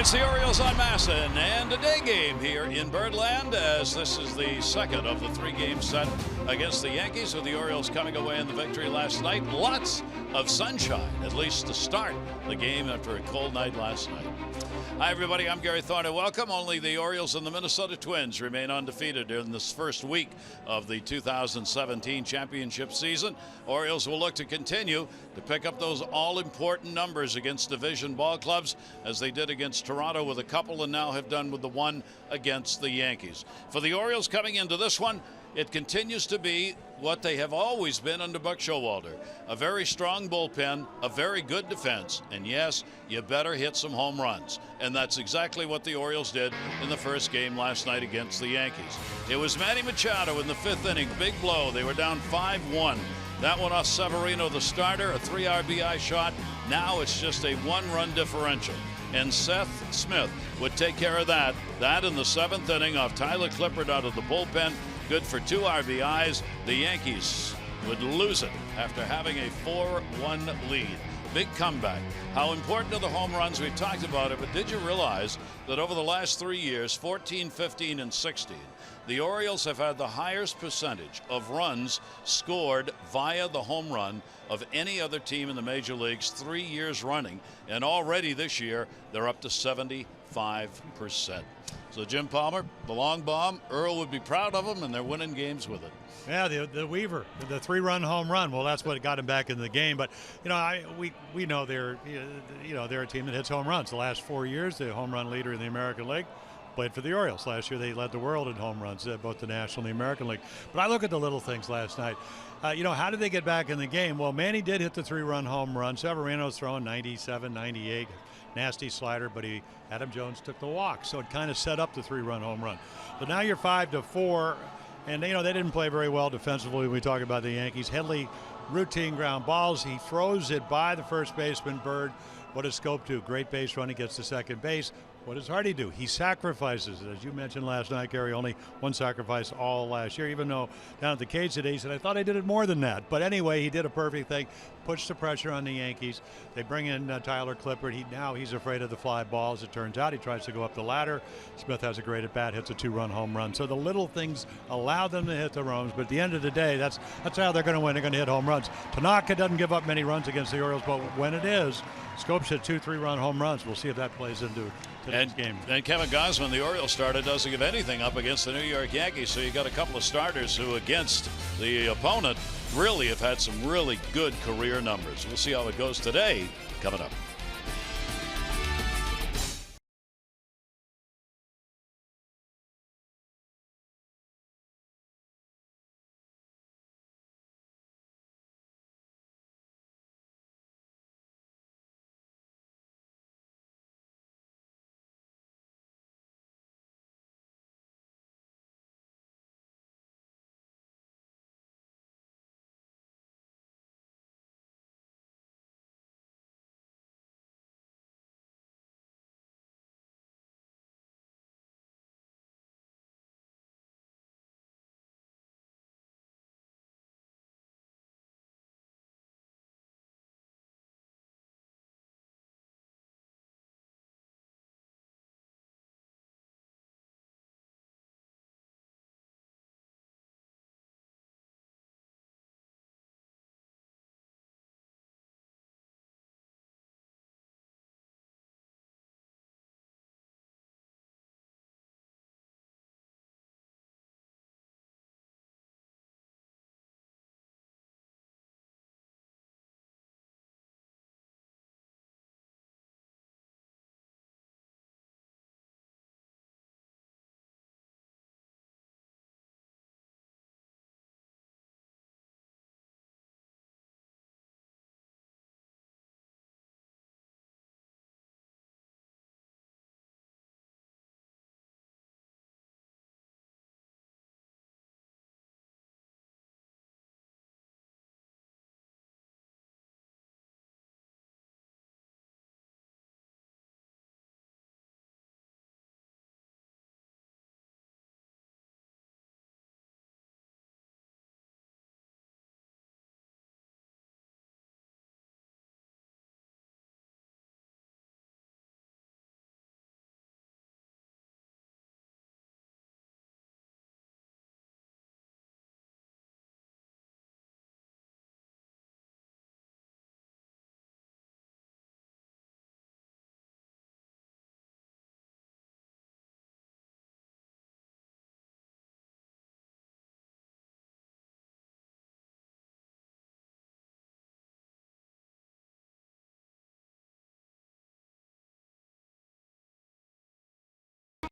It's the Orioles on Masson and a day game here in Birdland, as this is the second of the three-game set against the Yankees, with the Orioles coming away in the victory last night. Lots of sunshine, at least to start the game after a cold night last night. Hi, everybody. I'm Gary Thorne. Welcome. Only the Orioles and the Minnesota Twins remain undefeated in this first week of the 2017 championship season. Orioles will look to continue to pick up those all-important numbers against division ball clubs, as they did against Toronto with a couple and now have done with the one against the Yankees. For the Orioles coming into this one, it continues to be what they have always been under Buck Showalter. A very strong bullpen, a very good defense, and yes, you better hit some home runs. And that's exactly what the Orioles did in the first game last night against the Yankees. It was Manny Machado in the fifth inning, big blow. They were down 5-1. That one off Severino, the starter, a 3 RBI shot. Now it's just a 1-run differential. And Seth Smith would take care of that. That in the seventh inning off Tyler Clippard out of the bullpen. Good for 2 RBIs. The Yankees would lose it after having a 4-1 lead. Big comeback. How important are the home runs? We've talked about it, but did you realize that over the last 3 years, 14, 15, and 16, the Orioles have had the highest percentage of runs scored via the home run of any other team in the major leagues 3 years running, and already this year they're up to 75%. So Jim Palmer, the long bomb, Earl would be proud of them, and they're winning games with it. Yeah, the Weaver, the 3-run home run. Well, that's what got him back into the game. But we know they're a team that hits home runs. The last 4 years, the home run leader in the American League. Played for the Orioles last year. They led the world in home runs, both the National and the American League. But I look at the little things last night. How did they get back in the game? Well, Manny did hit the 3-run home run. Severino's throwing 97, 98. Nasty slider, but Adam Jones took the walk, so it kind of set up the 3-run home run. But now you're 5-4, and they didn't play very well defensively. We talk about the Yankees. Headley, routine ground balls. He throws it by the first baseman, Bird. What does Scope do? Great base run. He gets to second base. What does Hardy do? He sacrifices it. As you mentioned last night, Gary, only one sacrifice all last year, even though down at the cage today he said, I thought I did it more than that. But anyway, he did a perfect thing, puts the pressure on the Yankees. They bring in Tyler Clippard. Now he's afraid of the fly ball, as it turns out. He tries to go up the ladder. Smith has a great at-bat, hits a 2-run home run. So the little things allow them to hit the runs, but at the end of the day, that's how they're going to win. They're going to hit home runs. Tanaka doesn't give up many runs against the Orioles, but when it is, Scopes hit 2 3-run home runs. We'll see if that plays into today's game. And Kevin Gausman, the Orioles starter, doesn't give anything up against the New York Yankees. So you got a couple of starters who, against the opponent, really have had some really good career numbers. We'll see how it goes today, coming up.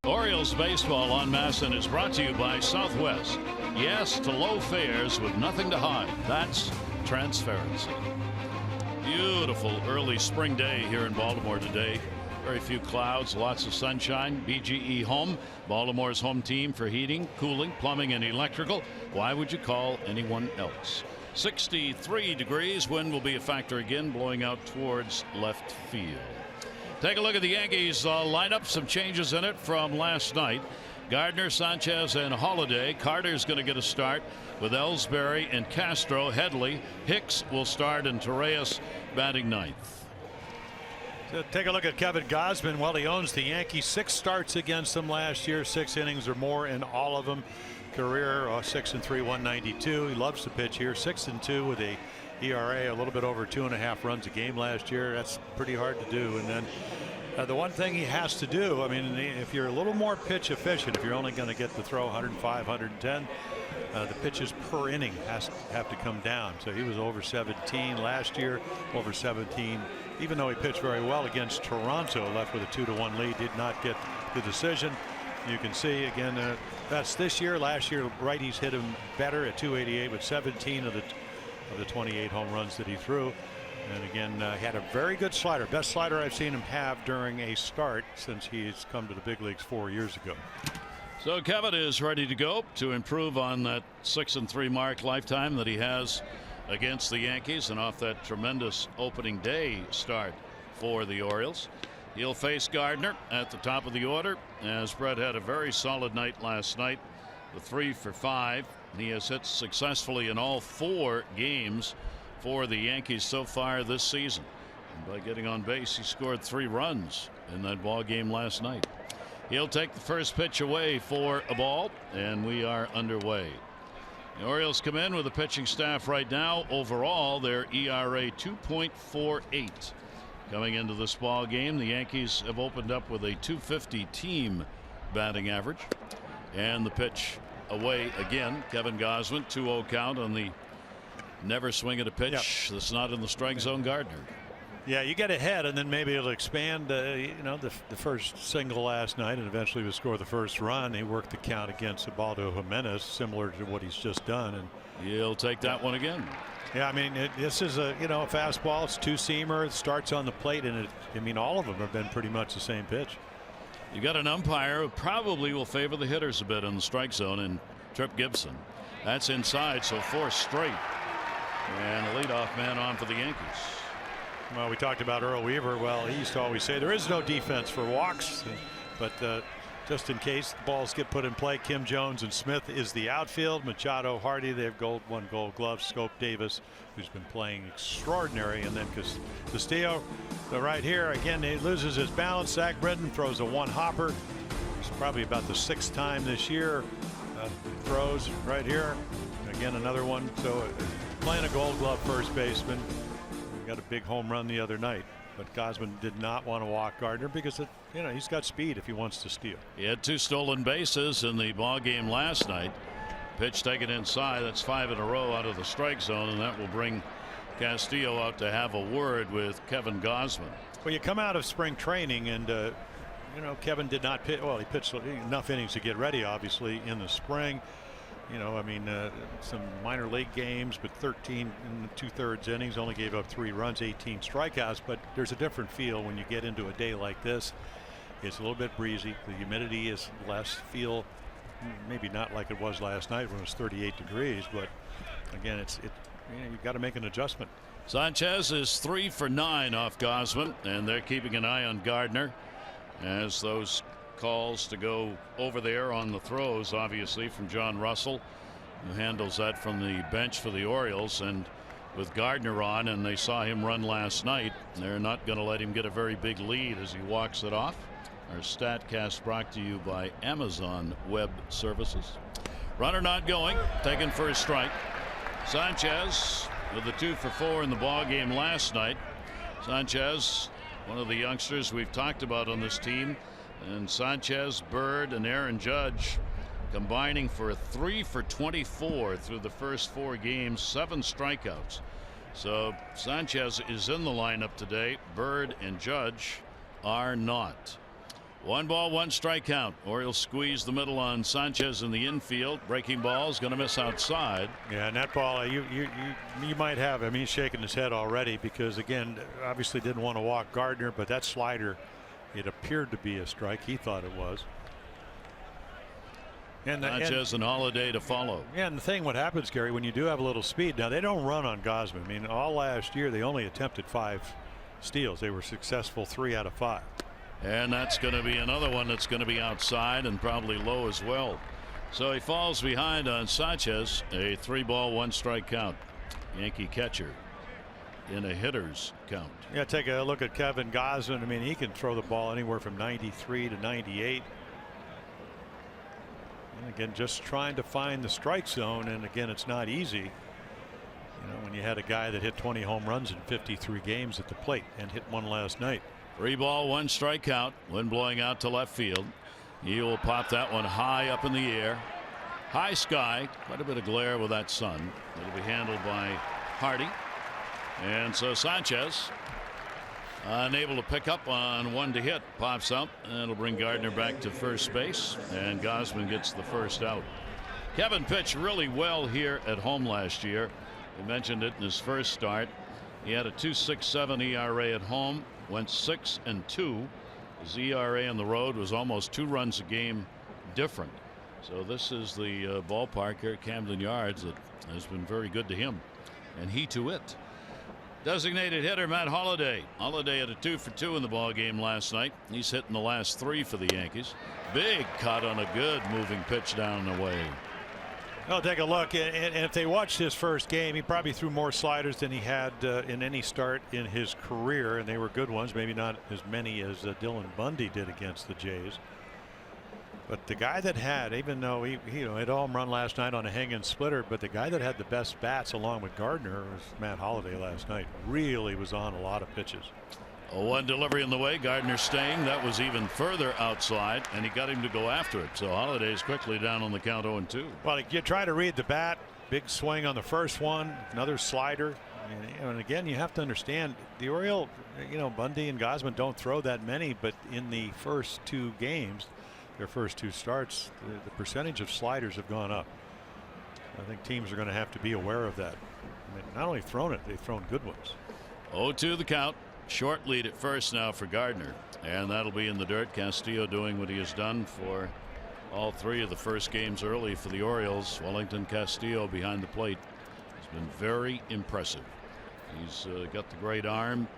Orioles baseball on MASN is brought to you by Southwest. Yes to low fares with nothing to hide. That's transparency. Beautiful early spring day here in Baltimore today. Very few clouds, lots of sunshine. BGE Home, Baltimore's home team for heating, cooling, plumbing, and electrical. Why would you call anyone else? 63 degrees. Wind will be a factor again, blowing out towards left field. Take a look at the Yankees lineup. Some changes in it from last night. Gardner, Sanchez, and Holiday. Carter's going to get a start with Ellsbury and Castro. Headley, Hicks will start, and Torreyes batting ninth. So take a look at Kevin Gausman. Well, he owns the Yankees. 6 starts against them last year, 6 innings or more in all of them. Career 6-3, 192. He loves to pitch here. 6-2 with a ERA a little bit over 2.5 runs a game last year. That's pretty hard to do. And then the one thing he has to do, I mean, if you're a little more pitch efficient, if you're only going to get to throw 105, 110, the pitches per inning have to come down. So he was over 17 last year, over 17. Even though he pitched very well against Toronto, left with a 2-1 lead, did not get the decision. You can see again that's this year. Last year, righties hit him better at 288 with 17 of the 28 home runs that he threw. And again, he had a very good slider, best slider I've seen him have during a start since he's come to the big leagues 4 years ago. So Kevin is ready to go to improve on that 6-3 mark lifetime that he has against the Yankees, and off that tremendous opening day start for the Orioles. He'll face Gardner at the top of the order, as Brett had a very solid night last night with 3 for 5. He has hit successfully in all 4 games for the Yankees so far this season. And by getting on base, he scored 3 runs in that ball game last night. He'll take the first pitch away for a ball, and we are underway. The Orioles come in with a pitching staff right now. Overall, their ERA 2.48. Coming into this ball game, the Yankees have opened up with a 250 team batting average. And the pitch away again. Kevin Gausman, 2-0 count on the never swing at a pitch that's not in the strike zone. Gardner. Yeah, you get ahead, and then maybe it'll expand. You know, the first single last night, and eventually would score the first run. He worked the count against Ubaldo Jimenez, similar to what he's just done, and he'll take that one again. Yeah, I mean, this is a a fastball. It's 2-seamer. It starts on the plate, and I mean, all of them have been pretty much the same pitch. You got an umpire who probably will favor the hitters a bit in the strike zone, and Trip Gibson. That's inside, so 4 straight, and the leadoff man on for the Yankees. Well, we talked about Earl Weaver. Well, he used to always say there is no defense for walks, but just in case the balls get put in play, Kim Jones and Smith is the outfield. Machado, Hardy, they have won Gold Glove. Scope Davis, who's been playing extraordinary, and then Castillo, right here again, he loses his balance. Zach Britton throws a 1-hopper. It's probably about the 6th time this year. Throws right here again, another one. So playing a Gold Glove first baseman. Got a big home run the other night, but Gausman did not want to walk Gardner because he's got speed if he wants to steal. He had 2 stolen bases in the ball game last night. Pitch taken inside. That's 5 in a row out of the strike zone, and that will bring Castillo out to have a word with Kevin Gausman. Well, you come out of spring training, and Kevin did not pitch. Well, he pitched enough innings to get ready, obviously, in the spring. I mean, some minor league games, but 13 and 2/3 innings, only gave up 3 runs, 18 strikeouts. But there's a different feel when you get into a day like this. It's a little bit breezy. The humidity is less. Feel maybe not like it was last night when it was 38 degrees, but again, you've got to make an adjustment. Sanchez is 3 for 9 off Gausman, and they're keeping an eye on Gardner as those calls to go over there on the throws, obviously, from John Russell, who handles that from the bench for the Orioles. And with Gardner on, and they saw him run last night, they're not going to let him get a very big lead as he walks it off. Our StatCast brought to you by Amazon Web Services. Runner not going, taken for a strike. Sanchez with the 2 for 4 in the ball game last night. Sanchez, one of the youngsters we've talked about on this team. And Sanchez, Bird, and Aaron Judge combining for a 3 for 24 through the first 4 games, 7 strikeouts. So Sanchez is in the lineup today. Bird and Judge are not. 1 ball, 1 strike count. Orioles squeeze the middle on Sanchez in the infield. Breaking ball is going to miss outside. Yeah, and that ball you might have. I mean, he's shaking his head already because, again, obviously didn't want to walk Gardner, but that slider, it appeared to be a strike. He thought it was. And Sanchez and Holiday to follow. Yeah, and the thing, what happens, Gary, when you do have a little speed, now they don't run on Gausman. I mean, all last year they only attempted 5 steals. They were successful 3 out of 5. And that's going to be another one that's going to be outside and probably low as well. So he falls behind on Sanchez. A 3 ball, 1 strike count. Yankee catcher in a hitter's count. Yeah, take a look at Kevin Gausman. I mean, he can throw the ball anywhere from 93 to 98. And again, just trying to find the strike zone. And again, it's not easy. You know, when you had a guy that hit 20 home runs in 53 games at the plate and hit 1 last night. 3 ball, 1 strike count. Wind blowing out to left field. He will pop that one high up in the air. High sky. Quite a bit of glare with that sun. It'll be handled by Hardy. And so Sanchez, unable to pick up on one to hit, pops up, and it'll bring Gardner back to first base, and Gausman gets the first out. Kevin pitched really well here at home last year. We mentioned it in his first start. He had a 2.67 ERA at home, went 6-2. His ERA on the road was almost 2 runs a game different. So this is the ballpark here at Camden Yards that has been very good to him, and he to it. Designated hitter Matt Holliday. Holliday had a 2 for 2 in the ball game last night. He's hitting the last 3 for the Yankees. Big cut on a good moving pitch down the way. Well, take a look, and if they watched his first game, he probably threw more sliders than he had in any start in his career, and they were good ones. Maybe not as many as Dylan Bundy did against the Jays. But the guy that had, even though he had a home run last night on a hanging splitter, but the guy that had the best bats along with Gardner was Matt Holliday last night. Really was on a lot of pitches. A 1 delivery in the way. Gardner staying. That was even further outside, and he got him to go after it. So Holliday's quickly down on the count 0-2. Well, you try to read the bat. Big swing on the first one. Another slider. And again, you have to understand the Orioles, Bundy and Gausman don't throw that many, but in the first 2 games, their first 2 starts, the percentage of sliders have gone up. I think teams are going to have to be aware of that. I mean, not only thrown it, they've thrown good ones. 0-2 the count. Short lead at first now for Gardner, and that'll be in the dirt. Castillo doing what he has done for all 3 of the first games early for the Orioles. Wellington Castillo behind the plate has been very impressive. He's got the great arm.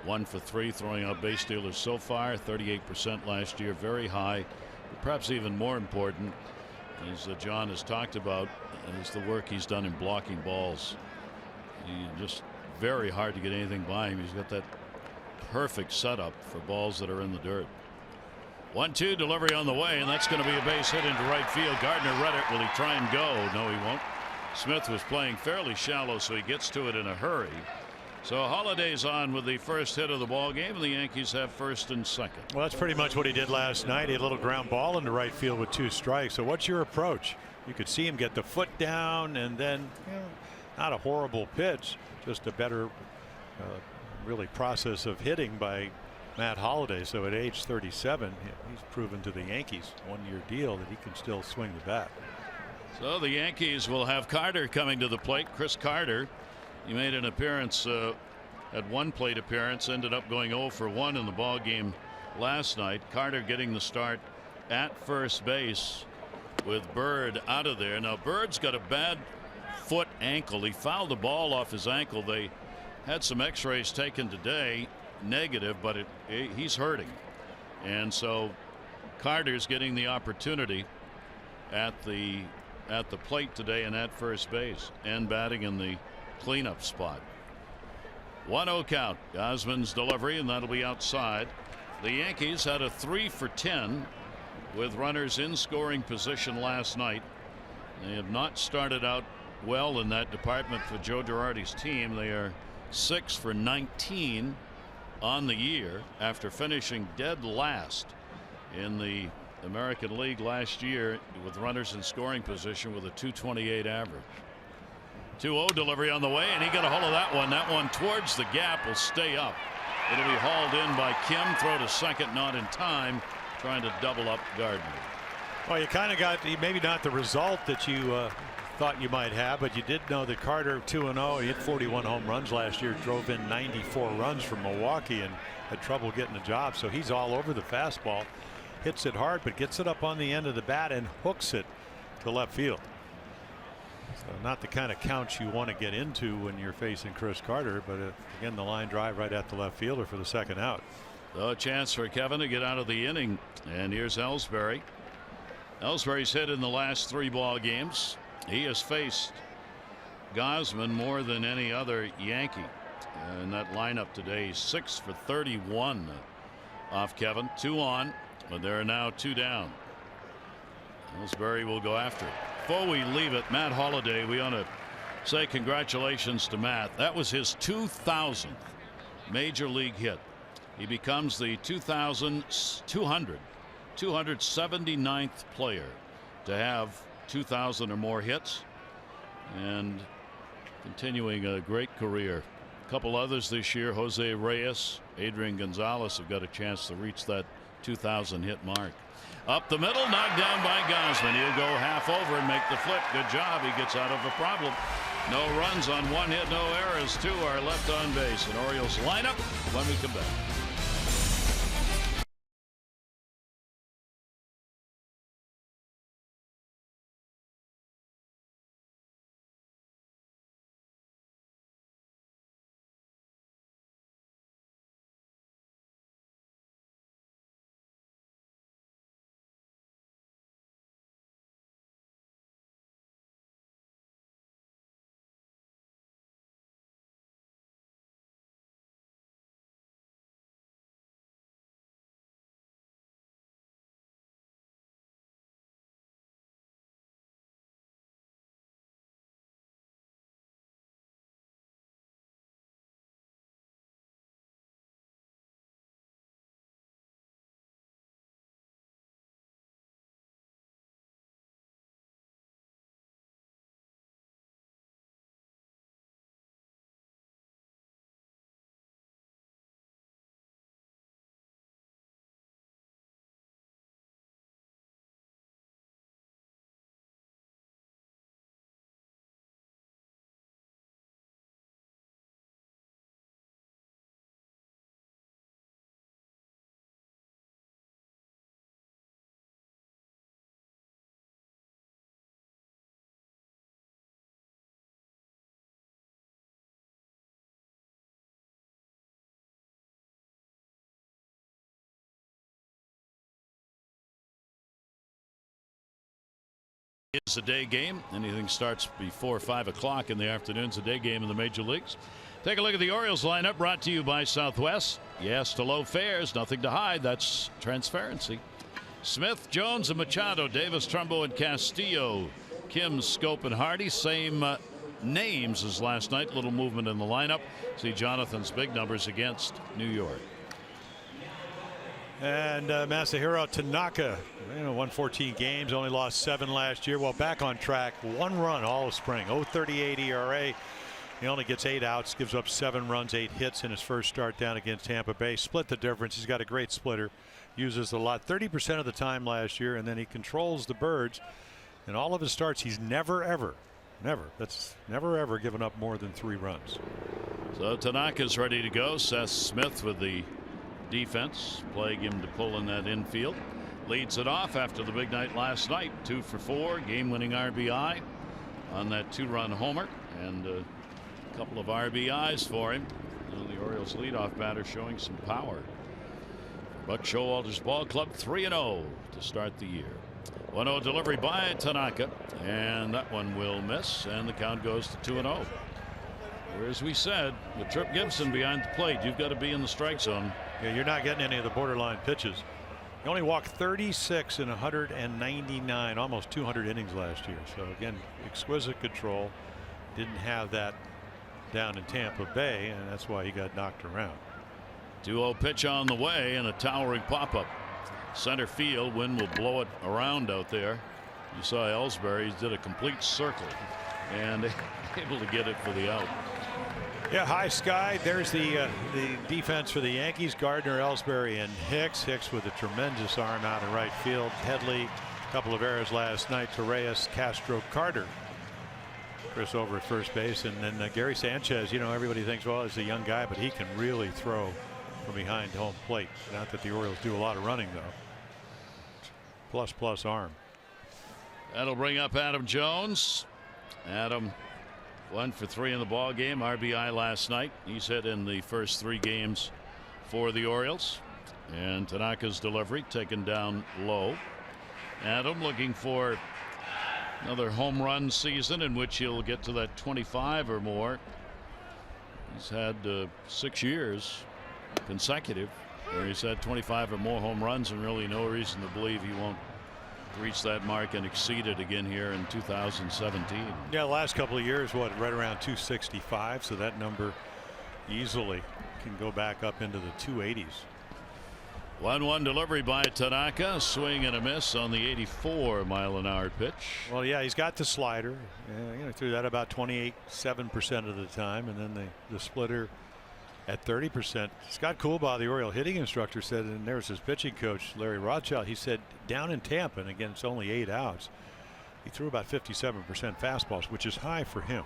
1 for 3 throwing out base stealers so far. 38% last year, very high. But perhaps even more important, as John has talked about, is the work he's done in blocking balls. He just very hard to get anything by him. He's got that perfect setup for balls that are in the dirt. 1-2 delivery on the way, and that's going to be a base hit into right field. Gardner read it. Will he try and go? No, he won't. Smith was playing fairly shallow, so he gets to it in a hurry. So Holliday's on with the first hit of the ball game, and the Yankees have first and second. Well, that's pretty much what he did last night. He had a little ground ball into right field with 2 strikes. So what's your approach? You could see him get the foot down, and then not a horrible pitch, just a better really process of hitting by Matt Holliday. So at age 37, he's proven to the Yankees, 1-year deal, that he can still swing the bat. So the Yankees will have Carter coming to the plate. Chris Carter, he made an appearance, at 1 plate appearance, ended up going 0 for 1 in the ball game last night. Carter getting the start at first base with Bird out of there. Now Bird's got a bad foot ankle. He fouled the ball off his ankle. They had some x-rays taken today, negative, but he's hurting, and so Carter's getting the opportunity at the plate today and at first base, and batting in the cleanup spot. 1-0 count. Gausman's delivery, and that'll be outside. The Yankees had a 3 for 10 with runners in scoring position last night. They have not started out well in that department for Joe Girardi's team. They are 6 for 19 on the year after finishing dead last in the American League last year with runners in scoring position with a .228 average. 2-0 delivery on the way, and he got a hold of that one. That one towards the gap will stay up. It'll be hauled in by Kim. Throw to second, not in time. trying to double up Gardner. Well, you kind of got maybe not the result that you thought you might have, but you did know that Carter 2-0. He hit 41 home runs last year, drove in 94 runs from Milwaukee, and had trouble getting a job. So he's all over the fastball, hits it hard, but gets it up on the end of the bat and hooks it to left field. So not the kind of count you want to get into when you're facing Chris Carter, but again, the line drive right at the left fielder for the second out. So a chance for Kevin to get out of the inning, and here's Ellsbury. Ellsbury's hit in the last 3 ball games. He has faced Gausman more than any other Yankee in that lineup today. 6 for 31 off Kevin. 2 on, but there are now 2 down. Ellsbury will go after it. Before we leave it, Matt Holliday, we want to say congratulations to Matt. That was his 2,000th major league hit. He becomes the 279th player to have 2,000 or more hits, and continuing a great career. A couple others this year, Jose Reyes, Adrian Gonzalez, have got a chance to reach that 2,000 hit mark. Up the middle, knocked down by Gausman. He'll go half over and make the flip. Good job. He gets out of a problem. No runs on 1 hit, no errors. 2 are left on base. An Orioles lineup when we come back. It's a day game. Anything starts before 5 o'clock in the afternoon. It's a day game in the major leagues. Take a look at the Orioles lineup, brought to you by Southwest. Yes to low fares, nothing to hide. That's transparency. Smith, Jones, and Machado, Davis, Trumbo, and Castillo, Kim, Scope, and Hardy. Same names as last night. Little movement in the lineup. See Jonathan's big numbers against New York. And Masahiro Tanaka, 114 games, only lost 7 last year. Well, back on track. 1 run all of spring. 0.38 ERA. He only gets 8 outs, gives up 7 runs, 8 hits in his first start down against Tampa Bay. Split the difference. He's got a great splitter. Uses a lot, 30% of the time last year, and then he controls the birds. In all of his starts, he's never ever given up more than 3 runs. So Tanaka's ready to go. Seth Smith with the defense, playing him to pull in that infield. Leads it off after the big night last night. 2 for 4, game-winning RBI on that 2-run homer, and a couple of RBIs for him. The Orioles leadoff batter showing some power. Buck Showalter's Ball Club 3-0 to start the year. 1-0 delivery by Tanaka, and that one will miss, and the count goes to 2-0. Or as we said, with Trip Gibson behind the plate, you've got to be in the strike zone. Yeah, you're not getting any of the borderline pitches. He only walked 36 in 199, almost 200 innings last year. So again, exquisite control. Didn't have that down in Tampa Bay, and that's why he got knocked around. 2-0 pitch on the way, and a towering pop-up. Center field, wind will blow it around out there. You saw Ellsbury did a complete circle and able to get it for the out. Yeah, high sky. There's the defense for the Yankees. Gardner, Ellsbury, and Hicks. Hicks with a tremendous arm out in right field. Headley, a couple of errors last night. Torreyes, Castro, Carter. Chris over at first base, and then Gary Sanchez. You know, everybody thinks, well, he's a young guy, but he can really throw from behind home plate. Not that the Orioles do a lot of running, though. Plus arm. That'll bring up Adam Jones. Adam 1 for 3 in the ball game. RBI last night. He's hit in the first 3 games for the Orioles. And Tanaka's delivery taken down low. Adam looking for another home run season in which he'll get to that 25 or more. He's had 6 years consecutive where he's had 25 or more home runs, and really no reason to believe he won't reach that mark and exceed it again here in 2017. Yeah, the last couple of years, right around 265, so that number easily can go back up into the 280s. 1-1 delivery by Tanaka. Swing and a miss on the 84-mile-an-hour pitch. Well, yeah, he's got the slider. You know, threw that about 27% of the time, and then the splitter at 30%. Scott Coolbaugh, the Oriole hitting instructor, said, and there was his pitching coach, Larry Rothschild, he said down in Tampa, and again, it's only 8 outs, he threw about 57% fastballs, which is high for him.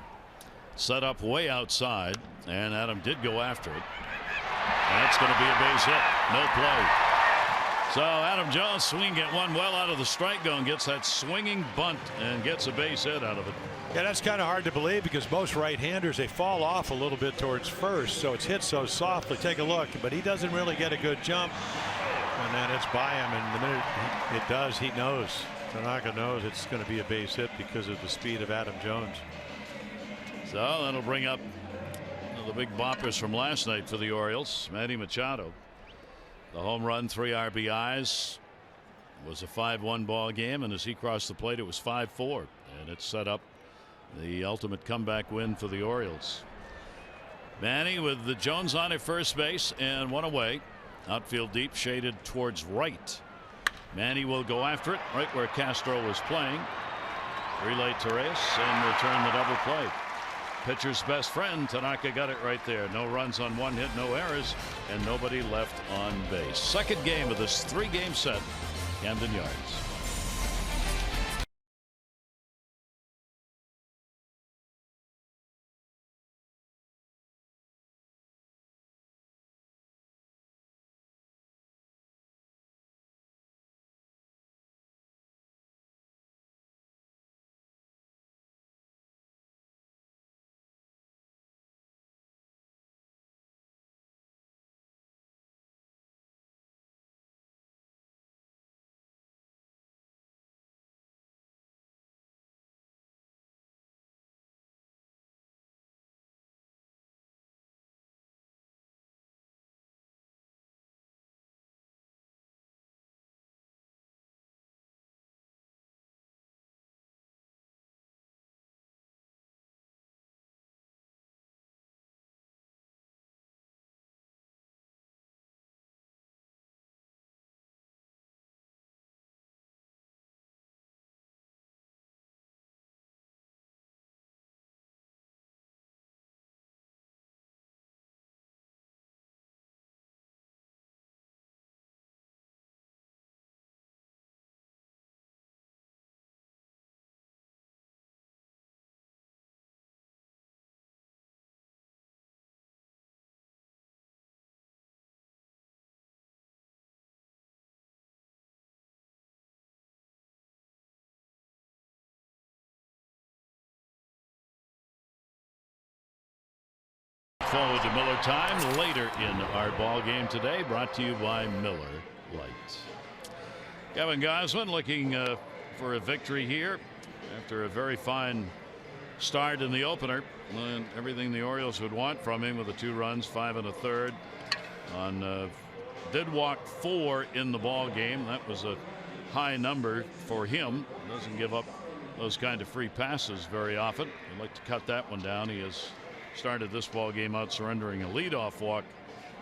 Set up way outside, and Adam did go after it. That's going to be a base hit. No play. So Adam Jones swinging at one well out of the strike zone, gets that swinging bunt and gets a base hit out of it. Yeah, that's kind of hard to believe because most right-handers, they fall off a little bit towards first, so it's hit so softly. Take a look, but he doesn't really get a good jump, and then it's by him, and the minute it does, he knows. Tanaka knows it's going to be a base hit because of the speed of Adam Jones. So that'll bring up the big boppers from last night for the Orioles. Manny Machado, the home run, 3 RBIs. It was a 5-1 ball game, and as he crossed the plate, it was 5-4, and it set up the ultimate comeback win for the Orioles. Manny with the Jones on at first base and 1 away. Outfield deep, shaded towards right. Manny will go after it right where Castro was playing. Relay Torres and return the double play. Pitcher's best friend, Tanaka, got it right there. No runs on 1 hit, no errors, and nobody left on base. Second game of this 3-game set, Camden Yards. Forward to Miller time later in our ball game today, brought to you by Miller Lite. Kevin Gausman looking for a victory here after a very fine start in the opener, and everything the Orioles would want from him with the 2 runs, 5 1/3 on did walk 4 in the ball game. That was a high number for him. Doesn't give up those kind of free passes very often. I'd like to cut that one down. He has started this ball game out surrendering a leadoff walk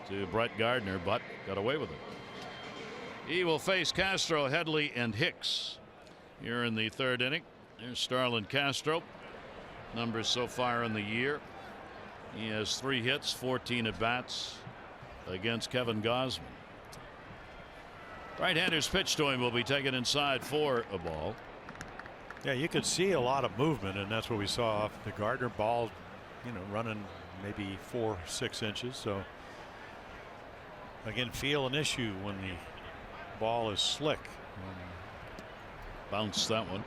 to Brett Gardner, but got away with it. He will face Castro, Headley, and Hicks here in the 3rd inning. There's Starlin Castro. Numbers so far in the year. He has 3 hits, 14 at bats against Kevin Gausman. Right-hander's pitch to him will be taken inside for a ball. Yeah, you could see a lot of movement, and that's what we saw off the Gardner ball, running maybe 4-6 inches. So again, feel an issue when the ball is slick. Bounce that one.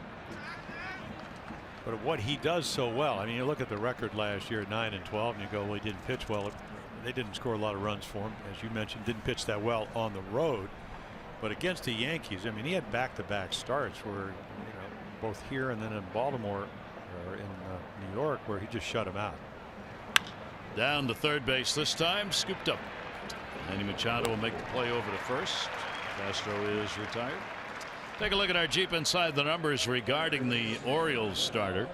But what he does so well, I mean, you look at the record last year, 9-12, and you go, well, he didn't pitch well. They didn't score a lot of runs for him, as you mentioned. Didn't pitch that well on the road, but against the Yankees, I mean, he had back-to-back starts where, both here and then in Baltimore or in New York, where he just shut him out. Down to third base this time, scooped up. Manny Machado will make the play over to first. Castro is retired. Take a look at our Jeep Inside the Numbers regarding the Orioles starter.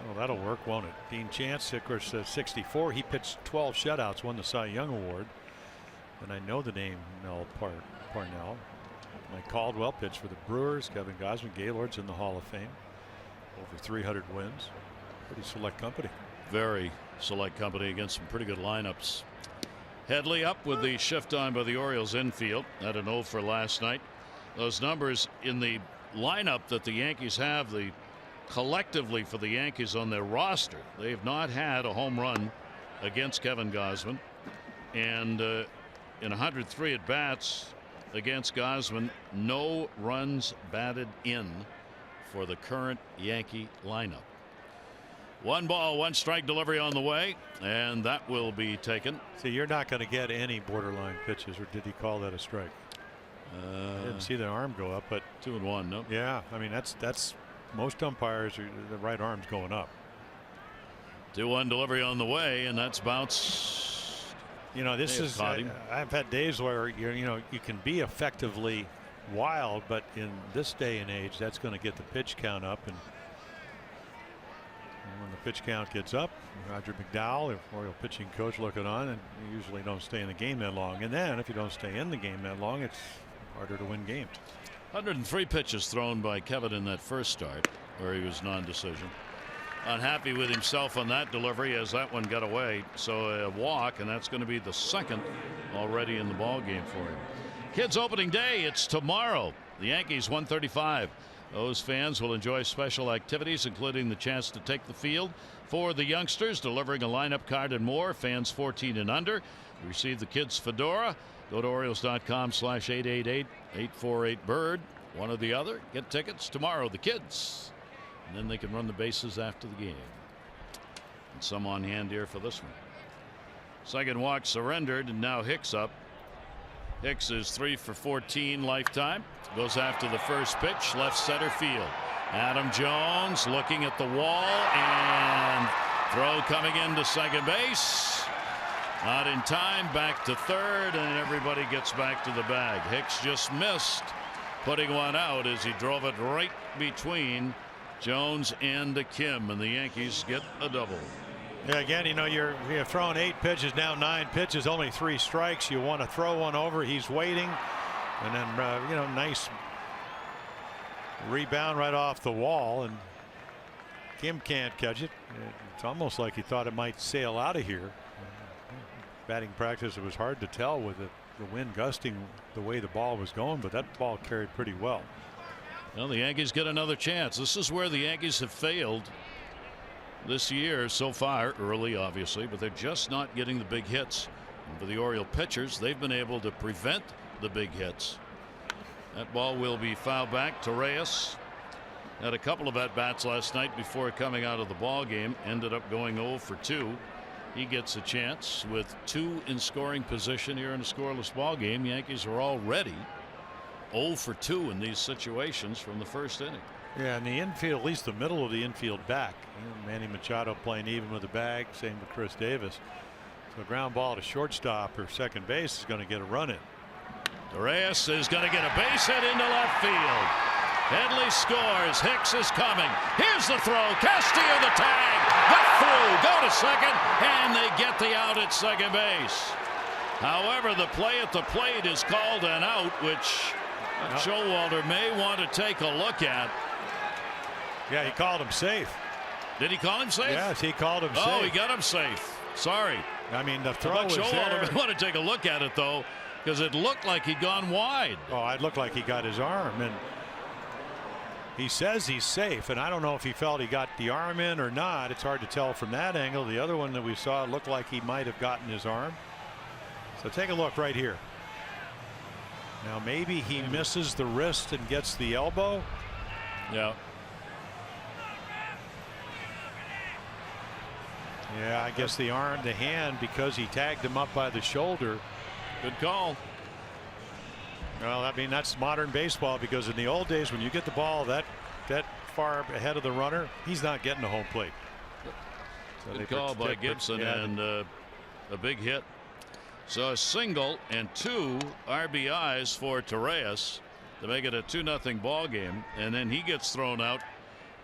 Well, that'll work, won't it? Dean Chance, of course, 64. He pitched 12 shutouts, won the Cy Young Award. And I know the name Mel Parnell. Mike Caldwell pitched for the Brewers. Kevin Gausman, Gaylord's in the Hall of Fame. Over 300 wins. Pretty select company. Very select company against some pretty good lineups. Headley up with the shift on by the Orioles infield. Had an 0 for last night. Those numbers in the lineup that the Yankees have, collectively for the Yankees on their roster, they have not had a home run against Kevin Gausman. And in 103 at bats against Gausman, no runs batted in for the current Yankee lineup. 1 ball, 1 strike delivery on the way, and that will be taken. See, you're not going to get any borderline pitches, or did he call that a strike? I didn't see the arm go up, but 2-1. No. Yeah, I mean that's most umpires, the right arm's going up. 2-1 delivery on the way, and that's bounced. This is I've had days where you can be effectively wild, but in this day and age, that's going to get the pitch count up, and when the pitch count gets up, Roger McDowell, the Oriole pitching coach, looking on, and you usually don't stay in the game that long. And then if you don't stay in the game that long, it's harder to win games. 103 pitches thrown by Kevin in that first start, where he was non-decision. Unhappy with himself on that delivery as that one got away. So a walk, and that's going to be the second already in the ball game for him. Kids opening day, it's tomorrow. The Yankees 1:35. Those fans will enjoy special activities, including the chance to take the field for the youngsters, delivering a lineup card and more. Fans 14 and under receive the kids' fedora. Go to Orioles.com/888-848-BIRD. One or the other. Get tickets tomorrow. The kids. And then they can run the bases after the game. And some on hand here for this one. Second walk surrendered, and now Hicks up. Hicks is 3 for 14 lifetime. Goes after the first pitch, left center field. Adam Jones looking at the wall, and throw coming into second base. Not in time, back to third, and everybody gets back to the bag. Hicks just missed putting one out as he drove it right between Jones and Kim, and the Yankees get a double. Yeah, again, you're throwing 8 pitches, now 9 pitches, only 3 strikes. You want to throw one over. He's waiting, and then nice rebound right off the wall, and Kim can't catch it. It's almost like he thought it might sail out of here. Batting practice, it was hard to tell with the wind gusting the way the ball was going, but that ball carried pretty well. Well, the Yankees get another chance. This is where the Yankees have failed this year so far, early obviously, but they're just not getting the big hits. And for the Oriole pitchers, they've been able to prevent the big hits. That ball will be fouled back. Torres had a couple of at-bats last night before coming out of the ball game. Ended up going 0 for 2. He gets a chance with 2 in scoring position here in a scoreless ball game. Yankees are already 0 for 2 in these situations from the first inning. Yeah, in the infield, at least the middle of the infield back. Manny Machado playing even with the bag. Same with Chris Davis. So a ground ball to shortstop or second base is going to get a run in. Torres is going to get a base hit into left field. Headley scores. Hicks is coming. Here's the throw. Castillo the tag. Got through. Go to second, and they get the out at second base. However, the play at the plate is called an out, which Showalter may want to take a look at. Yeah, he called him safe. Did he call him safe? Yes, he called him safe. Oh, he got him safe. Sorry. I mean, the throw was there. I want to take a look at it, though, because it looked like he'd gone wide. Oh, it looked like he got his arm, and he says he's safe, and I don't know if he felt he got the arm in or not. It's hard to tell from that angle. The other one that we saw looked like he might have gotten his arm. So take a look right here. Now maybe he misses the wrist and gets the elbow. Yeah. Yeah, I guess the arm, the hand, because he tagged him up by the shoulder. Good call. Well, I mean, that's modern baseball, because in the old days, when you get the ball that far ahead of the runner, he's not getting to home plate. So good call by Gibson, and a big hit. So a single and 2 RBIs for Torres to make it a 2-0 ball game, and then he gets thrown out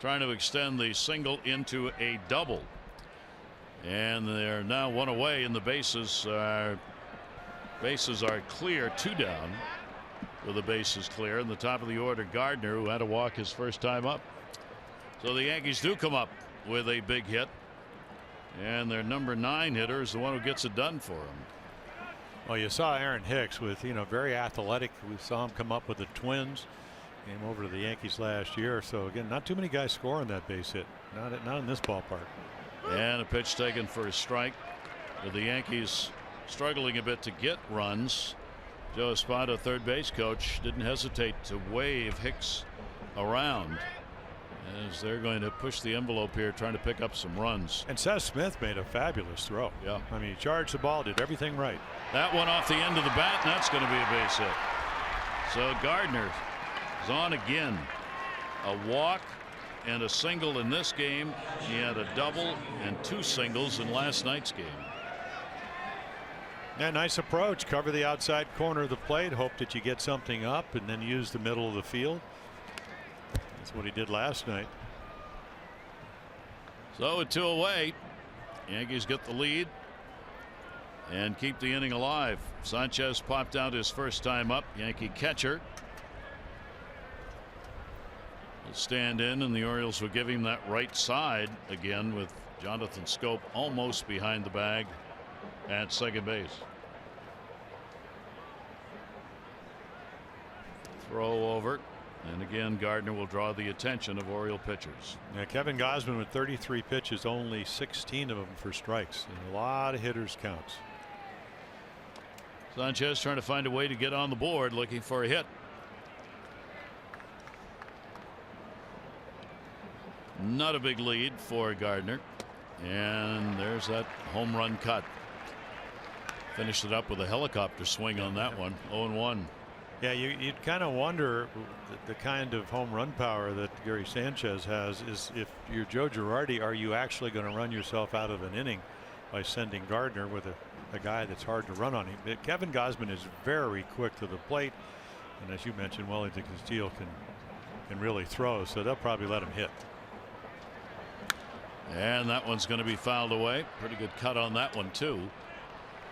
trying to extend the single into a double. And they're now 1 away, and the bases are clear, 2 down with the bases clear. In the top of the order, Gardner, who had to walk his first time up. So the Yankees do come up with a big hit, and their number 9 hitter is the one who gets it done for them. Well, you saw Aaron Hicks with, very athletic. We saw him come up with the Twins. Came over to the Yankees last year. So again, not too many guys scoring that base hit. Not in this ballpark. And a pitch taken for a strike. With the Yankees struggling a bit to get runs, Joe Espada, third base coach, didn't hesitate to wave Hicks around as they're going to push the envelope here, trying to pick up some runs. And Seth Smith made a fabulous throw. Yeah. I mean, he charged the ball, did everything right. That one off the end of the bat, and that's going to be a base hit. So Gardner is on again. A walk and a single in this game. He had a double and 2 singles in last night's game. Yeah, nice approach. Cover the outside corner of the plate. Hope that you get something up, and then use the middle of the field. That's what he did last night. So with 2 away, Yankees get the lead and keep the inning alive. Sanchez popped out his first time up. Yankee catcher will stand in, and the Orioles will give him that right side again, with Jonathan Scope almost behind the bag at second base. Throw over. And again, Gardner will draw the attention of Oriole pitchers. Yeah, Kevin Gausman with 33 pitches, only 16 of them for strikes. And a lot of hitters counts. Sanchez trying to find a way to get on the board, looking for a hit. Not a big lead for Gardner. And there's that home run cut. Finished it up with a helicopter swing on that one. 0-1. Yeah, you'd kind of wonder the kind of home run power that Gary Sanchez has. Is if you're Joe Girardi, are you actually going to run yourself out of an inning by sending Gardner with a guy that's hard to run on him? But Kevin Gausman is very quick to the plate, and as you mentioned, Wellington Castillo can really throw, so they'll probably let him hit. And that one's going to be fouled away. Pretty good cut on that one too.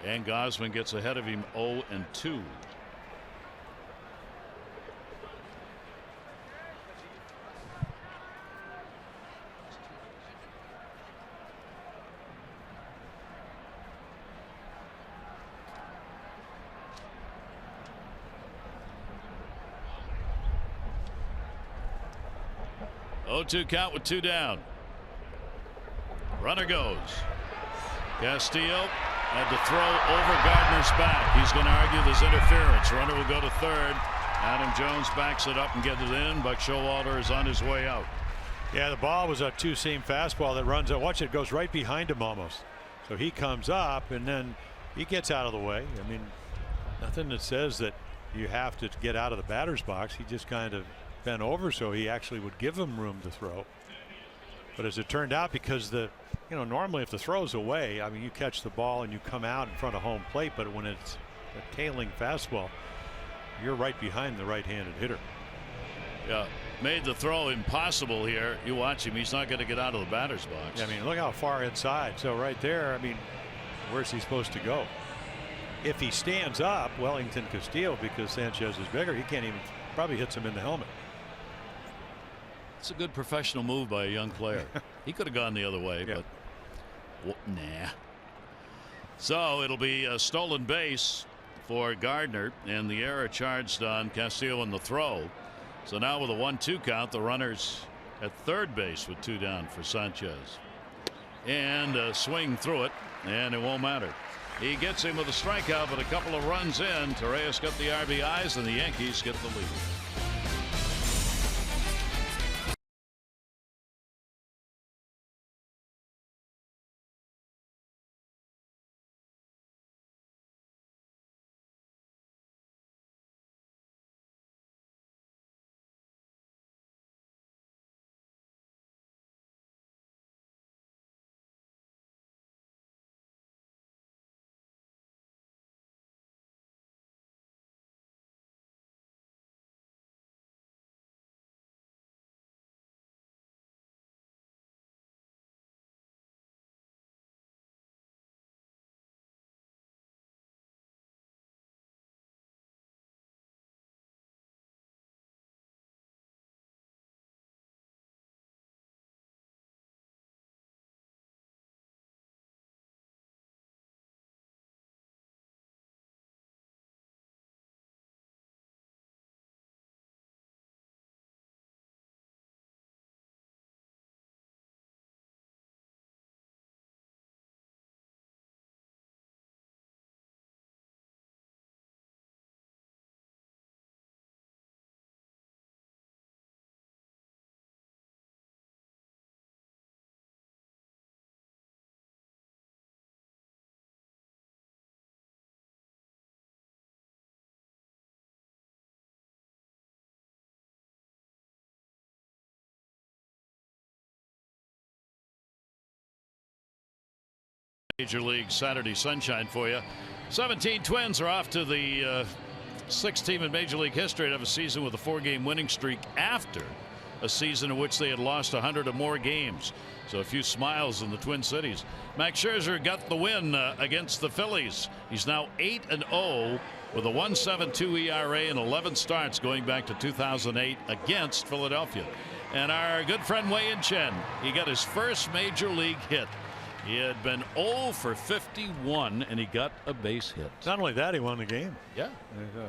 And Gausman gets ahead of him 0-2. Oh-2 count with 2 down. Runner goes. Castillo had to throw over Gardner's back. He's going to argue there's interference. Runner will go to third. Adam Jones backs it up and gets it in. Buck Showalter is on his way out. Yeah, the ball was a 2-seam fastball that runs out. Watch it, goes right behind him almost. So he comes up and then he gets out of the way. I mean, nothing that says that you have to get out of the batter's box. He just kind of bent over so he actually would give him room to throw. But as it turned out, because normally if the throw's away, I mean, you catch the ball and you come out in front of home plate, but when it's a tailing fastball, you're right behind the right-handed hitter. Yeah, made the throw impossible here. You watch him, he's not going to get out of the batter's box. Yeah, I mean, look how far inside. So right there, I mean, where's he supposed to go? If he stands up, Wellington Castillo, because Sanchez is bigger, he can't even, probably hits him in the helmet. It's a good professional move by a young player. He could have gone the other way, but nah. So it'll be a stolen base for Gardner, and the error charged on Castillo in the throw. So now with a 1-2 count, the runners at third base with 2 down for Sanchez. And a swing through it, and it won't matter. He gets him with a strikeout, but a couple of runs in. Torres got the RBIs, and the Yankees get the lead. Major League Saturday sunshine for you. 17 Twins are off to the 6th team in Major League history to have a season with a 4-game winning streak after a season in which they had lost 100 or more games. So a few smiles in the Twin Cities. Max Scherzer got the win against the Phillies. He's now 8-0 with a 1.72 ERA and 11 starts going back to 2008 against Philadelphia. And our good friend Wei-Yin Chen, he got his first Major League hit. He had been 0 for 51, and he got a base hit. Not only that, he won the game. Yeah.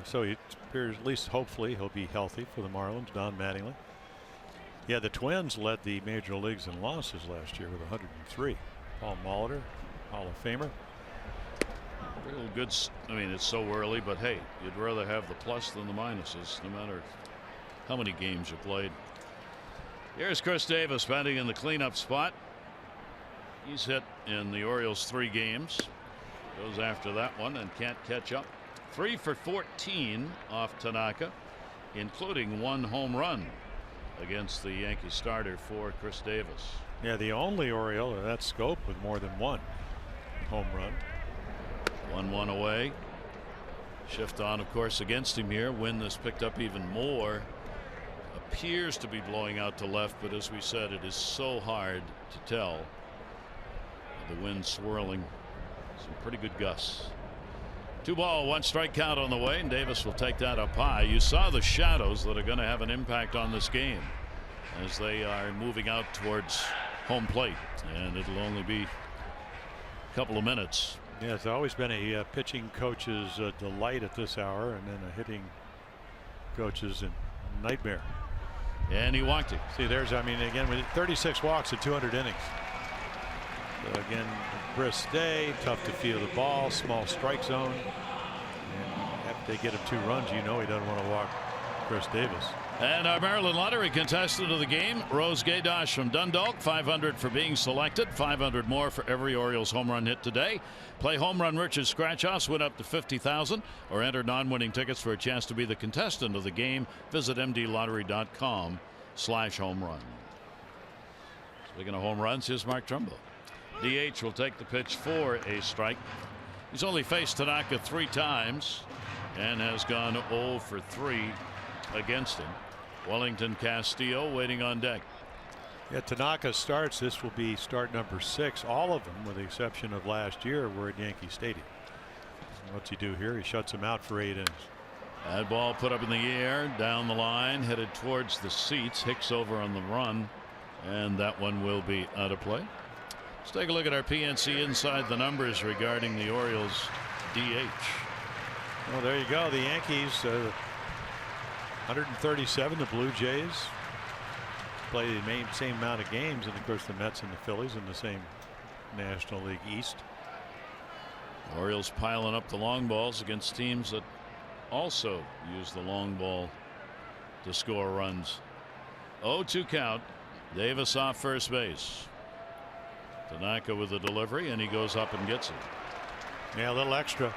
So it appears, at least hopefully, he'll be healthy for the Marlins. Don Mattingly. Yeah, the Twins led the major leagues in losses last year with 103. Paul Molitor, Hall of Famer. Real good. I mean, it's so early, but hey, you'd rather have the plus than the minuses, no matter how many games you played. Here's Chris Davis batting in the cleanup spot. He's hit in the Orioles 3 games. Goes after that one and can't catch up. 3 for 14 off Tanaka, including 1 home run against the Yankee starter for Chris Davis. Yeah, the only Oriole of that scope with more than 1 home run. 1-1 away. Shift on, of course, against him here. Wind has picked up even more. Appears to be blowing out to left, but as we said, it is so hard to tell. The wind swirling. Some pretty good gusts. 2 ball, 1 strike count on the way, and Davis will take that up high. You saw the shadows that are going to have an impact on this game as they are moving out towards home plate, and it'll only be a couple of minutes. Yeah, it's always been a pitching coach's delight at this hour, and then a hitting coach's nightmare. And he walked it. See, there's, I mean, again, with 36 walks at 200 innings. So again, brisk day, tough to feel the ball, small strike zone. And after they get him 2 runs, you know he doesn't want to walk Chris Davis. And our Maryland Lottery contestant of the game, Rose Gaydosh from Dundalk, 500 for being selected, 500 more for every Orioles home run hit today. Play Home Run Rich's Scratch House, win up to $50,000, or enter non-winning tickets for a chance to be the contestant of the game. Visit mdlottery.com/home run. Speaking of home runs, here's Mark Trumbo. DH will take the pitch for a strike. He's only faced Tanaka 3 times and has gone 0 for 3 against him. Wellington Castillo waiting on deck. Yeah, Tanaka starts. This will be start number 6. All of them, with the exception of last year, were at Yankee Stadium. What's he do here? He shuts him out for 8 innings. That ball put up in the air, down the line, headed towards the seats. Hicks over on the run, and that one will be out of play. Let's take a look at our PNC Inside the Numbers regarding the Orioles DH. Well, there you go. The Yankees 137. The Blue Jays play the same amount of games, and of course the Mets and the Phillies in the same National League East. Orioles piling up the long balls against teams that also use the long ball to score runs. 0-2 count. Davis off first base. Tanaka with the delivery, and he goes up and gets it. Yeah, a little extra.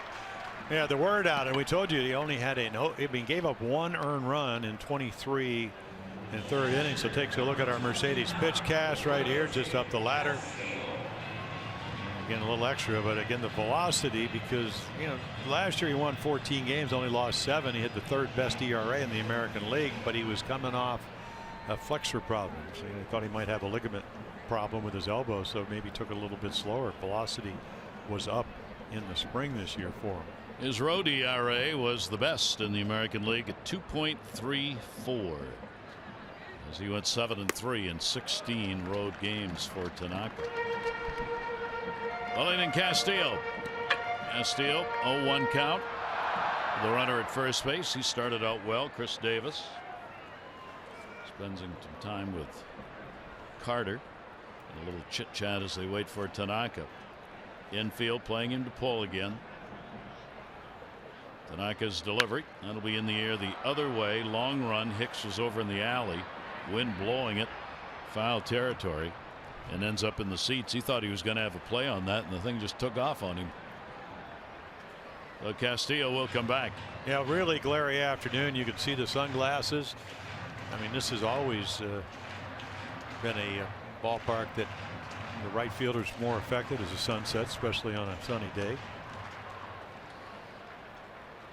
Yeah, the word out, and we told you he only had gave up 1 earned run in 23 in third inning. So take a look at our Mercedes pitch cast right here, just up the ladder. Again, a little extra, but again, the velocity, because last year he won 14 games, only lost 7. He had the 3rd best ERA in the American League, but he was coming off a flexor problem. So he thought he might have a ligament problem with his elbow, so maybe took it a little bit slower. Velocity was up in the spring this year for him. His road ERA was the best in the American League at 2.34, as he went 7-3 in 16 road games for Tanaka. Wellington Castillo. Castillo 0-1 count. The runner at first base. He started out well. Chris Davis spending some time with Carter. And a little chit chat as they wait for Tanaka. Infield playing him to pull again. Tanaka's delivery. That'll be in the air the other way. Long run. Hicks was over in the alley. Wind blowing it. Foul territory. And ends up in the seats. He thought he was going to have a play on that, and the thing just took off on him. So Castillo will come back. Yeah, really glary afternoon. You can see the sunglasses. I mean, this has always been a ballpark that the right fielder's more affected as the sun sets, especially on a sunny day.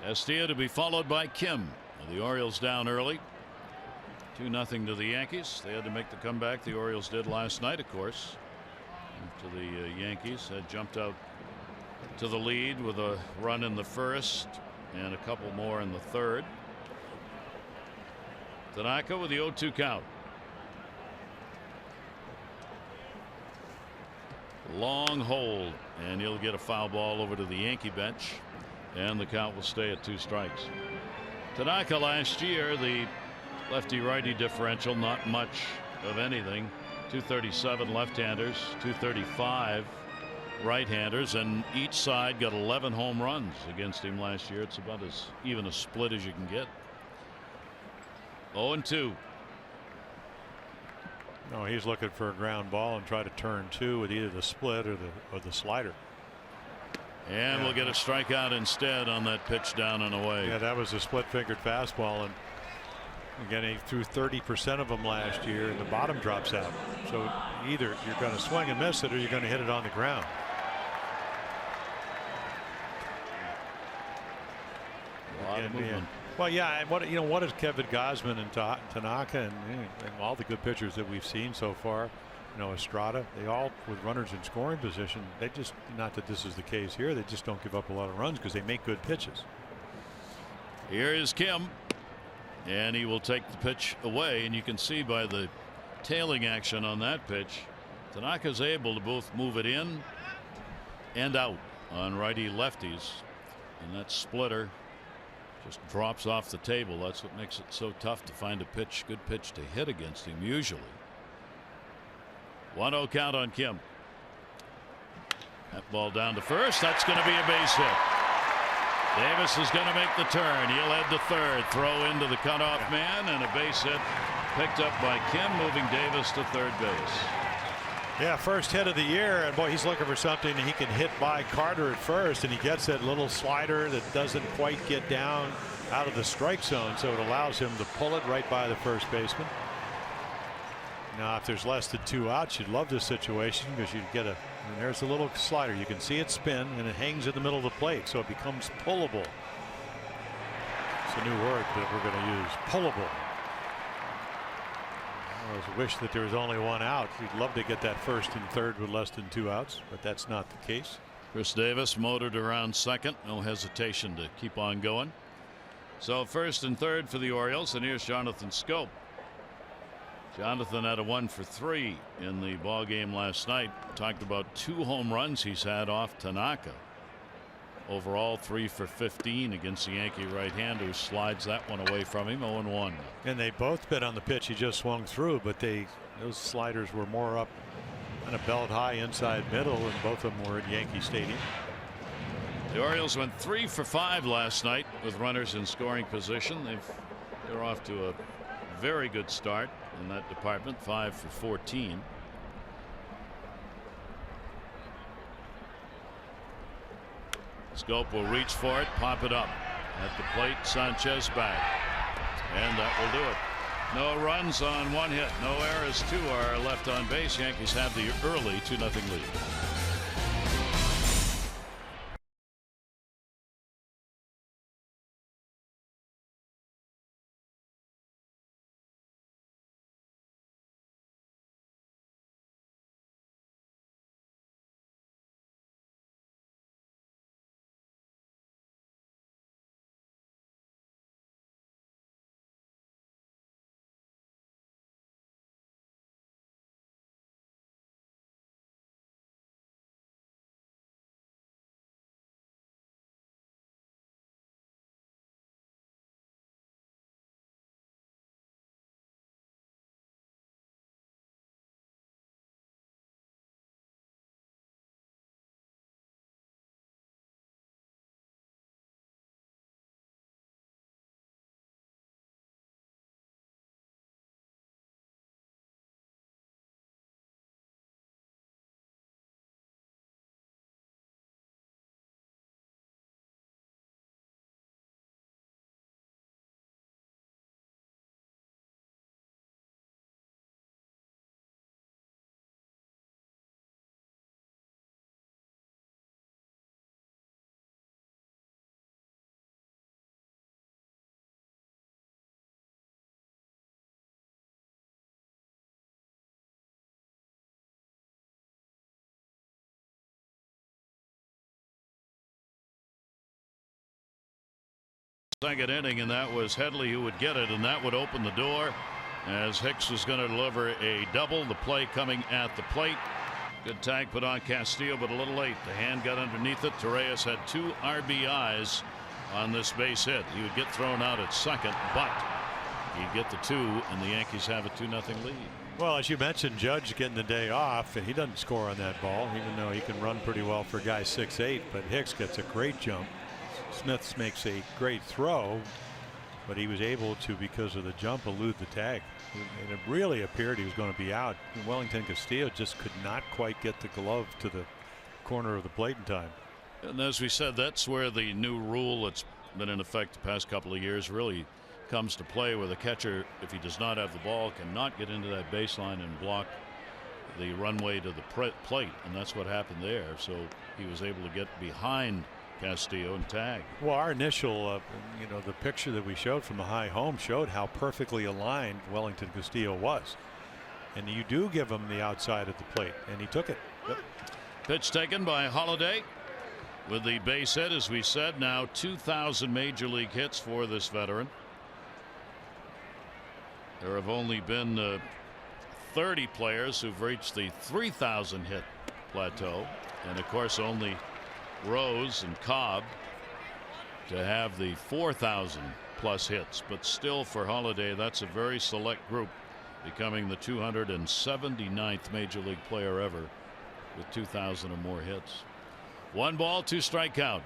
Castillo to be followed by Kim. The Orioles down early. 2-0 to the Yankees. They had to make the comeback. The Orioles did last night, of course, after the Yankees had jumped out to the lead with a run in the first and a couple more in the third. Tanaka with the 0-2 count. Long hold, and he'll get a foul ball over to the Yankee bench, and the count will stay at 2 strikes. Tanaka last year, the lefty righty differential, not much of anything. 237 left-handers, 235 right-handers, and each side got 11 home runs against him last year. It's about as even a split as you can get. 0-2. No, he's looking for a ground ball and try to turn 2 with either the split or the slider. And we'll get a strikeout instead on that pitch down and away. Yeah, that was a split-fingered fastball, and again, he threw 30% of them last year, and the bottom drops out. So either you're going to swing and miss it, or you're going to hit it on the ground. A lot of movement. Well, yeah, and what is Kevin Gausman and Tanaka and all the good pitchers that we've seen so far, Estrada, they all with runners in scoring position. They just, not that this is the case here, they just don't give up a lot of runs because they make good pitches. Here is Kim. And he will take the pitch away, and you can see by the tailing action on that pitch, Tanaka's able to both move it in and out on righty lefties, and that splitter just drops off the table. That's what makes it so tough to find a good pitch to hit against him usually. 1-0 count on Kim. That ball down to first. That's going to be a base hit. Davis is going to make the turn. He'll head to third. Throw into the cutoff man, and a base hit picked up by Kim, moving Davis to third base. Yeah, first hit of the year, and boy, he's looking for something he can hit by Carter at first, and he gets that little slider that doesn't quite get down out of the strike zone, so it allows him to pull it right by the first baseman. Now, if there's less than 2 outs, you'd love this situation because you'd get and there's a little slider. You can see it spin, and it hangs in the middle of the plate, so it becomes pullable. It's a new word that we're going to use, pullable. I wish that there was only 1 out. You'd love to get that first and third with less than 2 outs, but that's not the case. Chris Davis motored around second. No hesitation to keep on going. So first and third for the Orioles, and here's Jonathan Schoop. Jonathan had a 1 for 3 in the ball game last night. Talked about 2 home runs he's had off Tanaka. Overall 3 for 15 against the Yankee right-hander, who slides that one away from him. 0-1. And they both bit on the pitch he just swung through, but those sliders were more up on a belt high inside middle, and both of them were at Yankee Stadium. The Orioles went 3 for 5 last night with runners in scoring position. They're off to a very good start in that department. 5 for 14. Schoop will reach for it, pop it up at the plate. Sanchez back, and that will do it. No runs on 1 hit, no errors. 2 are left on base. Yankees have the early 2-0 lead. Second inning, and that was Headley who would get it, and that would open the door as Hicks was going to deliver a double. The play coming at the plate. Good tag put on Castillo, but a little late. The hand got underneath it. Torreyes had 2 RBIs on this base hit. He would get thrown out at second, but he'd get the 2, and the Yankees have a 2-0 lead. Well, as you mentioned, Judge getting the day off, and he doesn't score on that ball, even though he can run pretty well for a guy 6'8", but Hicks gets a great jump. Smith makes a great throw, but he was able to, because of the jump, elude the tag. And it really appeared he was going to be out. Wellington Castillo just could not quite get the glove to the corner of the plate in time. And as we said, that's where the new rule that's been in effect the past couple of years really comes to play, where the catcher, if he does not have the ball, cannot get into that baseline and block the runway to the plate. And that's what happened there. So he was able to get behind Castillo and tag. Well, our initial, the picture that we showed from the high home showed how perfectly aligned Wellington Castillo was. And you do give him the outside at the plate, and he took it. Yep. Pitch taken by Holliday with the base hit, as we said. Now 2,000 major league hits for this veteran. There have only been 30 players who've reached the 3,000 hit plateau, and of course only Rose and Cobb to have the 4,000 plus hits. But still, for Holliday, that's a very select group, becoming the 279th major league player ever with 2,000 or more hits. 1 ball, 2 strike count.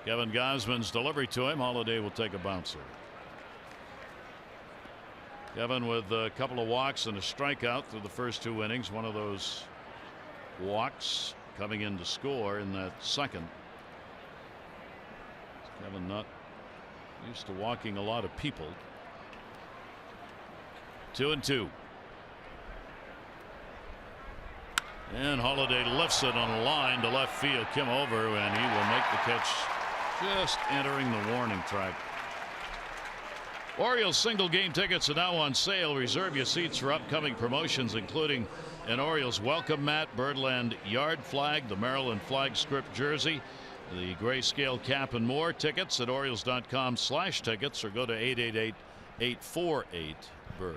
Kevin Gausman's delivery to him. Holliday will take a bouncer. Kevin with a couple of walks and a strikeout through the first 2 innings. One of those walks coming in to score in that second. Kevin not used to walking a lot of people. 2-2. And Holliday lifts it on a line to left field. Kim over, and he will make the catch just entering the warning track. Orioles single game tickets are now on sale. Reserve your seats for upcoming promotions, including an Orioles welcome mat, Birdland yard flag, the Maryland flag script jersey, The grayscale cap and more tickets at Orioles.com/tickets or go to 888-848-BIRD.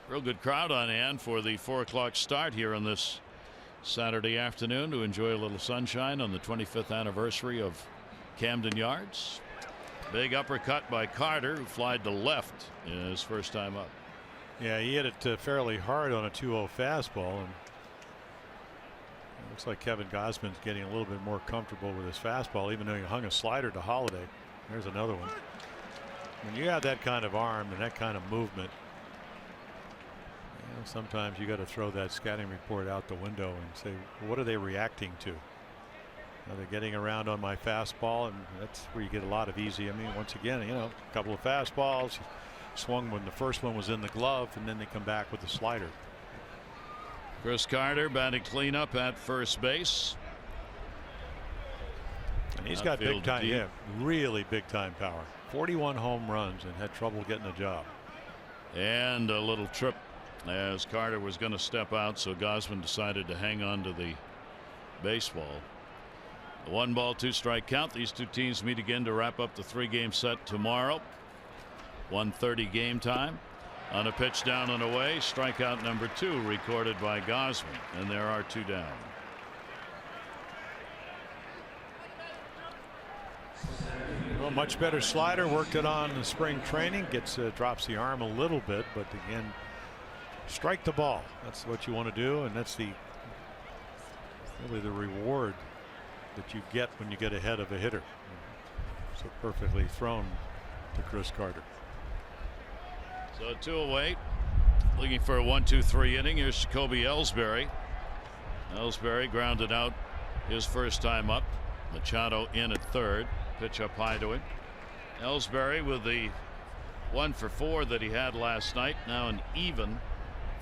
Real good crowd on hand for the 4 o'clock start here on this Saturday afternoon to enjoy a little sunshine on the 25th anniversary of Camden Yards. Big uppercut by Carter, who flied to left in his first time up. Yeah, he hit it fairly hard on a 2-0 fastball, and it looks like Kevin Gausman's getting a little bit more comfortable with his fastball, even though he hung a slider to Holiday. There's another one. When you have that kind of arm and that kind of movement, sometimes you got to throw that scouting report out the window and say, what are they reacting to? Are they getting around on my fastball? And that's where you get a lot of easy. I mean, once again, a couple of fastballs, swung when the first one was in the glove, and then they come back with the slider. Chris Carter batting cleanup at first base. And he's got big time, really big time power. 41 home runs and had trouble getting a job. And a little trip as Carter was going to step out, so Gausman decided to hang on to the baseball. The 1-ball 2-strike count. These two teams meet again to wrap up the 3-game set tomorrow. 1:30 game time. On a pitch down and away, strikeout number 2 recorded by Gausman, and there are 2 down. Well, much better slider, worked it on in spring training, drops the arm a little bit, but again, strike the ball. That's what you want to do, and that's really the reward that you get when you get ahead of a hitter. So perfectly thrown to Chris Carter. So 2 away, looking for a 1-2-3 inning. Here's Jacoby Ellsbury. Ellsbury grounded out his first time up. Machado in at third. Pitch up high to him. Ellsbury with the 1-for-4 that he had last night. Now an even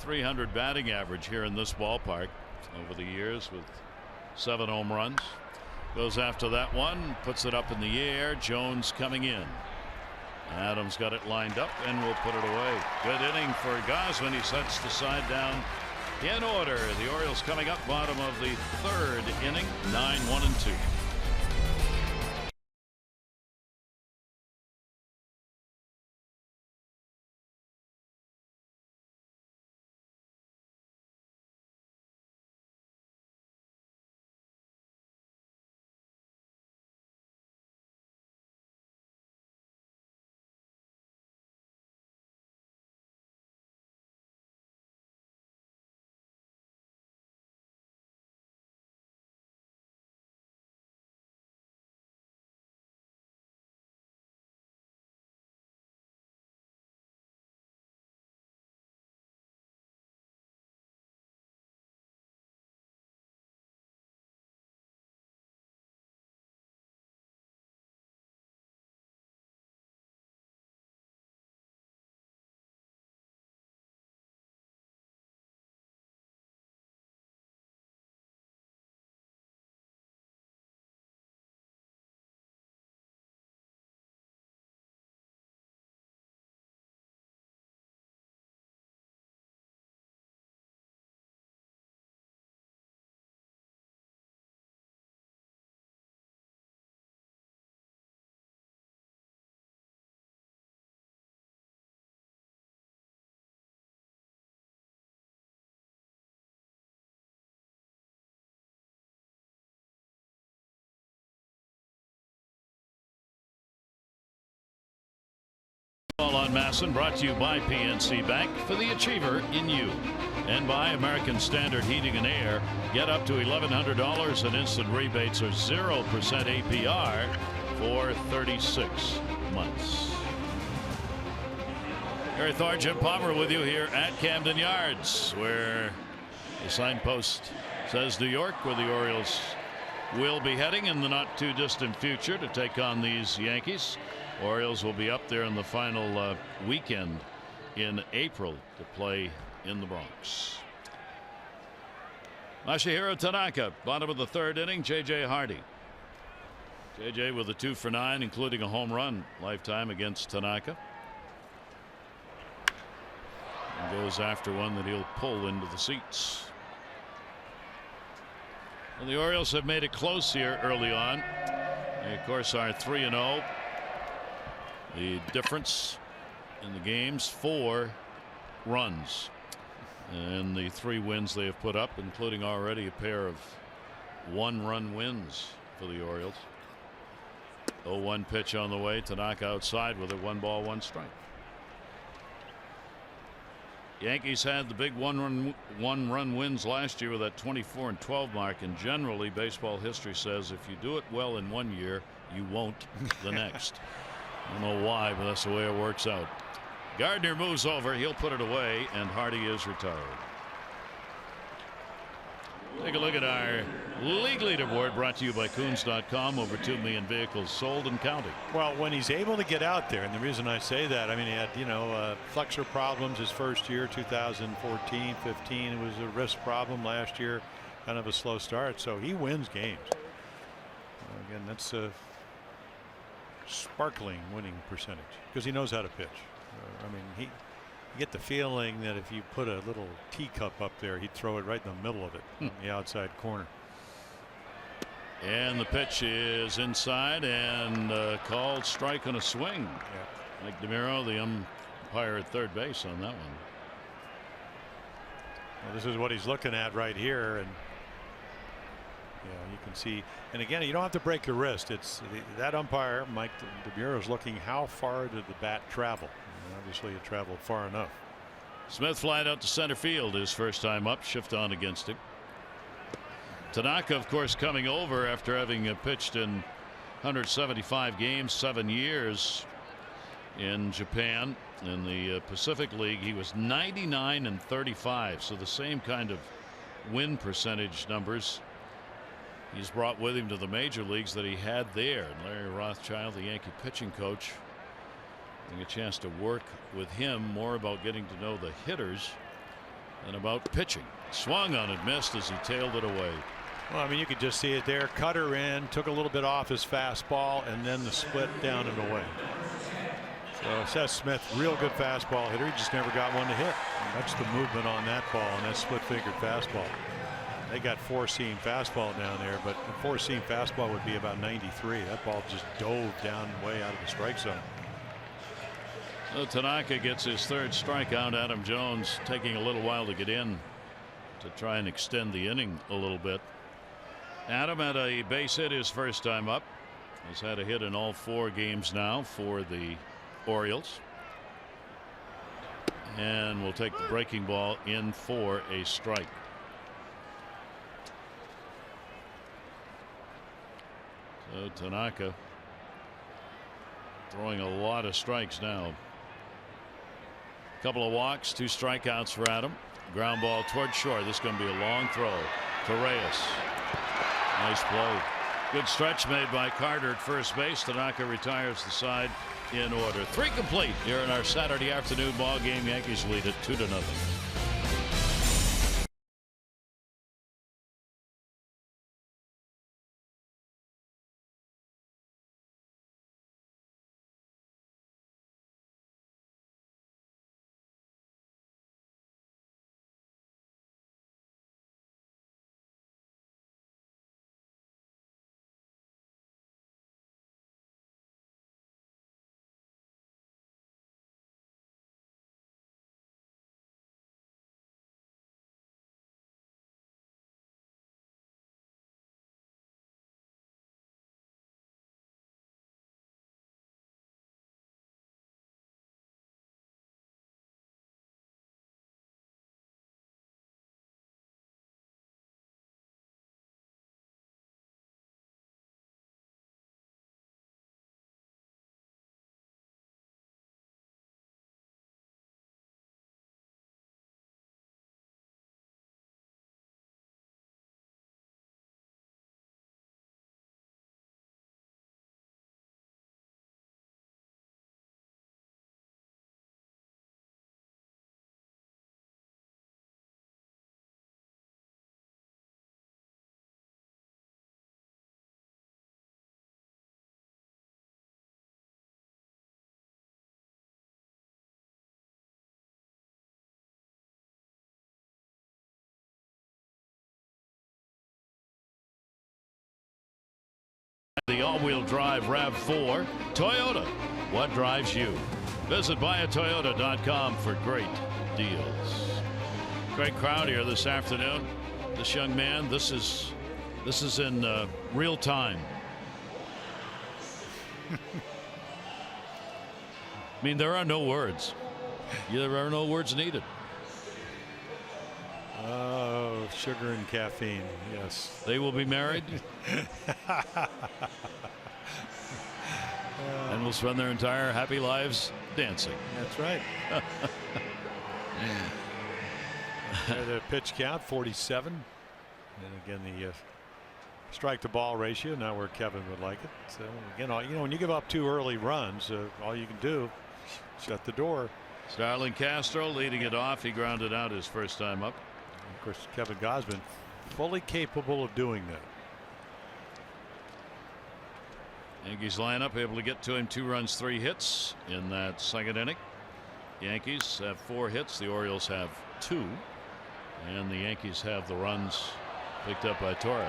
.300 batting average here in this ballpark over the years with 7 home runs. Goes after that one, puts it up in the air. Jones coming in. Adams got it lined up and will put it away. Good inning for Gausman. He sets the side down in order. The Orioles coming up bottom of the 3rd inning, 9-1-2. On Masson, brought to you by PNC Bank, for the achiever in you, and by American Standard Heating and Air. Get up to $1,100 in instant rebates or 0% APR for 36 months. Harry Thor, Jim Palmer with you here at Camden Yards, where the signpost says New York, where the Orioles will be heading in the not too distant future to take on these Yankees. Orioles will be up there in the final weekend in April to play in the Bronx. Masahiro Tanaka, bottom of the 3rd inning. J.J. Hardy. J.J. with a 2-for-9, including a home run lifetime against Tanaka. And goes after one that he'll pull into the seats. Well, the Orioles have made it close here early on. They, of course, are 3-0. The difference in the games, 4 runs. And the 3 wins they have put up, including already a pair of 1-run wins for the Orioles. 0-1 pitch on the way. Tanaka outside with a 1-ball, 1 strike. Yankees had the big one-run wins last year with that 24-12 mark, and generally baseball history says if you do it well in one year, you won't the next. I don't know why, but that's the way it works out. Gardner moves over. He'll put it away, and Hardy is retired. Take a look at our league leaderboard, brought to you by Coons.com. Over 2 million vehicles sold and counting. Well, when he's able to get out there, and the reason I say that, I mean, he had, flexor problems his first year, 2014, 15. It was a wrist problem last year, kind of a slow start. So he wins games. Again, that's a sparkling winning percentage because he knows how to pitch. I mean, you get the feeling that if you put a little teacup up there, he'd throw it right in the middle of it on the outside corner. And the pitch is inside and called strike on a swing. Yeah. Mike DeMiro, the umpire at third base on that one. Well, this is what he's looking at right here, and you can see. And again, you don't have to break your wrist. It's that umpire, Mike DeMiro, is looking how far did the bat travel. And obviously, it traveled far enough. Smith flied out to center field his first time up. Shift on against him. Tanaka, of course, coming over after having pitched in 175 games, 7 years in Japan. In the Pacific League, he was 99-35, so the same kind of win percentage numbers he's brought with him to the major leagues that he had there. And Larry Rothschild, the Yankee pitching coach, getting a chance to work with him more about getting to know the hitters than about pitching. Swung on it, missed as he tailed it away. Well, I mean, you could just see it there. Cutter in, took a little bit off his fastball, and then the split down and away. So Seth Smith, real good fastball hitter. He just never got one to hit. That's the movement on that ball, and that split-fingered fastball. They got 4-seam fastball down there, but the 4-seam fastball would be about 93. That ball just dove down way out of the strike zone. So Tanaka gets his 3rd strikeout. Adam Jones taking a little while to get in to try and extend the inning a little bit. Adam had a base hit his first time up. Has had a hit in all 4 games now for the Orioles. And will take the breaking ball in for a strike. So Tanaka throwing a lot of strikes now. A couple of walks, 2 strikeouts for Adam. Ground ball toward short. This is going to be a long throw to Reyes. Nice play. Good stretch made by Carter at first base. Tanaka retires the side in order. 3 complete here in our Saturday afternoon ball game. Yankees lead it 2-0. The all-wheel drive RAV4 Toyota. What drives you? Visit buyatoyota.com for great deals. Great crowd here this afternoon. This young man, this is in real time. I mean, there are no words. There are no words needed. Oh, sugar and caffeine. Yes. They will be married. And will spend their entire happy lives dancing. That's right. The pitch count 47. And again, the strike to ball ratio, not where Kevin would like it. So again, when you give up 2 early runs, all you can do shut the door. Starlin Castro leading it off. He grounded out his first time up. Of course, Kevin Gausman fully capable of doing that. Yankees lineup able to get to him 2 runs 3 hits in that second inning. Yankees have 4 hits. The Orioles have 2. And the Yankees have the runs picked up by Torres.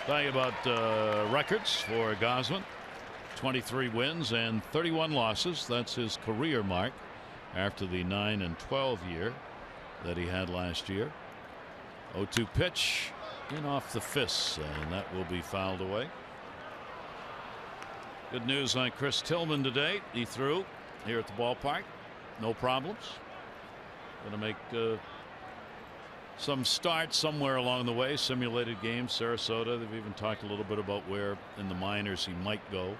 Talking about records for Gausman. 23 wins and 31 losses. That's his career mark after the 9-12 year that he had last year. 0-2 pitch in off the fists, and that will be fouled away. Good news on Chris Tillman today. He threw here at the ballpark. No problems. Going to make some starts somewhere along the way. Simulated games, Sarasota. They've even talked a little bit about where in the minors he might go,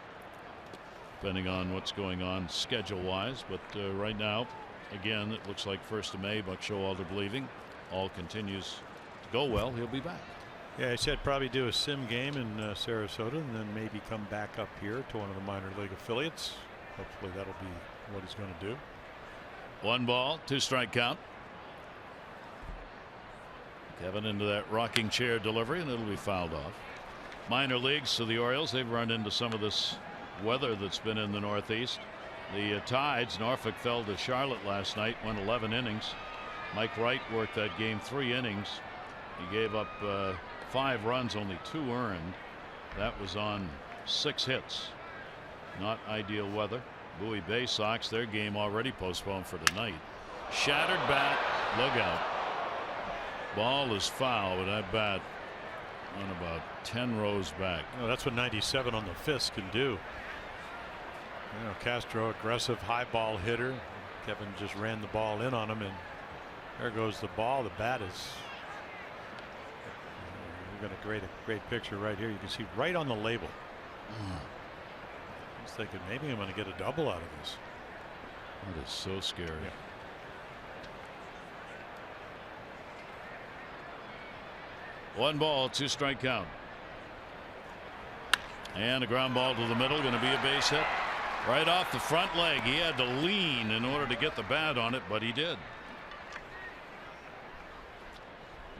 depending on what's going on schedule wise. But right now, again, it looks like 1st of May, Buck Showalter believing all continues to go well. He'll be back. Yeah, he said probably do a sim game in Sarasota and then maybe come back up here to one of the minor league affiliates. Hopefully that'll be what he's going to do. 1 ball, 2 strike count. Kevin into that rocking chair delivery, and it'll be fouled off. Minor leagues, so the Orioles, they've run into some of this weather that's been in the Northeast. The Tides, Norfolk fell to Charlotte last night, went 11 innings. Mike Wright worked that game 3 innings. He gave up 5 runs, only 2 earned. That was on 6 hits. Not ideal weather. Bowie Bay Sox, their game already postponed for tonight. Shattered bat, look out. Ball is foul, but that bat on about 10 rows back. Oh, that's what 97 on the fist can do. Castro, aggressive high ball hitter. Kevin just ran the ball in on him, and there goes the ball. The bat is. We've got a great picture right here. You can see right on the label. I was thinking maybe I'm going to get a double out of this. That is so scary. Yeah. One ball, 2 strike count. And a ground ball to the middle, going to be a base hit. Right off the front leg. He had to lean in order to get the bat on it, but he did.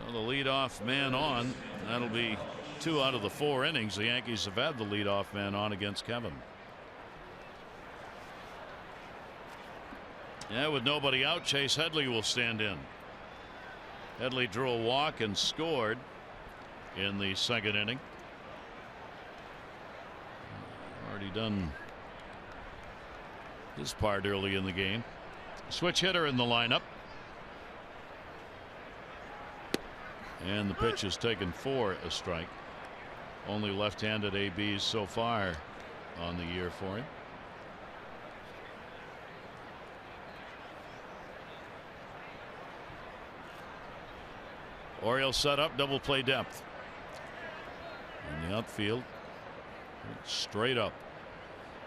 So the leadoff man on. That'll be 2 out of the 4 innings. The Yankees have had the leadoff man on against Kevin. Yeah, with nobody out, Chase Headley will stand in. Headley drew a walk and scored in the second inning. Already done his part early in the game. Switch hitter in the lineup. And the pitch is taken for a strike. Only left-handed ABs so far on the year for him. Orioles set up, double play depth. In the outfield, straight up.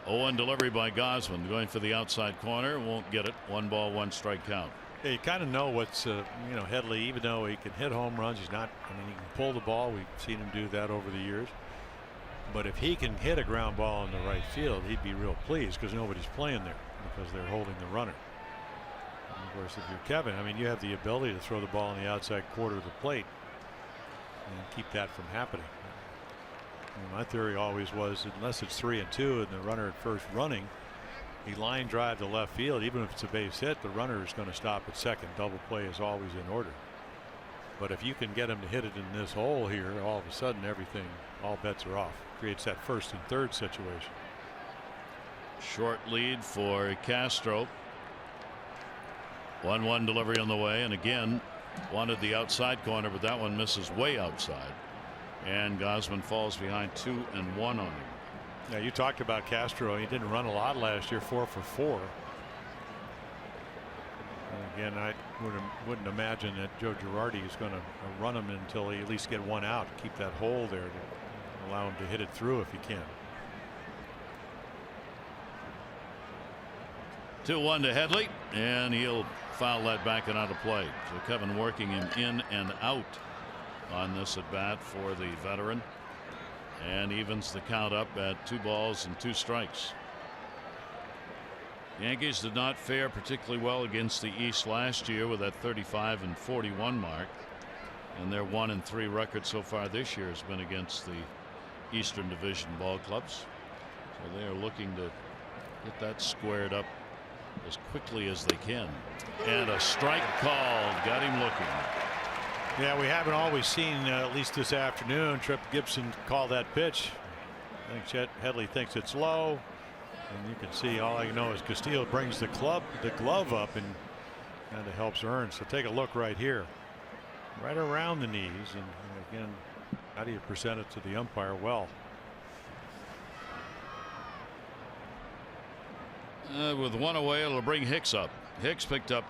0-1 delivery by Gausman, going for the outside corner, won't get it. 1 ball, 1 strike count. Yeah, you kind of know what's Headley, even though he can hit home runs, he's not. I mean, he can pull the ball. We've seen him do that over the years. But if he can hit a ground ball in the right field, he'd be real pleased because nobody's playing there because they're holding the runner. And of course, if you're Kevin, I mean, you have the ability to throw the ball on the outside quarter of the plate and keep that from happening. My theory always was, unless it's 3-2 and the runner at first running, he line drive to left field. Even if it's a base hit, the runner is going to stop at second. Double play is always in order. But if you can get him to hit it in this hole here, all of a sudden all bets are off. Creates that first and third situation. Short lead for Castro. 1-1 delivery on the way, and again wanted the outside corner, but that one misses way outside. And Gausman falls behind 2-1 on him. Now you talked about Castro. He didn't run a lot last year, 4 for 4. And again, I wouldn't imagine that Joe Girardi is going to run him until he at least get one out, keep that hole there to allow him to hit it through if he can. 2-1 to Headley, and he'll foul that back and out of play. So Kevin working him in and out on this at bat for the veteran, and evens the count up at 2 balls and 2 strikes. Yankees did not fare particularly well against the East last year with that 35-41 mark, and their 1-3 record so far this year has been against the Eastern Division ball clubs. So they are looking to get that squared up as quickly as they can. And a strike called, got him looking. Yeah, we haven't always seen, at least this afternoon, Tripp Gibson call that pitch. I think Chet Headley thinks it's low, and you can see, all I know is Castillo brings the glove up and kind of helps Earn. So take a look right here, right around the knees, and again, how do you present it to the umpire well? With 1 away, it'll bring Hicks up. Hicks picked up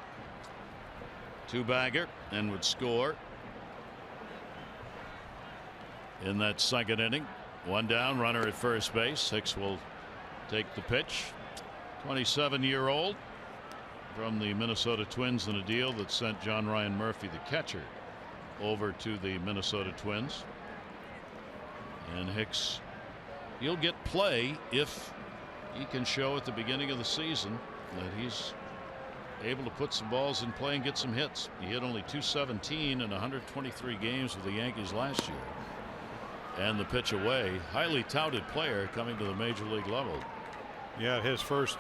2-bagger and would score in that second inning. 1 down, runner at first base. Hicks will take the pitch. 27-year-old from the Minnesota Twins in a deal that sent John Ryan Murphy, the catcher, over to the Minnesota Twins. And Hicks, he'll get play if he can show at the beginning of the season that he's able to put some balls in play and get some hits. He hit only .217 in 123 games with the Yankees last year. And the pitch away, highly touted player coming to the major league level. Yeah, his first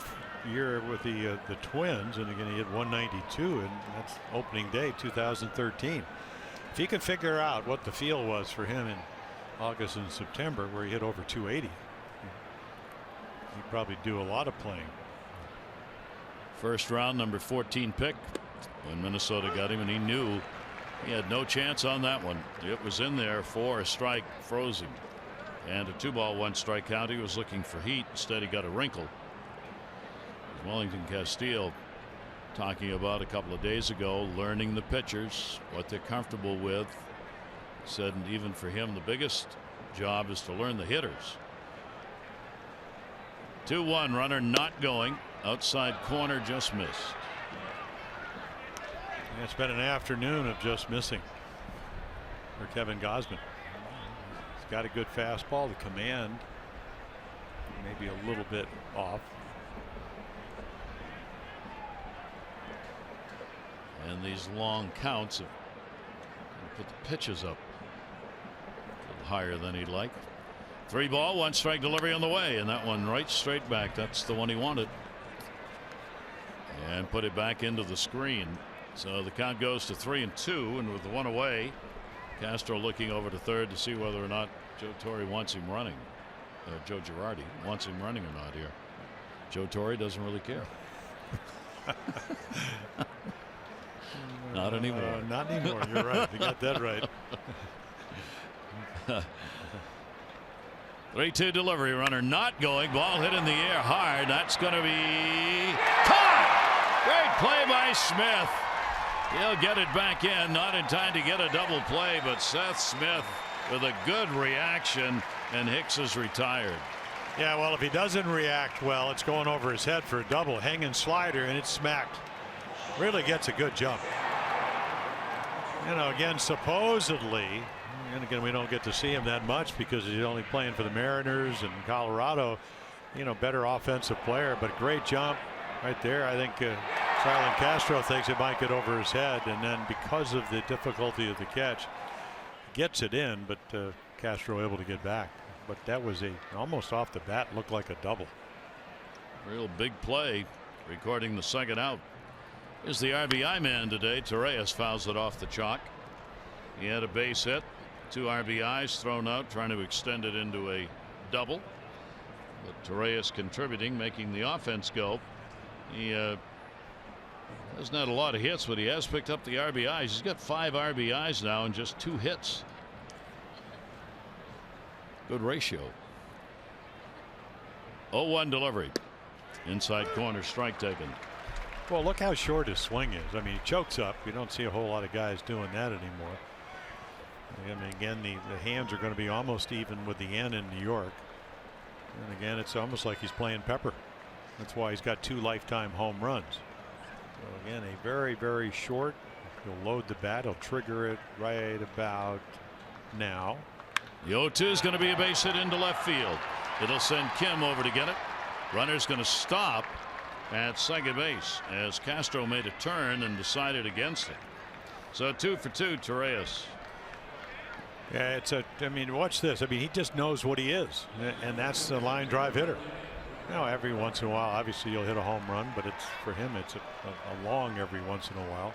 year with the Twins, and again he hit 192, and that's opening day 2013. If he can figure out what the feel was for him in August and September, where he hit over 280, he'd probably do a lot of playing. First round, number 14 pick when Minnesota got him, and he knew he had no chance on that one. It was in there for a strike, froze him, and a 2-ball 1-strike count. He was looking for heat. Instead, he got a wrinkle. Wellington Castillo talking about a couple of days ago, learning the pitchers, what they're comfortable with. Said even for him, the biggest job is to learn the hitters. 2-1, runner not going, outside corner, just missed. It's been an afternoon of just missing for Kevin Gausman. He's got a good fastball. The command maybe a little bit off. And these long counts have put the pitches up a little higher than he'd like. 3-ball, 1-strike delivery on the way, and that one right straight back. That's the one he wanted. And put it back into the screen. So the count goes to 3-2, and with the 1 away, Castro looking over to third to see whether or not Joe Torre wants him running. Joe Girardi wants him running or not here. Joe Torre doesn't really care. Not anymore. Not anymore. You're right. You got that right. 3-2 delivery, runner not going, ball hit in the air hard. That's going to be caught. Great play by Smith. He'll get it back in, not in time to get a double play, but Seth Smith with a good reaction, and Hicks is retired. Yeah, well, if he doesn't react well, it's going over his head for a double, hanging slider, and it's smacked. Really gets a good jump. You know, again, supposedly, and again, we don't get to see him that much because he's only playing for the Mariners and Colorado. You know, better offensive player, but great jump right there. I think Starlin Castro thinks it might get over his head, and then because of the difficulty of the catch, gets it in, but Castro able to get back. But that was almost off the bat, looked like a double. Real big play, recording the second out. Is the RBI man today. Torres fouls it off the chalk. He had a base hit, 2 RBIs thrown out, trying to extend it into a double. But Torreyes contributing, making the offense go. He hasn't had a lot of hits, but he has picked up the RBIs. He's got 5 RBIs now and just 2 hits. Good ratio. 0-1 delivery. Inside corner, strike taken. Well, look how short his swing is. I mean, he chokes up. You don't see a whole lot of guys doing that anymore. I mean, again, the hands are going to be almost even with the N in New York. And again, it's almost like he's playing Pepper. That's why he's got 2 lifetime home runs. So again, a very, very short. He'll load the bat. He'll trigger it right about now. The 0-2 is going to be a base hit into left field. It'll send Kim over to get it. Runner's going to stop at second base as Castro made a turn and decided against it. So 2 for 2, Torreyes. Yeah, I mean, watch this. I mean, he just knows what he is, and that's the line drive hitter. Now, every once in a while, obviously, you'll hit a home run, but for him, it's a long every once in a while.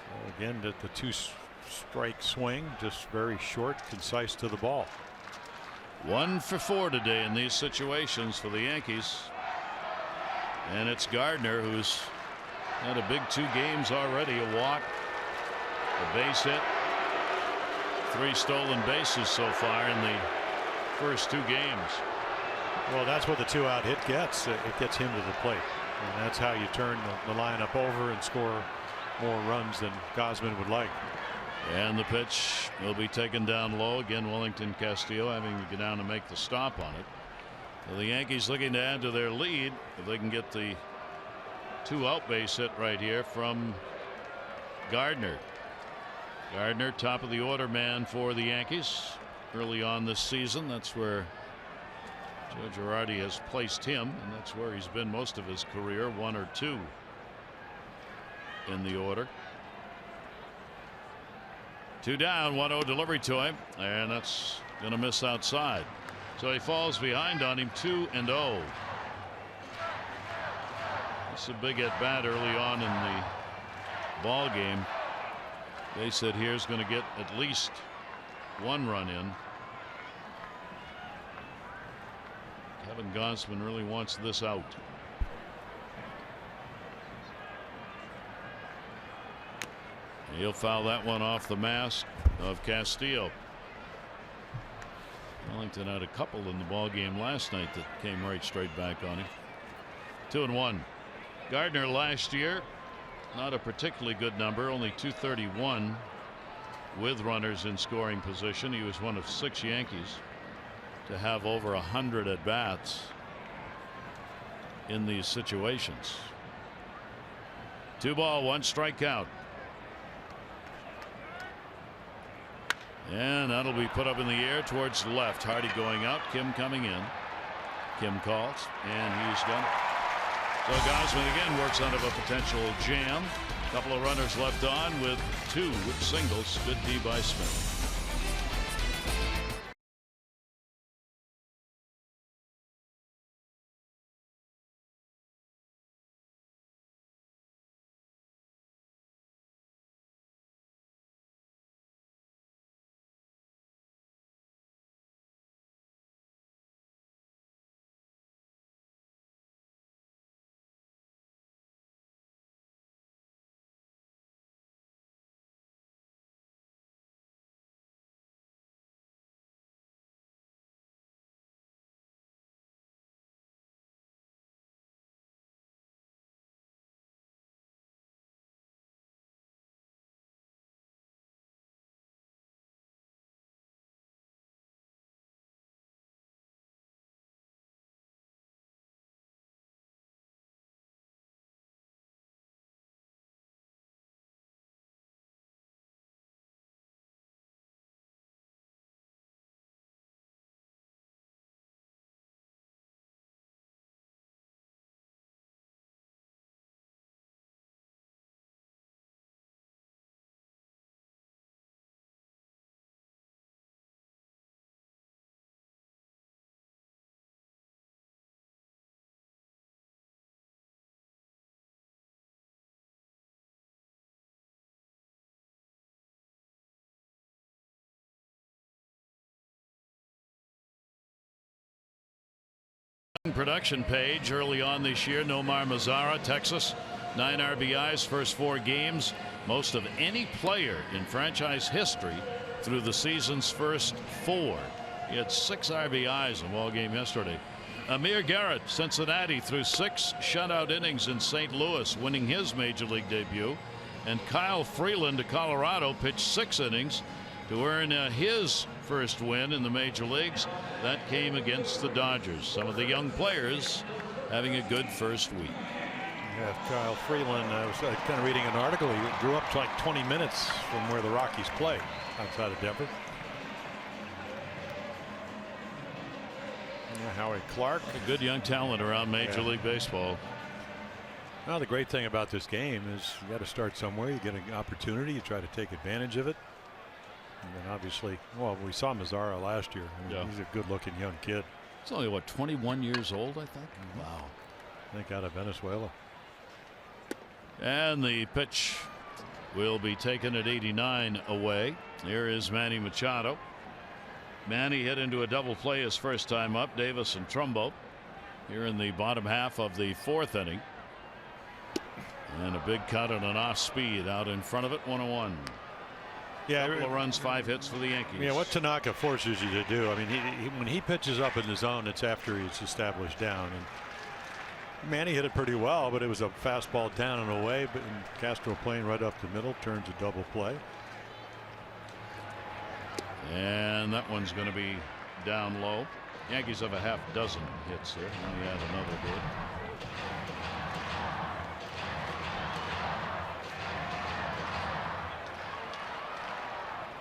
So again, the 2-strike swing, just very short, concise to the ball. 1 for 4 today in these situations for the Yankees. And it's Gardner who's had a big 2 games already. A walk, a base hit, 3 stolen bases so far in the first 2 games. Well, that's what the 2-out hit gets. It gets him to the plate. And that's how you turn the lineup over and score more runs than Gausman would like. And the pitch will be taken down low. Again, Wellington Castillo having to get down and make the stop on it. So the Yankees looking to add to their lead if they can get the 2-out base hit right here from Gardner. Gardner, top of the order man for the Yankees early on this season. That's where Joe Girardi has placed him, and that's where he's been most of his career, 1 or 2 in the order. 2 down, 1-0 delivery to him, and that's going to miss outside. So he falls behind on him, 2-0. It's a big at bat early on in the ball game. They said here's going to get at least 1 run in. Kevin Gausman really wants this out. He'll foul that one off the mask of Castillo. Wellington had a couple in the ball game last night that came right straight back on him. 2-1. Gardner last year, not a particularly good number, only 231 with runners in scoring position. He was one of 6 Yankees to have over 100 at bats in these situations. 2 ball, 1 strikeout. And that'll be put up in the air towards left. Hardy going out, Kim coming in. Kim calls, and he's done it. So Gausman again works out of a potential jam. Couple of runners left on with 2 singles. Good D by Smith. run production page early on this year. Nomar Mazara, Texas, 9 RBIs first 4 games, most of any player in franchise history through the season's first 4. He had 6 RBIs in a ball game yesterday. Amir Garrett, Cincinnati, threw 6 shutout innings in St. Louis, winning his major league debut. And Kyle Freeland of Colorado pitched 6 innings to earn his first win in the major leagues. That came against the Dodgers. Some of the young players having a good first week. Yeah, Kyle Freeland, I was kind of reading an article. He grew up to like 20 minutes from where the Rockies play outside of Denver. Howie Clark, a good young talent around Major League Baseball. Well, the great thing about this game is you got to start somewhere. You get an opportunity, you try to take advantage of it. And then obviously, well, we saw Mazara last year. I mean, he's a good-looking young kid. He's only, what, 21 years old, I think? Wow. I think out of Venezuela. And the pitch will be taken at 89 away. Here is Manny Machado. Manny hit into a double play his first time up. Davis and Trumbo here in the bottom half of the 4th inning. And a big cut and an off speed out in front of it. 1-1. Yeah, couple of runs, 5 hits for the Yankees. Yeah, what Tanaka forces you to do. I mean, when he pitches up in the zone, it's after he's established down. And Manny hit it pretty well, but it was a fastball down and away. But Castro playing right up the middle turns a double play. And that one's going to be down low. Yankees have a half dozen hits there. Now you add another hit.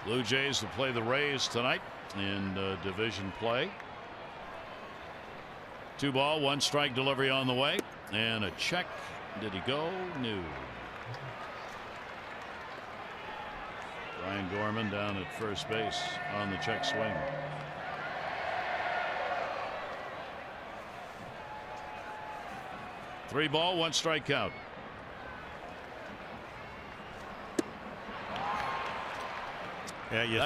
Blue Jays will play the Rays tonight in division play. 2 ball, 1 strike delivery on the way. And a check. Did he go? No. Ryan Gorman down at first base on the check swing. Three ball, 1 strike count. Yeah, you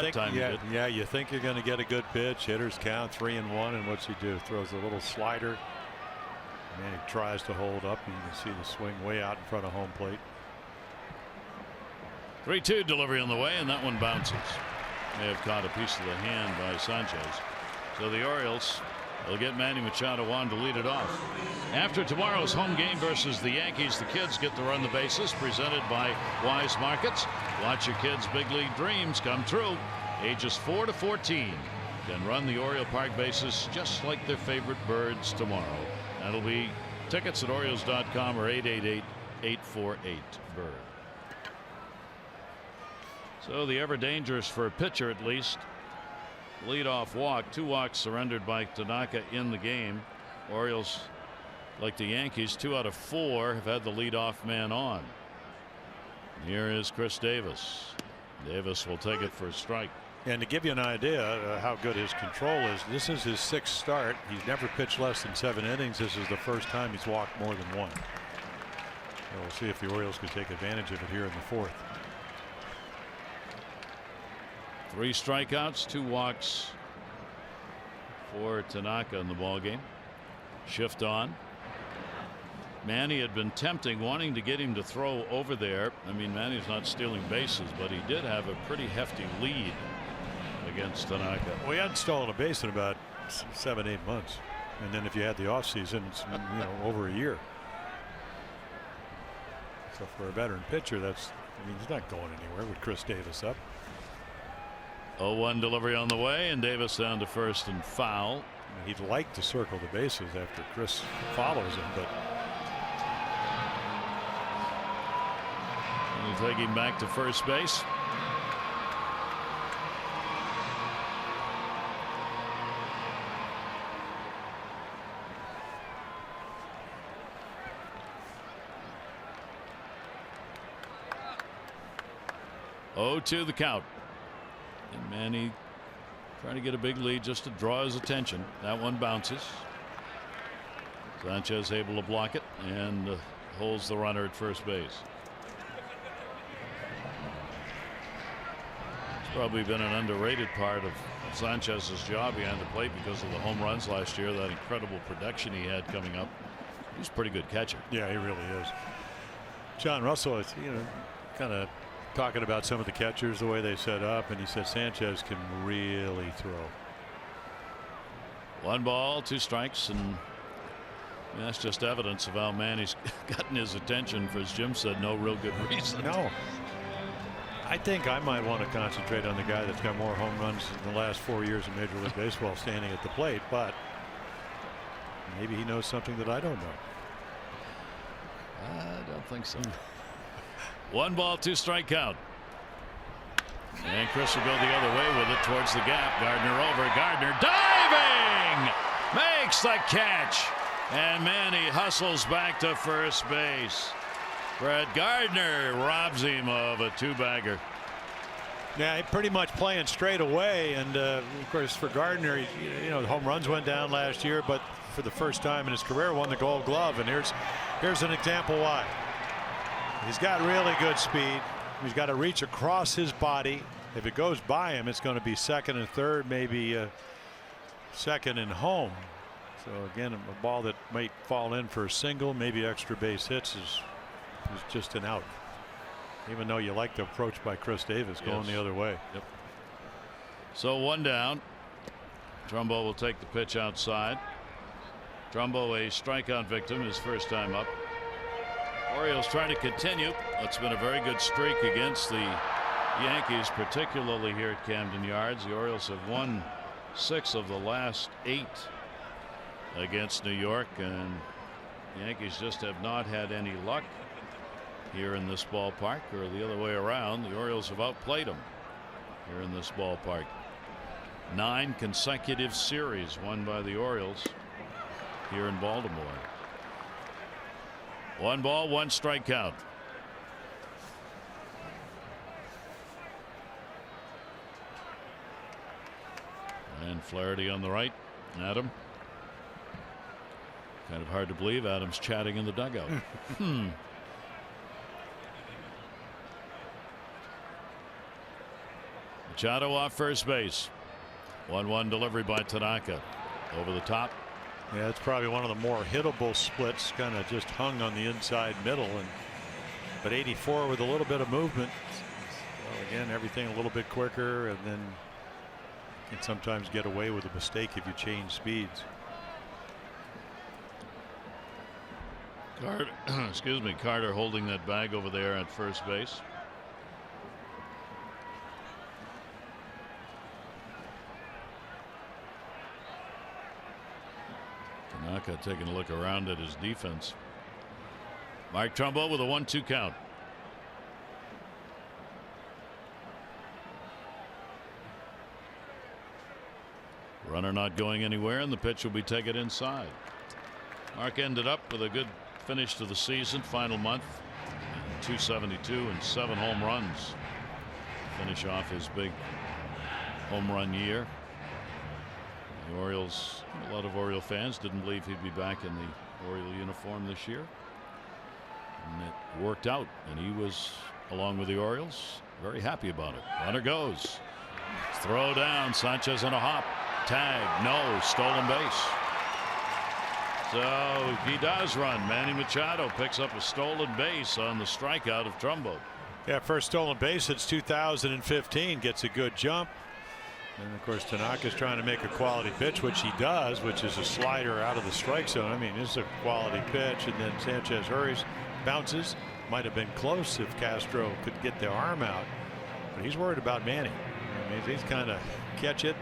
think you're going to get a good pitch. Hitters count 3-1, and what's he do? Throws a little slider. And he tries to hold up. You can see the swing way out in front of home plate. 3-2 delivery on the way, and that one bounces. May have caught a piece of the hand by Sanchez. So the Orioles will get Manny Machado on to lead it off. After tomorrow's home game versus the Yankees, the kids get to run the bases, presented by Wise Markets. Watch your kids' big league dreams come true. Ages 4 to 14 can run the Oriole Park bases just like their favorite birds tomorrow. That'll be tickets at Orioles.com or 888-848-BIRD. So the ever dangerous, for a pitcher at least, leadoff walk. 2 walks surrendered by Tanaka in the game. Orioles, like the Yankees, 2 out of 4 have had the leadoff man on. Here is Chris Davis. Davis will take it for a strike. And to give you an idea how good his control is, this is his 6th start. He's never pitched less than 7 innings. This is the first time he's walked more than 1. So we'll see if the Orioles can take advantage of it here in the 4th. 3 strikeouts, 2 walks for Tanaka in the ballgame. Shift on. Manny had been tempting, wanting to get him to throw over there. I mean, Manny's not stealing bases, but he did have a pretty hefty lead against Tanaka. Well, he hadn't stolen a base in about 7-8 months, and then if you had the offseason, it's over a year. So for a veteran pitcher, he's not going anywhere with Chris Davis up. 0-1 delivery on the way, and Davis down to first and foul. He'd like to circle the bases after Chris follows him, but he'll take him back to first base. Oh, 2 the count. And Manny trying to get a big lead just to draw his attention. That one bounces. Sanchez able to block it and holds the runner at first base. Probably been an underrated part of Sanchez's job behind the plate because of the home runs last year, that incredible production he had coming up. He's a pretty good catcher. Yeah, he really is. John Russell is, kind of talking about some of the catchers, the way they set up, and he said Sanchez can really throw. 1 ball, 2 strikes, and that's just evidence of how Manny's gotten his attention for, as Jim said, no real good reason. No. I think I might want to concentrate on the guy that's got more home runs in the last 4 years in Major League Baseball standing at the plate, but maybe he knows something that I don't know. I don't think so. 1 ball, 2 strike count. And Chris will go the other way with it towards the gap. Gardner over. Gardner diving! Makes the catch. And Manny hustles back to first base. Brett Gardner robs him of a 2-bagger. Yeah, he pretty much playing straight away, and of course for Gardner, the home runs went down last year, but for the first time in his career won the Gold Glove, and here's an example why. He's got really good speed. He's got to reach across his body. If it goes by him, it's going to be second and third, maybe second and home. So again, a ball that might fall in for a single, maybe extra base hits is just an out, even though you like the approach by Chris Davis going the other way. Yep. So 1 down. Trumbo will take the pitch outside. Trumbo, a strikeout victim, his first time up. Orioles trying to continue. It's been a very good streak against the Yankees, particularly here at Camden Yards. The Orioles have won 6 of the last 8 against New York, and the Yankees just have not had any luck here in this ballpark, or the other way around. The Orioles have outplayed them here in this ballpark. 9 consecutive series won by the Orioles here in Baltimore. 1 ball, 1 strike count. And Flaherty on the right. Adam. Kind of hard to believe Adam's chatting in the dugout. Machado off first base. 1-1 delivery by Tanaka. Over the top. Yeah, it's probably one of the more hittable splits, kind of just hung on the inside middle, but 84 with a little bit of movement. So again, everything a little bit quicker, and then you can sometimes get away with a mistake if you change speeds. Carter holding that bag over there at first base. Tanaka taking a look around at his defense. Mike Trumbo with a 1-2 count. Runner not going anywhere, and the pitch will be taken inside. Mark ended up with a good finish to the season, final month, 272 and 7 home runs. Finish off his big home run year. The Orioles, a lot of Oriole fans didn't believe he'd be back in the Oriole uniform this year, and it worked out, and he was, along with the Orioles, very happy about it. Runner goes. Throw down. Sanchez on a hop. Tag. No. Stolen base. So he does run. Manny Machado picks up a stolen base on the strikeout of Trumbo. Yeah, first stolen base since 2015. Gets a good jump. And of course, Tanaka's trying to make a quality pitch, which he does, which is a slider out of the strike zone. I mean, this is a quality pitch, and then Sanchez hurries, bounces. Might have been close if Castro could get the arm out, but he's worried about Manny. I mean, he's kind of catch it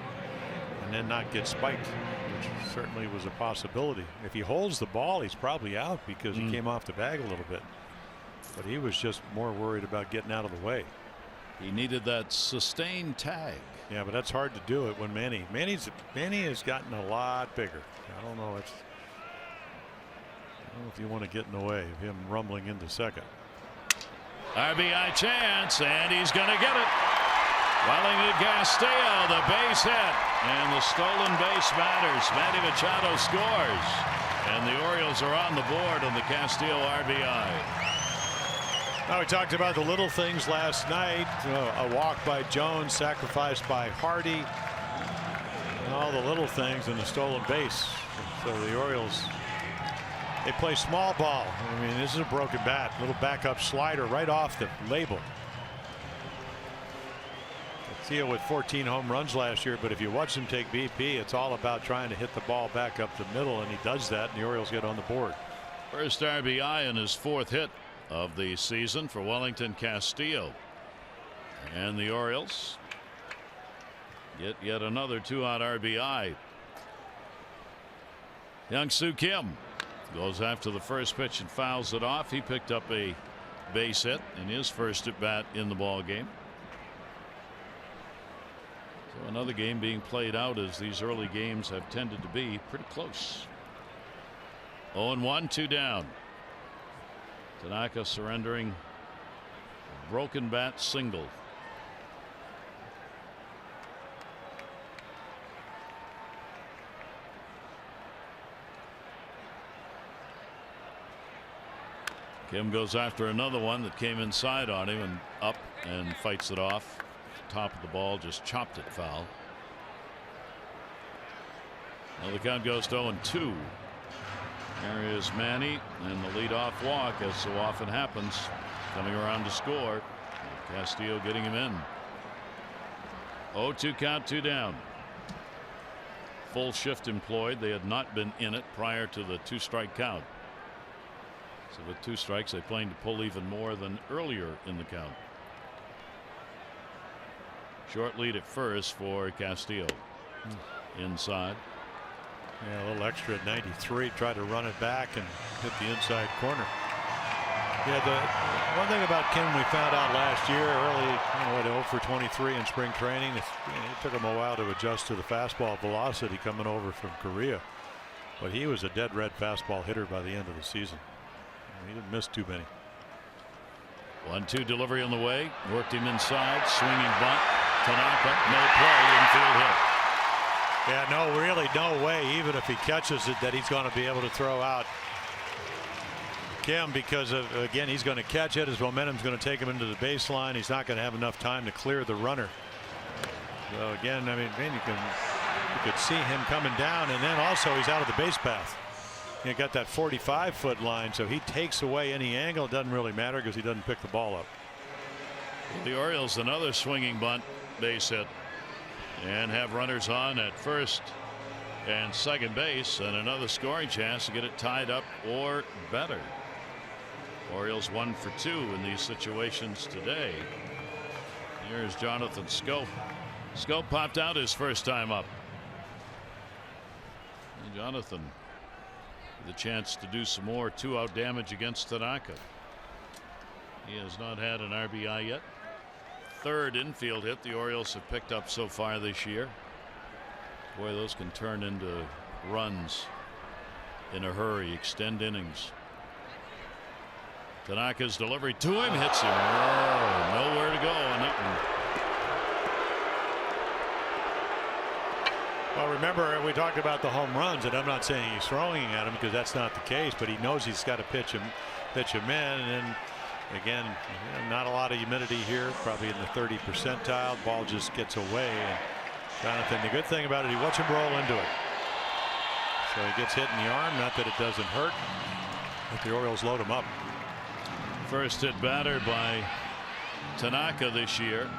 and then not get spiked, which certainly was a possibility. If he holds the ball, he's probably out because he came off the bag a little bit, but he was just more worried about getting out of the way. He needed that sustained tag. Yeah, but that's hard to do it when Manny has gotten a lot bigger. I don't know. I don't know if you want to get in the way of him rumbling into second. RBI chance, and he's going to get it. Wellington Castillo, the base hit, and the stolen base matters. Manny Machado scores, and the Orioles are on the board on the Castillo RBI. Now, we talked about the little things last night. A walk by Jones, sacrificed by Hardy, and all the little things, and the stolen base. So the Orioles, they play small ball. I mean, this is a broken bat. Little backup slider right off the label. Theo with 14 home runs last year, but if you watch him take BP, it's all about trying to hit the ball back up the middle, and he does that, and the Orioles get on the board. First RBI in his 4th hit of the season for Wellington Castillo. And the Orioles get yet another 2-out RBI. Young-Soo Kim goes after the first pitch and fouls it off. He picked up a base hit in his first at bat in the ball game. So another game being played out, as these early games have tended to be pretty close. 0-1, 2 down. Tanaka surrendering a broken bat single. Kim goes after another one that came inside on him and up and fights it off. Top of the ball, just chopped it foul. Now the count goes to 0-2. There is Manny, and the leadoff walk, as so often happens, coming around to score. Castillo getting him in. 0-2 count, 2 down. Full shift employed. They had not been in it prior to the 2-strike count. So with 2 strikes, they plan to pull even more than earlier in the count. Short lead at first for Castillo. Inside. Yeah, a little extra at 93. Tried to run it back and hit the inside corner. Yeah, the one thing about Kim we found out last year, early, 0 for 23 in spring training. It took him a while to adjust to the fastball velocity coming over from Korea. But he was a dead red fastball hitter by the end of the season. He didn't miss too many. 1-2 delivery on the way. Worked him inside. Swinging bunt. Tanaka, no play, infield hit. Yeah, no, really no way, even if he catches it, that he's going to be able to throw out Kim, because again, he's going to catch it. His momentum's going to take him into the baseline. He's not going to have enough time to clear the runner. So again, I mean, you could see him coming down, and then also he's out of the base path. You got that 45-foot line, so he takes away any angle. It doesn't really matter because he doesn't pick the ball up. The Orioles, another swinging bunt, base hit, and have runners on at first and second base, and another scoring chance to get it tied up or better. Orioles 1 for 2 in these situations today. Here's Jonathan Schoop. Schoop popped out his first time up. And Jonathan with a chance to do some more 2-out damage against Tanaka. He has not had an RBI yet. 3rd infield hit the Orioles have picked up so far this year. Boy, those can turn into runs in a hurry, extend innings. Tanaka's delivery to him hits him. Oh, nowhere to go on that one. Well, remember, we talked about the home runs, and I'm not saying he's throwing at him because that's not the case, but he knows he's got to pitch him in, and then again, not a lot of humidity here, probably in the 30 percentile. Ball just gets away, and Jonathan, the good thing about it, he lets him roll into it. So he gets hit in the arm, not that it doesn't hurt, but the Orioles load him up. First hit batter by Tanaka this year.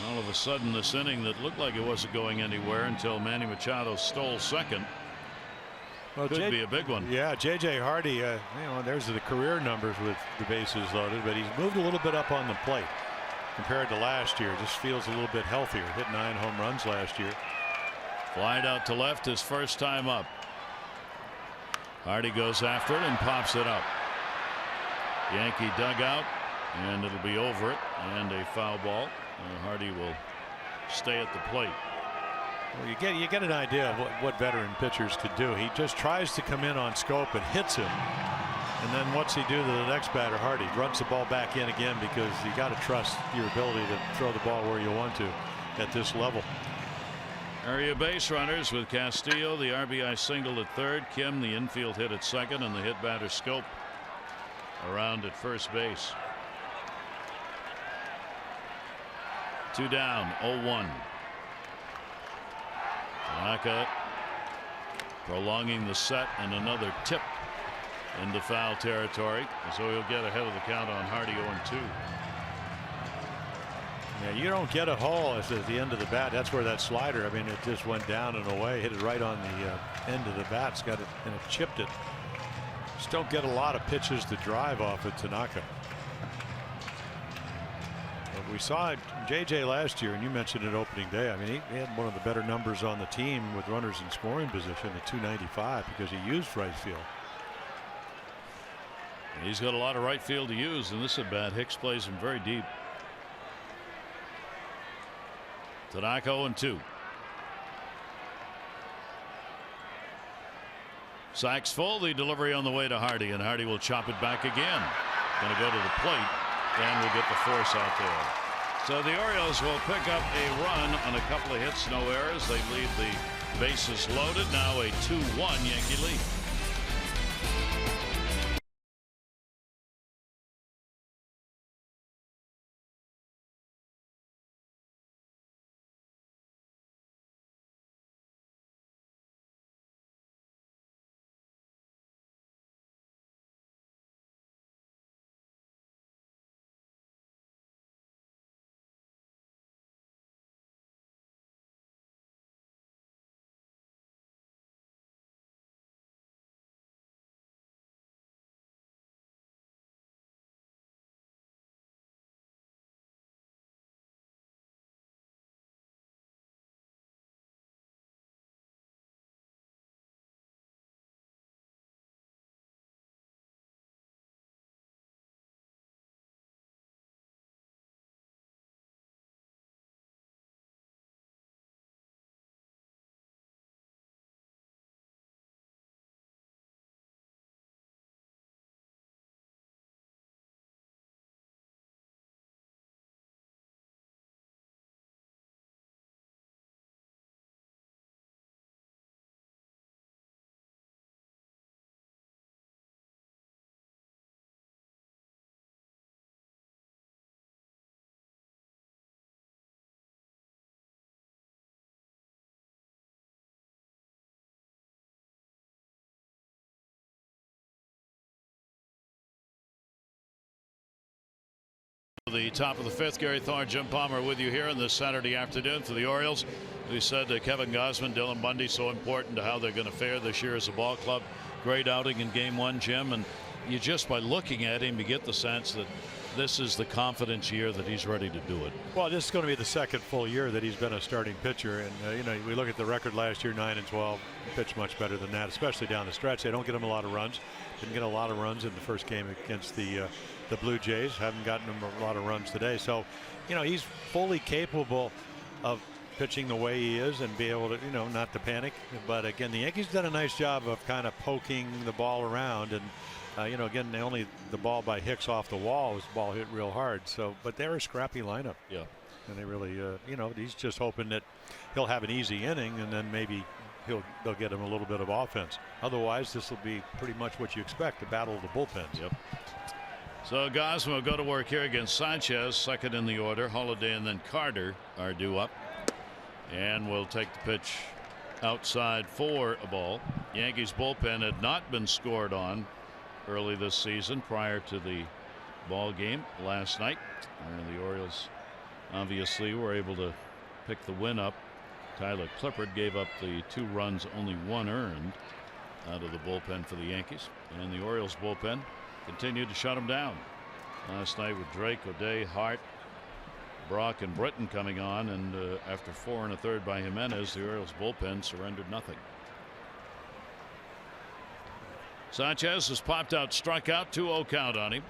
All of a sudden, this inning that looked like it wasn't going anywhere until Manny Machado stole second. Well, could be a big one. Yeah, J.J. Hardy, there's the career numbers with the bases loaded, but he's moved a little bit up on the plate compared to last year. Just feels a little bit healthier. Hit 9 home runs last year. Flied out to left his first time up. Hardy goes after it and pops it up. Yankee dugout, and it'll be over it, and a foul ball. Hardy will stay at the plate. Well, you get an idea of what veteran pitchers could do. He just tries to come in on Schoop and hits him, and then what's he do to the next batter? Hardy runs the ball back in again, because you got to trust your ability to throw the ball where you want to at this level. Area base runners with Castillo, the RBI single at 3rd, Kim the infield hit at 2nd, and the hit batter Schoop. around at first base. 2 down, 0-1. Tanaka prolonging the set, and another tip into foul territory. So he'll get ahead of the count on Hardy 0-2. Yeah, you don't get a hole at the end of the bat. That's where that slider, I mean, it just went down and away, hit it right on the end of the bat. It's got it, and it chipped it. Just don't get a lot of pitches to drive off of Tanaka. But we saw JJ last year, and you mentioned it opening day. I mean, he had one of the better numbers on the team with runners in scoring position at 295 because he used right field. He's got a lot of right field to use, and this at bat, Hicks plays him very deep. Tanaka 0-2. Sacks full. The delivery on the way to Hardy, and Hardy will chop it back again. Going to go to the plate, and we'll get the force out there. So the Orioles will pick up a run on a couple of hits, no errors. They leave the bases loaded. Now a 2-1 Yankee lead. The top of the fifth, Gary Thorne, Jim Palmer with you here on this Saturday afternoon for the Orioles. We said Kevin Gausman, Dylan Bundy so important to how they're going to fare this year as a ball club. Great outing in game one, Jim, and you just by looking at him you get the sense that this is the confidence year that he's ready to do it. Well, this is going to be the second full year that he's been a starting pitcher, and you know, we look at the record last year, 9-12. He pitched much better than that, especially down the stretch. They don't get him a lot of runs. Didn't get a lot of runs in the first game against the Blue Jays. Haven't gotten him a lot of runs today. So, you know, he's fully capable of pitching the way he is and be able to, you know, not to panic. But again, the Yankees done a nice job of kind of poking the ball around, and you know, again, the ball by Hicks off the wall was the ball hit real hard. So, but they're a scrappy lineup. Yeah. And they really, you know, he's just hoping that he'll have an easy inning, and then maybe they'll get him a little bit of offense. Otherwise, this will be pretty much what you expect, the battle of the bullpens. Yep. So Gausman will go to work here against Sanchez, second in the order. Holiday and then Carter are due up, and will take the pitch outside for a ball. Yankees bullpen had not been scored on early this season prior to the ball game last night, and the Orioles obviously were able to pick the win up. Tyler Clippard gave up the 2 runs, only 1 earned out of the bullpen for the Yankees, and the Orioles bullpen continued to shut them down last night with Drake, O'Day, Hart, Brock, and Britton coming on, and after 4 1/3 by Jimenez, the Orioles bullpen surrendered nothing. Sanchez has popped out, struck out, 2-0 count on him.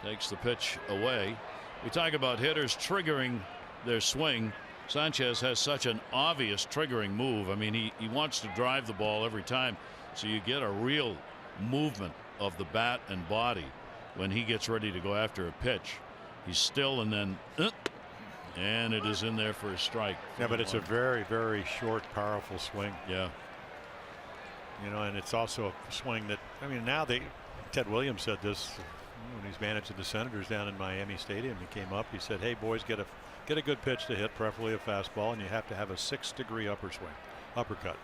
Takes the pitch away. We talk about hitters triggering their swing. Sanchez has such an obvious triggering move. I mean, he wants to drive the ball every time, so you get a real movement of the bat and body when he gets ready to go after a pitch. He's still, and then and it is in there for a strike. Yeah, but it's a very, very short, powerful swing. Yeah. You know, and it's also a swing that I mean, now Ted Williams said this when he's managing the Senators down in Miami Stadium. He came up. He said, "Hey boys, get a good pitch to hit, preferably a fastball, and you have to have a 6-degree uppercut."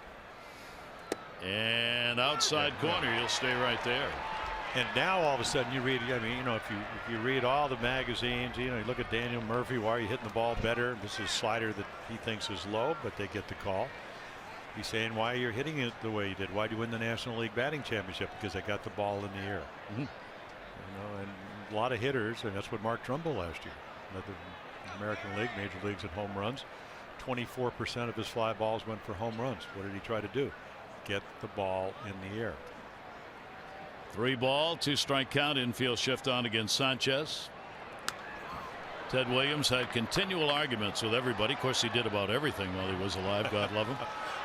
And outside corner, you'll stay right there. And now all of a sudden you read, I mean, you know, if you read all the magazines, you know, you look at Daniel Murphy, why are you hitting the ball better? This is a slider that he thinks is low, but they get the call. He's saying why you're hitting it the way you did. Why do you win the National League batting championship? Because I got the ball in the air. You know, and a lot of hitters, and that's what Mark Trumbull last year led the American League, major leagues in home runs. 24% of his fly balls went for home runs. What did he try to do? Get the ball in the air. 3 ball, 2 strike count. Infield shift on against Sanchez. Ted Williams had continual arguments with everybody. Of course, he did about everything while he was alive, God love him.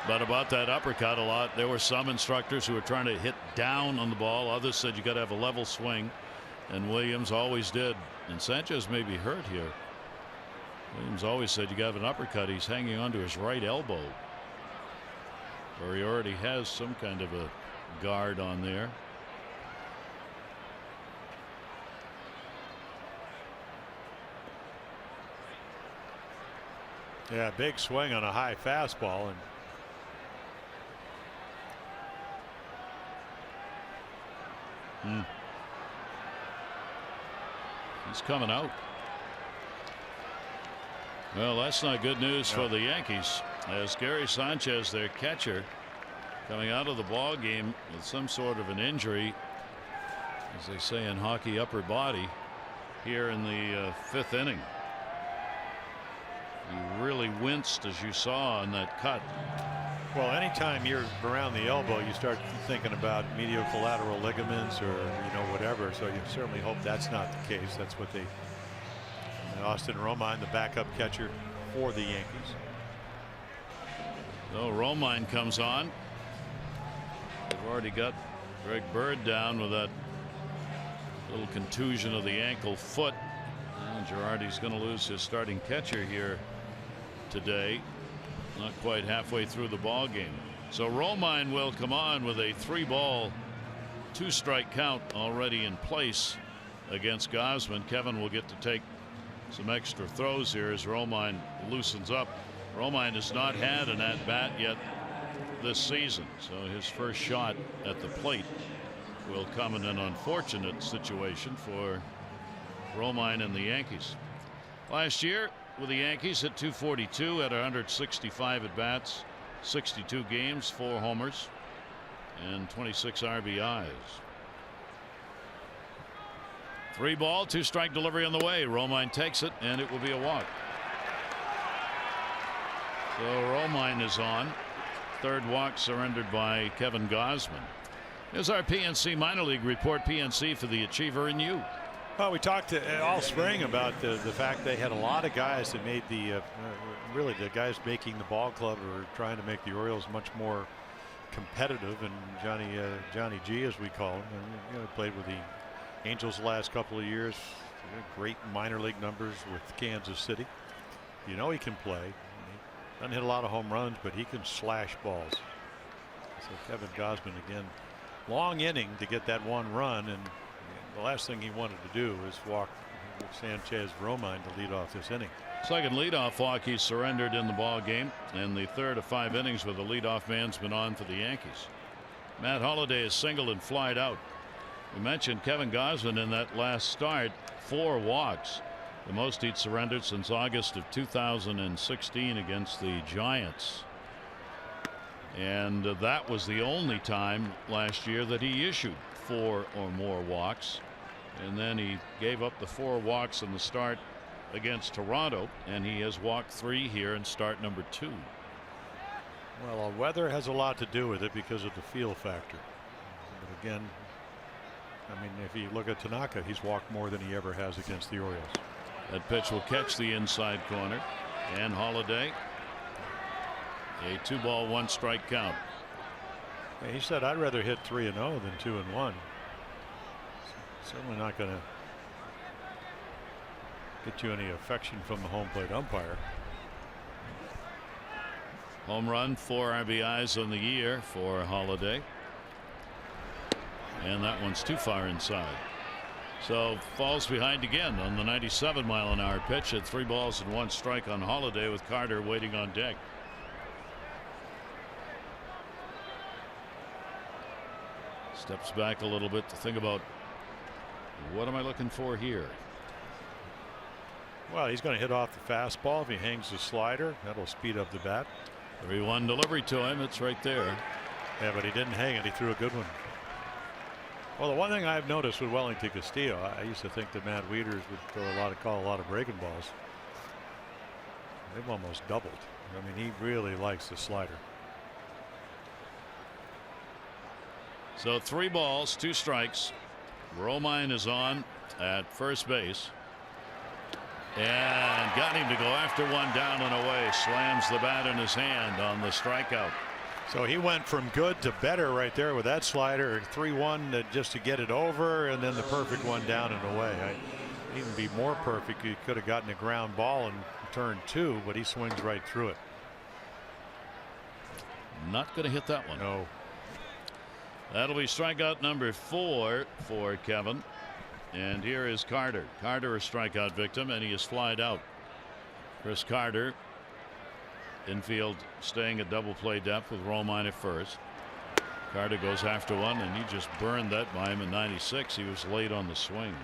But about that uppercut a lot. There were some instructors who were trying to hit down on the ball. Others said you got to have a level swing, and Williams always did. And Sanchez may be hurt here. Williams always said you got to have an uppercut. He's hanging onto his right elbow, or he already has some kind of a guard on there. Yeah, big swing on a high fastball, and he's coming out. Well, that's not good news for the Yankees, as Gary Sanchez, their catcher, coming out of the ball game with some sort of an injury, as they say in hockey, upper body, here in the 5th inning. He really winced, as you saw on that cut. well, anytime you're around the elbow, you start thinking about medial collateral ligaments, or whatever. So you certainly hope that's not the case. That's what Austin Romine, the backup catcher for the Yankees. So Romine comes on. They've already got Greg Bird down with that little contusion of the ankle foot. And Girardi's going to lose his starting catcher here today. Not quite halfway through the ball game. So Romine will come on with a 3-ball, 2-strike count already in place against Gausman. Kevin will get to take some extra throws here as Romine loosens up. Romine has not had an at-bat yet this season, so his first shot at the plate will come in an unfortunate situation for Romine and the Yankees. Last year with the Yankees, hit .242 at 165 at bats, 62 games, 4 homers, and 26 RBIs. 3-ball, 2-strike delivery on the way. Romine takes it, and it will be a walk. So Romine is on. 3rd walk surrendered by Kevin Gausman. Here's our PNC minor league report. PNC for the achiever and you. Well, we talked all spring about the fact they had a lot of guys that made really the guys making the ball club, or trying to make the Orioles much more competitive. And Johnny G, as we call him, and, played with the Angels the last couple of years. Great minor league numbers with Kansas City. He can play. He doesn't hit a lot of home runs, but he can slash balls. So Kevin Gausman again, long inning to get that 1 run, and the last thing he wanted to do was walk Sanchez Romine to lead off this inning. Second leadoff walk he surrendered in the ball game, and the 3rd of 5 innings with the leadoff man's been on for the Yankees. Matt Holliday is singled and flied out. We mentioned Kevin Gausman in that last start, 4 walks, the most he'd surrendered since August of 2016 against the Giants. And that was the only time last year that he issued 4 or more walks. And then he gave up the 4 walks in the start against Toronto, and he has walked 3 here in start number 2. Well, weather has a lot to do with it because of the feel factor. But again, I mean, if you look at Tanaka, he's walked more than he ever has against the Orioles. That pitch will catch the inside corner, and Holliday, a 2-ball, 1-strike count. He said, I'd rather hit 3-0 than 2-1. Certainly not going to get you any affection from the home plate umpire. Home run, 4 RBIs on the year for Holliday. and that one's too far inside. So falls behind again on the 97-mile-an-hour pitch at 3 balls and 1 strike on Holiday with Carter waiting on deck. Steps back a little bit to think about, what am I looking for here? Well, he's going to hit off the fastball. If he hangs the slider, that'll speed up the bat. 3-1 delivery to him. It's right there. Yeah, but he didn't hang it. He threw a good one. Well, the one thing I've noticed with Wellington Castillo, I used to think that Matt Wieters would call a lot of breaking balls. They've almost doubled. I mean, he really likes the slider. So 3 balls, 2 strikes. Romine is on at first base. And got him to go after one down and away. Slams the bat in his hand on the strikeout. So he went from good to better right there with that slider. 3-1 just to get it over, and then the perfect one down and away. Even be more perfect, he could have gotten a ground ball in turn 2, but he swings right through it. Not going to hit that one. No. That'll be strikeout number 4 for Kevin. And here is Carter. Carter, a strikeout victim, and he is flied out. Chris Carter, infield, staying at double play depth with Romine at first. Carter goes after one, and he just burned that by him in 96. He was late on the swing.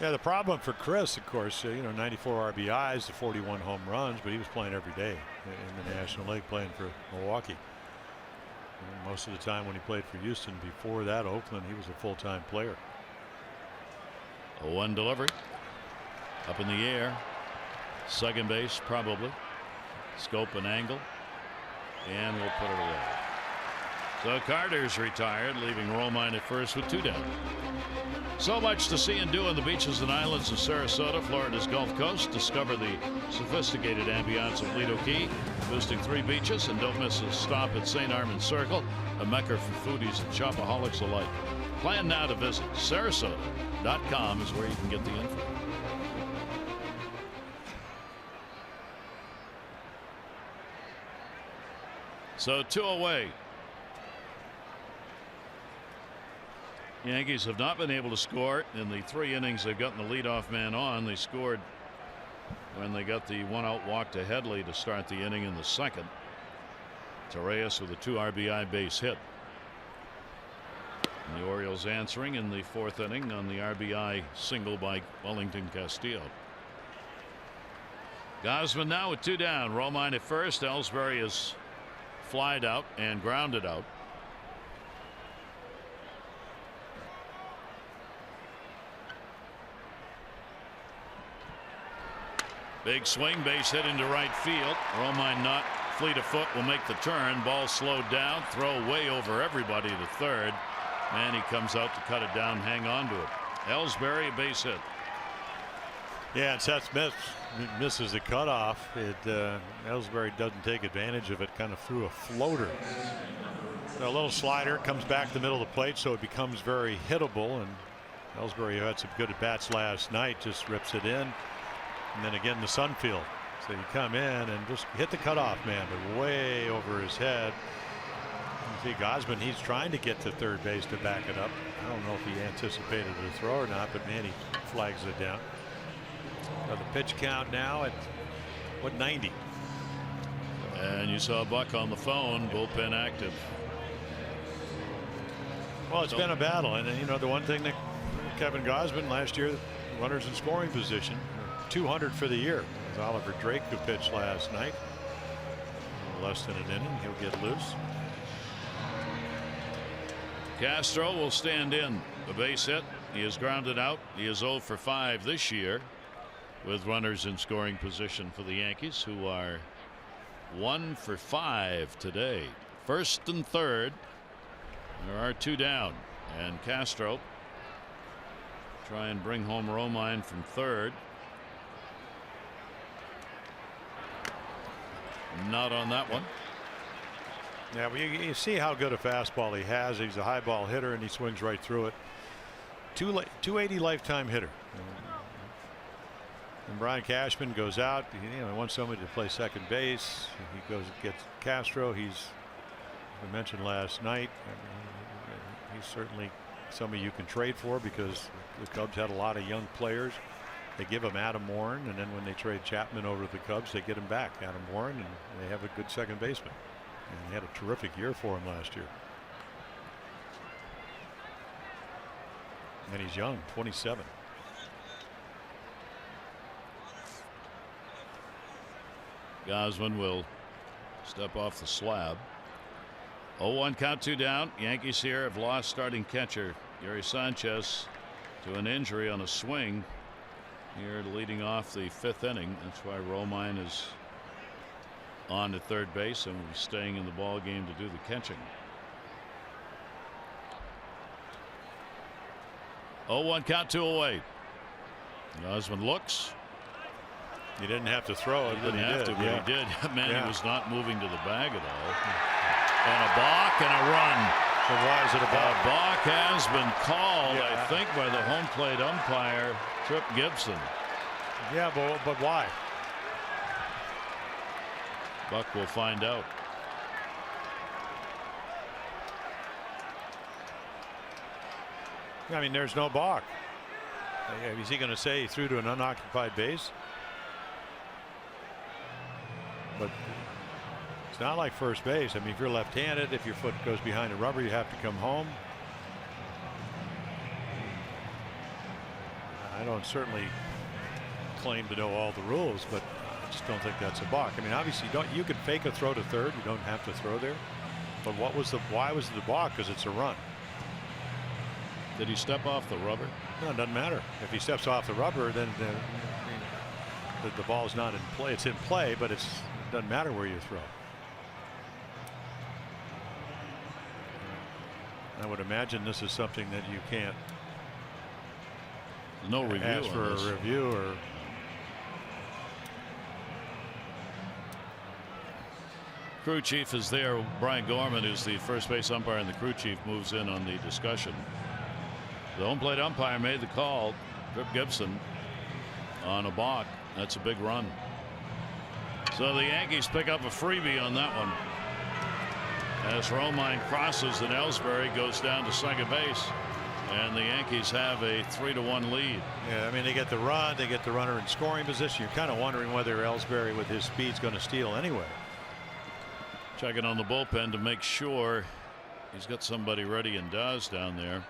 Yeah, the problem for Chris, of course, 94 RBIs, the 41 home runs, but he was playing every day in the National League, playing for Milwaukee. And most of the time when he played for Houston, before that, Oakland, he was a full-time player. A 1 delivery. Up in the air. Second base, probably. Scope and angle. And we'll put it away. So Carter's retired, leaving Romine at first with 2 down. So much to see and do on the beaches and islands of Sarasota, Florida's Gulf Coast. Discover the sophisticated ambiance of Lido Key, visiting 3 beaches, and don't miss a stop at St. Armand Circle, a mecca for foodies and shopaholics alike. Plan now to visit Sarasota.com is where you can get the info. So 2 away. Yankees have not been able to score in the 3 innings they've gotten the leadoff man on. They scored when they got the 1-out walk to Headley to start the inning in the 2nd. Torreyes with a 2 RBI base hit. And the Orioles answering in the 4th inning on the RBI single by Wellington Castillo. Gausman now with 2 down. Romine at first. Ellsbury is flied out and grounded out. Big swing, base hit into right field. Romine not fleet of foot, will make the turn. Ball slowed down, throw way over everybody to third. And he comes out to cut it down, hang on to it. Ellsbury, a base hit. Yeah, and Seth Smith misses the cutoff. Ellsbury doesn't take advantage of it, kind of threw a floater. A little slider comes back to the middle of the plate, so it becomes very hittable. And Ellsbury, who had some good at bats last night, just rips it in. And then again, the Sunfield. So you come in and just hit the cutoff man, but way over his head. You see Gausman, he's trying to get to third base to back it up. I don't know if he anticipated the throw or not, but man, he flags it down. So the pitch count now at 90. And you saw Buck on the phone, bullpen active. Well, it's been a battle, and the one thing that Kevin Gausman last year, runners in scoring position, 200 for the year. As Oliver Drake, who pitched last night, less than an inning, he'll get loose. Castro will stand in. The base hit. He is grounded out. He is 0 for 5 this year with runners in scoring position for the Yankees, who are 1 for 5 today. First and third. There are 2 down, and Castro try and bring home Romine from third. Not on that one. Yeah, well, you see how good a fastball he has. He's a high ball hitter, and he swings right through it. 280 lifetime hitter. And Brian Cashman goes out. He wants somebody to play second base. He goes and gets Castro. We mentioned last night, he's certainly somebody you can trade for because the Cubs had a lot of young players. They give him Adam Warren, and then when they trade Chapman over to the Cubs, they get him back, Adam Warren, and they have a good second baseman. And he had a terrific year for him last year. And he's young, 27. Gosman will step off the slab. 0-1 count, 2 down. Yankees here have lost starting catcher Gary Sanchez to an injury on a swing here leading off the 5th inning. That's why Romine is on at third base and will be staying in the ball game to do the catching. 0-1 count, 2 away. Gosman looks. He didn't have to throw it, but he did. Yeah. He did. Man, he was not moving to the bag at all. And a balk and a run. So why is it a balk? A balk has been called, I think, by the home plate umpire, Trip Gibson. Yeah, but why? Buck will find out. I mean, there's no balk. Is he going to say he threw to an unoccupied base? But it's not like first base. I mean, if you're left-handed, if your foot goes behind the rubber, you have to come home. I don't certainly claim to know all the rules, but I just don't think that's a balk. I mean, obviously, you can fake a throw to third. You don't have to throw there. But why was the balk? Because it's a run. Did he step off the rubber? No, it doesn't matter. If he steps off the rubber, then the ball's not in play. It's in play, but it doesn't matter where you throw. I would imagine this is something that you can't ask for a review or. Crew chief is there. Brian Gorman, who's the first base umpire, and the crew chief moves in on the discussion. The home plate umpire made the call. Trip Gibson on a balk. That's a big run. So the Yankees pick up a freebie on that one. As Romine crosses and Ellsbury goes down to second base. And the Yankees have a 3-1 lead. Yeah, I mean, they get the run, they get the runner in scoring position. You're kind of wondering whether Ellsbury with his speed is going to steal anyway. Checking on the bullpen to make sure he's got somebody ready, and does down there.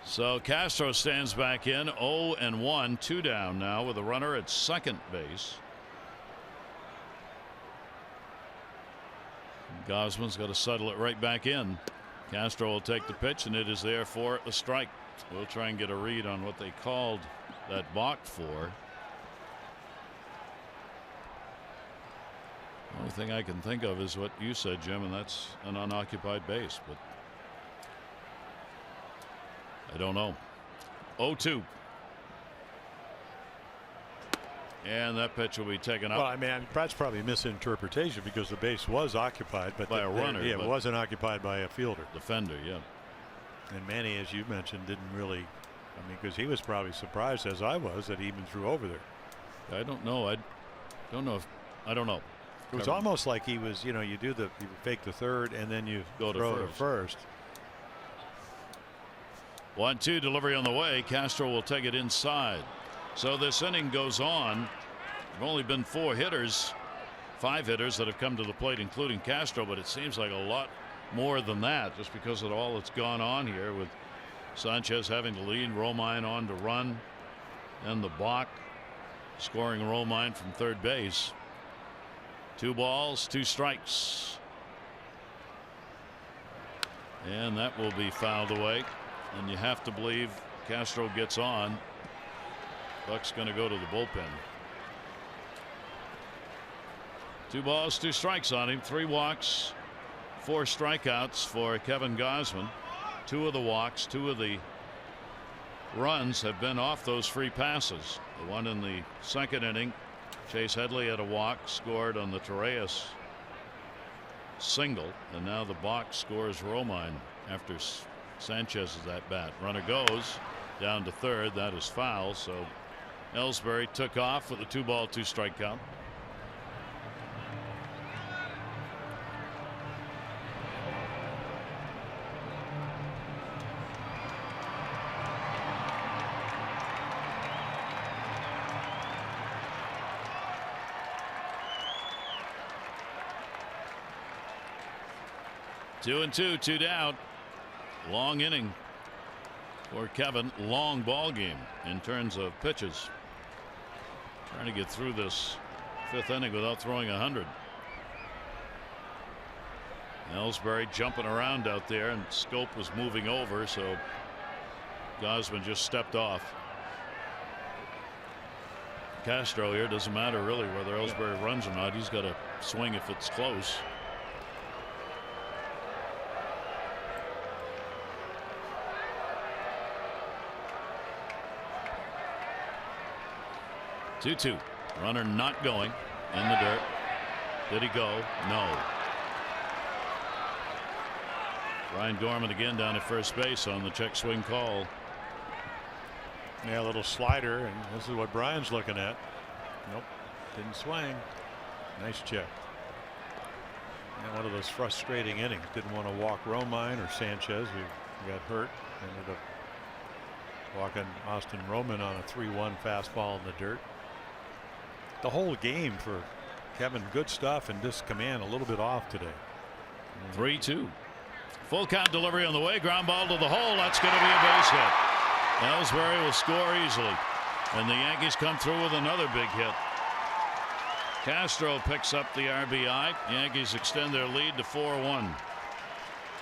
So Castro stands back in 0-1, 2 down now with a runner at second base. Gosman's got to settle it right back in. Castro will take the pitch, and it is there for a strike. We'll try and get a read on what they called that balk for. The only thing I can think of is what you said, Jim, and that's an unoccupied base, but I don't know. 0-2. And that pitch will be taken up. Well, I mean, that's probably a misinterpretation because the base was occupied, but by a runner. Yeah, it wasn't occupied by a fielder. Defender, yeah. And Manny, as you mentioned, didn't really. I mean, because he was probably surprised, as I was, that he even threw over there. I don't know. I don't know. It was almost like he was, you fake the third and then you go throw to to first. 1-2 delivery on the way. Castro will take it inside. So this inning goes on. There have only been 5 hitters that have come to the plate, including Castro, but it seems like a lot more than that just because of all that's gone on here with Sanchez having to lead, Romine on to run, and the balk scoring Romine from third base. 2 balls, 2 strikes. And that will be fouled away. And you have to believe Castro gets on. Buck's going to go to the bullpen. 2 balls, 2 strikes on him. 3 walks, 4 strikeouts for Kevin Gosman. 2 of the walks, 2 of the runs have been off those free passes. The one in the second inning, Chase Headley had a walk, scored on the Torreyes single, and now the balk scores Romine after Sanchez's at bat. Runner goes down to third. That is foul. So Ellsbury took off with a 2-ball, 2-strike count. 2-2, 2 down. Long inning for Kevin. Long ball game in terms of pitches. Trying to get through this 5th inning without throwing 100. Ellsbury jumping around out there, and Scope was moving over, so Gausman just stepped off. Castro here, doesn't matter really whether Ellsbury runs or not. He's got to swing if it's close. Two. Runner not going in the dirt. Did he go? No. Ryan Gorman again down at first base on the check swing call. Yeah, a little slider, and this is what Brian's looking at. Nope, didn't swing. Nice check. And one of those frustrating innings. Didn't want to walk Romine or Sanchez, who got hurt. Ended up walking Austin Roman on a 3-1 fastball in the dirt. The whole game for Kevin, good stuff, and this command a little bit off today. 3-2. Full count delivery on the way. Ground ball to the hole. That's going to be a base hit. Ellsbury will score easily, and the Yankees come through with another big hit. Castro picks up the RBI. Yankees extend their lead to 4-1.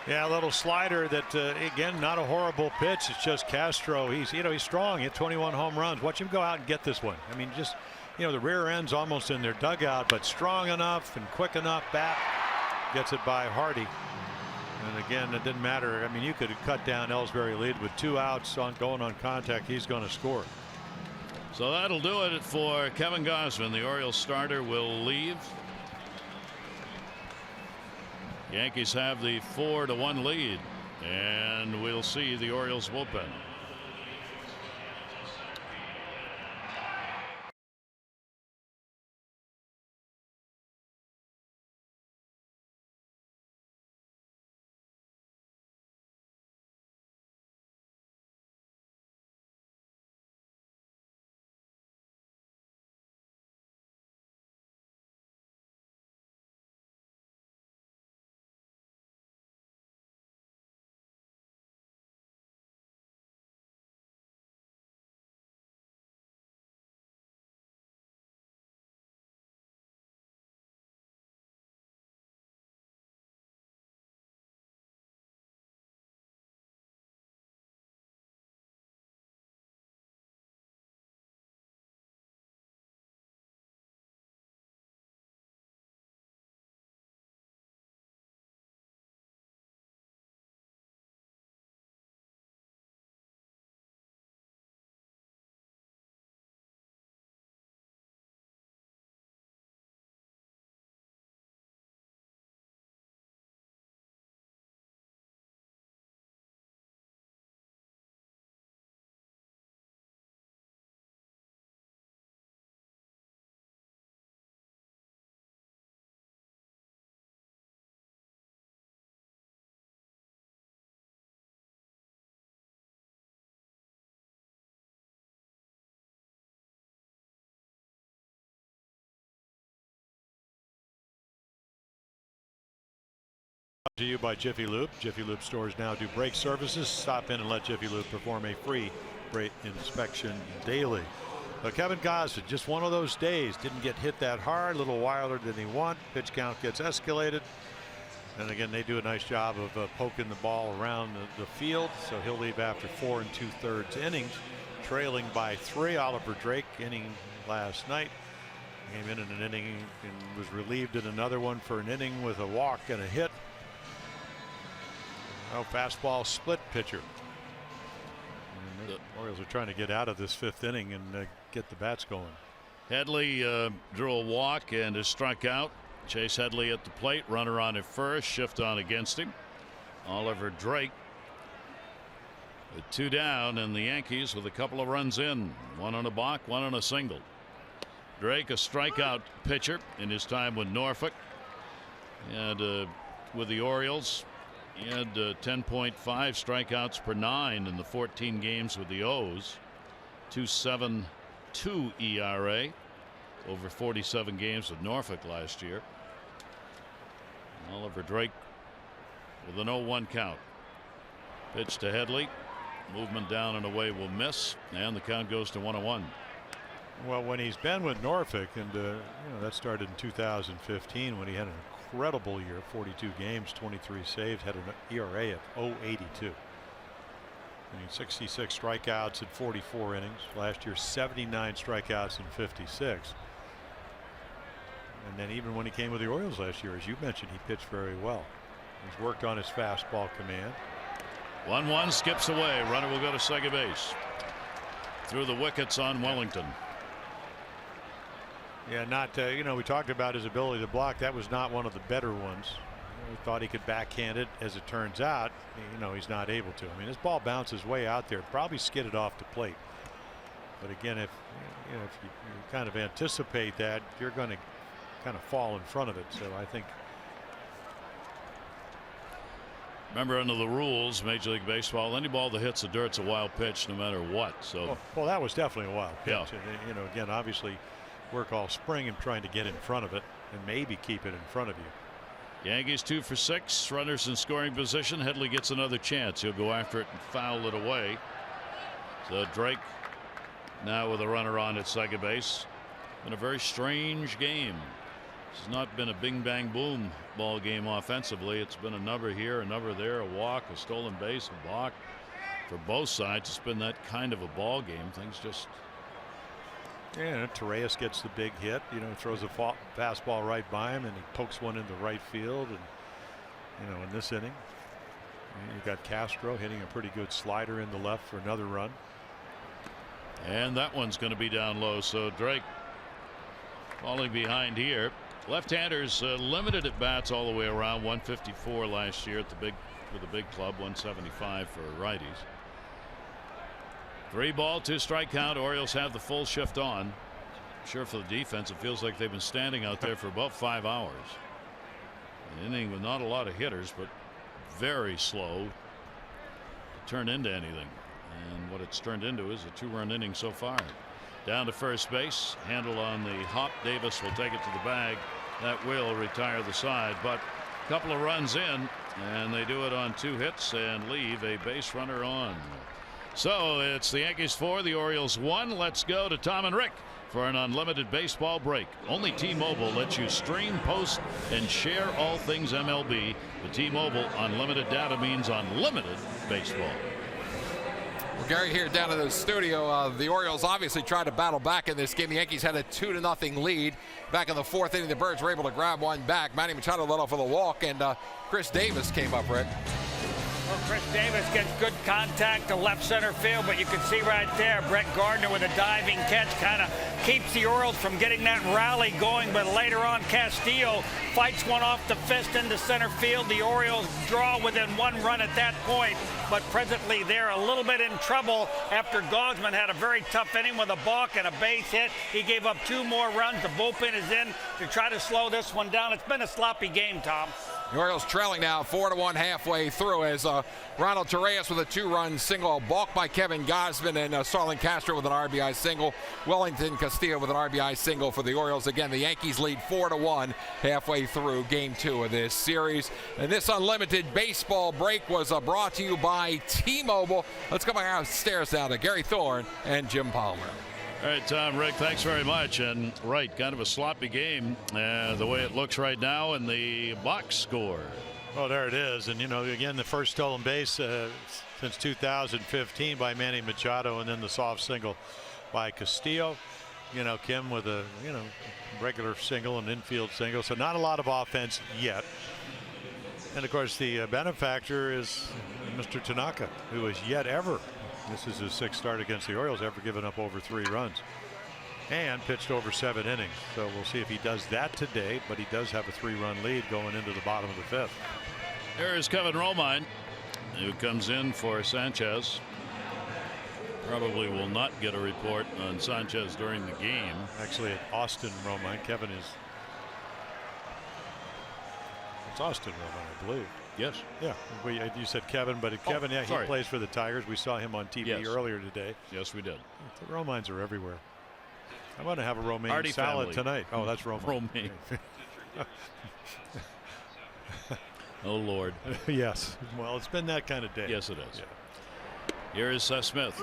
Yeah, a little slider that again, not a horrible pitch. It's just Castro. He's strong. He hit 21 home runs. Watch him go out and get this one. I mean, just the rear end's almost in their dugout, but strong enough and quick enough. Bat gets it by Hardy. And again, it didn't matter. I mean, you could have cut down Ellsbury lead with 2 outs going on contact. He's going to score. So that'll do it for Kevin Gausman. The Orioles starter will leave. Yankees have the 4-1 lead, and we'll see the Orioles bullpen. To you by Jiffy Lube. Jiffy Lube stores now do brake services. Stop in and let Jiffy Lube perform a free brake inspection daily. Kevin Gausman, just one of those days. Didn't get hit that hard. A little wilder than he wanted. Pitch count gets escalated. And again, they do a nice job of poking the ball around the field. So he'll leave after 4 2/3 innings, trailing by 3. Oliver Drake inning last night. Came in an inning and was relieved in another one for an inning with a walk and a hit. Oh, fastball split pitcher. And the Orioles are trying to get out of this 5th inning and get the bats going. Headley drew a walk and is struck out. Chase Headley at the plate. Runner on at first. Shift on against him. Oliver Drake with 2 down, and the Yankees with a couple of runs in. 1 on a balk, 1 on a single. Drake, a strikeout pitcher in his time with Norfolk, and with the Orioles. He had 10.5 strikeouts per 9 in the 14 games with the O's. 2.72 ERA over 47 games with Norfolk last year. Oliver Drake with an 0-1 count. Pitch to Headley. Movement down and away will miss, and the count goes to 1-1. Well, when he's been with Norfolk, and that started in 2015 when he had an incredible year, 42 games, 23 saves, had an ERA of 0.82. I mean, 66 strikeouts in 44 innings. Last year, 79 strikeouts in 56. And then even when he came with the Orioles last year, as you mentioned, he pitched very well. He's worked on his fastball command. 1-1 skips away. Runner will go to second base. Through the wickets on Wellington. Yeah, we talked about his ability to block. That was not one of the better ones. We thought he could backhand it. As it turns out, he's not able to. I mean, his ball bounces way out there, probably skidded off the plate. But again, if you kind of anticipate that, you're going to kind of fall in front of it. So I think. Remember, under the rules, Major League Baseball, any ball that hits the dirt's a wild pitch, no matter what. So. Well, that was definitely a wild pitch. Yeah. And, again, obviously, work all spring and trying to get in front of it and maybe keep it in front of you. Yankees 2 for 6. Runners in scoring position. Headley gets another chance. He'll go after it and foul it away. So Drake now with a runner on at second base. Been a very strange game. This has not been a bing bang boom ball game offensively. It's been a number here, a number there, a walk, a stolen base, a balk. For both sides, it's been that kind of a ball game. Things just. Yeah, Torres gets the big hit, throws a fastball right by him, and he pokes one into right field. And in this inning, you've got Castro hitting a pretty good slider in the left for another run. And that one's going to be down low. So Drake falling behind here. Left-handers limited at bats all the way around. 154 last year at with the big club. 175 for righties. 3 ball, 2 strike count. Orioles have the full shift on. I'm sure for the defense, it feels like they've been standing out there for about 5 hours. An inning with not a lot of hitters, but very slow to turn into anything. And what it's turned into is a 2-run inning so far. Down to first base. Handle on the hop. Davis will take it to the bag. That will retire the side. But a couple of runs in, and they do it on 2 hits and leave a base runner on. So it's the Yankees 4, the Orioles 1. Let's go to Tom and Rick for an unlimited baseball break. Only T-Mobile lets you stream, post, and share all things MLB. The T-Mobile unlimited data means unlimited baseball. Well, Gary here down in the studio. The Orioles obviously tried to battle back in this game. The Yankees had a 2-0 lead. Back in the 4th inning, the Birds were able to grab one back. Manny Machado led off with a walk, and Chris Davis came up, Rick. Well, Chris Davis gets good contact to left center field, but you can see right there, Brett Gardner with a diving catch kind of keeps the Orioles from getting that rally going. But later on, Castillo fights one off the fist into center field. The Orioles draw within 1 run at that point, but presently they're a little bit in trouble after Gaussman had a very tough inning with a balk and a base hit. He gave up 2 more runs. The bullpen is in to try to slow this one down. It's been a sloppy game, Tom. The Orioles trailing now 4-1 halfway through as Ronald Torres with a 2-run single, balked by Kevin Gausman, and Starlin Castro with an RBI single. Wellington Castillo with an RBI single for the Orioles. Again, the Yankees lead 4-1 halfway through game 2 of this series. And this unlimited baseball break was brought to you by T-Mobile. Let's go back upstairs now to Gary Thorne and Jim Palmer. All right, Tom, Rick, thanks very much. And right, kind of a sloppy game the way it looks right now in the box score. Oh, there it is. And, again, the first stolen base since 2015 by Manny Machado, and then the soft single by Castillo. Kim with a, regular single and infield single. So not a lot of offense yet. And, of course, the benefactor is Mr. Tanaka, who has yet ever. This is his 6th start against the Orioles, ever given up over 3 runs. And pitched over 7 innings. So we'll see if he does that today, but he does have a 3-run lead going into the bottom of the 5th. Here is Kevin Romine, who comes in for Sanchez. Probably will not get a report on Sanchez during the game. Actually, Austin Romine. Kevin is. It's Austin Romine, I believe. Yes. Yeah. You said Kevin, but Kevin, he plays for the Tigers. We saw him on TV earlier today. Yes, we did. The Romines are everywhere. I want to have a romaine Artie salad family. tonight. Oh, that's romaine. Romaine. Oh, Lord. Yes. Well, it's been that kind of day. Yes, it is. Yeah. Here is Smith.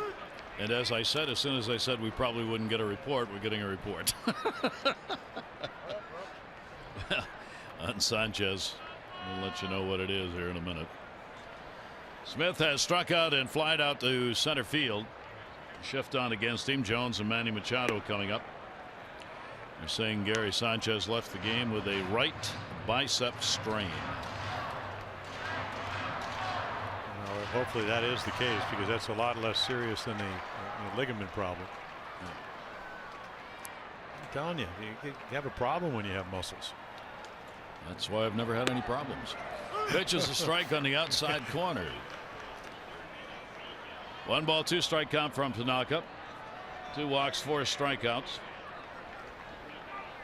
And as I said, as soon as I said we probably wouldn't get a report, we're getting a report. On Sanchez. We'll let you know what it is here in a minute. Smith has struck out and flied out to center field. Shift on against him. Jones and Manny Machado coming up. They're saying Gary Sanchez left the game with a right bicep strain. Well, hopefully that is the case, because that's a lot less serious than the ligament problem. Yeah. I'm telling you, you have a problem when you have muscles. That's why I've never had any problems. Pitches a strike on the outside corner. 1 ball, 2 strike count from Tanaka. 2 walks, 4 strikeouts.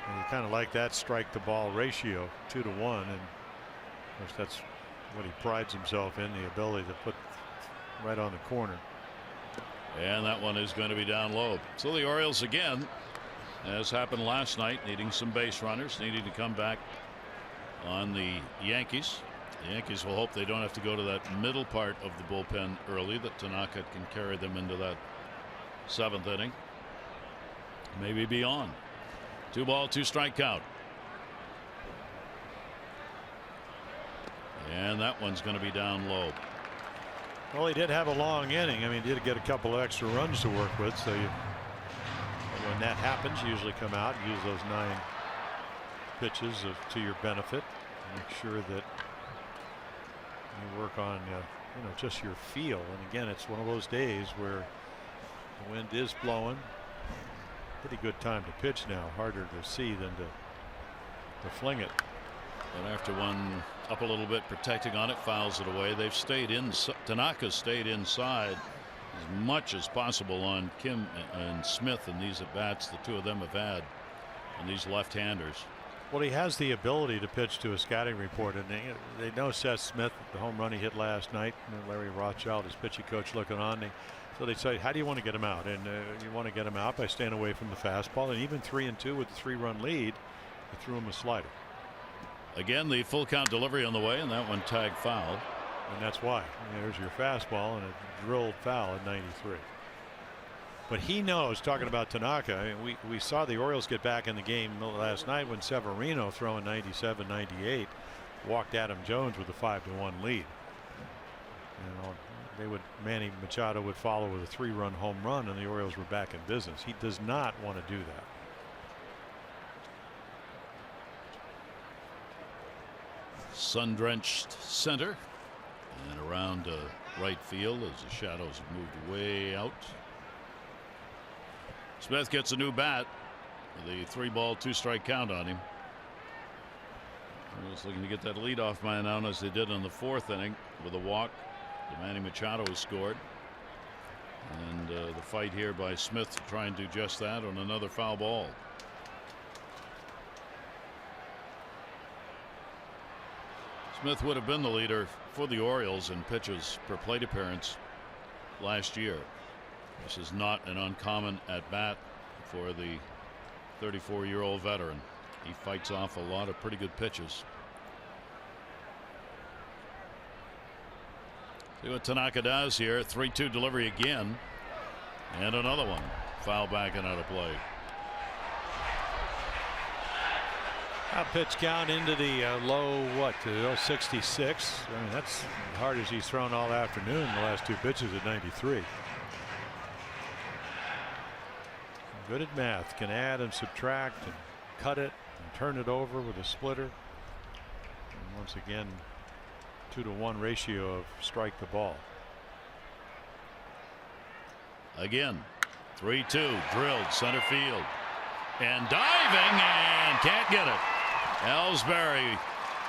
And you kind of like that strike to ball ratio, 2 to 1, and of course that's what he prides himself in, the ability to put right on the corner. And that one is going to be down low. So the Orioles again, as happened last night, needing some base runners, needing to come back on the Yankees. The Yankees will hope they don't have to go to that middle part of the bullpen early, that Tanaka can carry them into that 7th inning, maybe beyond. 2 ball, 2 strike count. And that one's going to be down low. Well, he did have a long inning. I mean, he did get a couple of extra runs to work with, so when that happens, you usually come out and use those 9 pitches to your benefit. Make sure that you work on just your feel. And again, it's one of those days where the wind is blowing. Pretty good time to pitch now. Harder to see than to fling it. But after one up a little bit, protecting on it, fouls it away. They've stayed in. Tanaka stayed inside as much as possible on Kim and Smith in these at bats the two of them have had, and these left-handers. Well, he has the ability to pitch to a scouting report, and they know Seth Smith, the home run he hit last night. Larry Rothschild, his pitching coach, looking on. So they say, how do you want to get him out? And you want to get him out by staying away from the fastball. And even 3-2 with the 3-run lead, they threw him a slider. Again, the full count delivery on the way, and that one tagged foul. And that's why. There's your fastball and a drilled foul at 93. But he knows, talking about Tanaka, I mean, we saw the Orioles get back in the game last night when Severino, throwing 97, 98, walked Adam Jones with a 5-1 lead. Manny Machado would follow with a 3-run home run, and the Orioles were back in business. He does not want to do that. Sun-drenched center and around right field as the shadows have moved way out. Smith gets a new bat with a 3 ball 2 strike count on him. Just looking to get that leadoff man out as they did in the 4th inning with a walk. Manny Machado has scored, and the fight here by Smith to try and do just that on another foul ball. Smith would have been the leader for the Orioles in pitches per plate appearance last year. This is not an uncommon at bat for the 34-year-old veteran. He fights off a lot of pretty good pitches. See what Tanaka does here. 3-2 delivery again, and another one foul back and out of play. A pitch count into the low 66. I mean, that's as hard as he's thrown all afternoon. The last 2 pitches at 93. Good at math, can add and subtract and cut it and turn it over with a splitter. And once again, 2-to-1 ratio of strike the ball. Again, 3-2 drilled center field and diving and can't get it. Ellsbury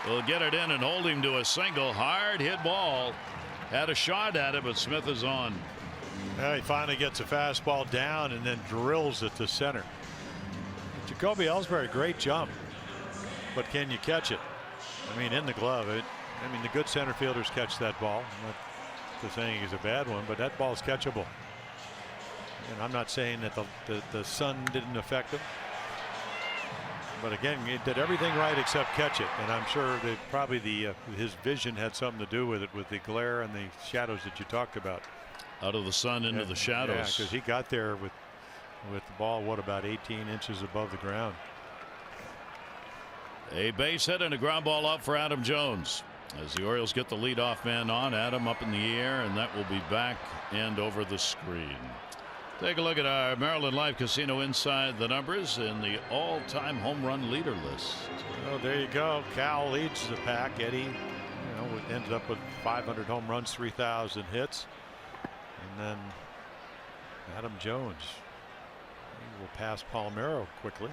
will get it in and hold him to a single. Hard hit ball. Had a shot at it, but Smith is on. He finally gets a fastball down and then drills it to center. Jacoby Ellsbury, great jump, but can you catch it? I mean, in the glove. I mean, the good center fielders catch that ball. I'm not saying he's a bad one, but that ball's catchable. And I'm not saying that the sun didn't affect him. But again, he did everything right except catch it, and I'm sure that probably his vision had something to do with it, with the glare and the shadows that you talked about. Out of the sun into the shadows. Yeah, because he got there with the ball, what, about 18 inches above the ground. A base hit and a ground ball out for Adam Jones. As the Orioles get the leadoff man on, Adam up in the air, and that will be back and over the screen. Take a look at our Maryland Live Casino Inside the Numbers in the all-time home run leader list. Oh, there you go. Cal leads the pack. Eddie, ended up with 500 home runs, 3,000 hits. And then Adam Jones, he will pass Palmeiro quickly.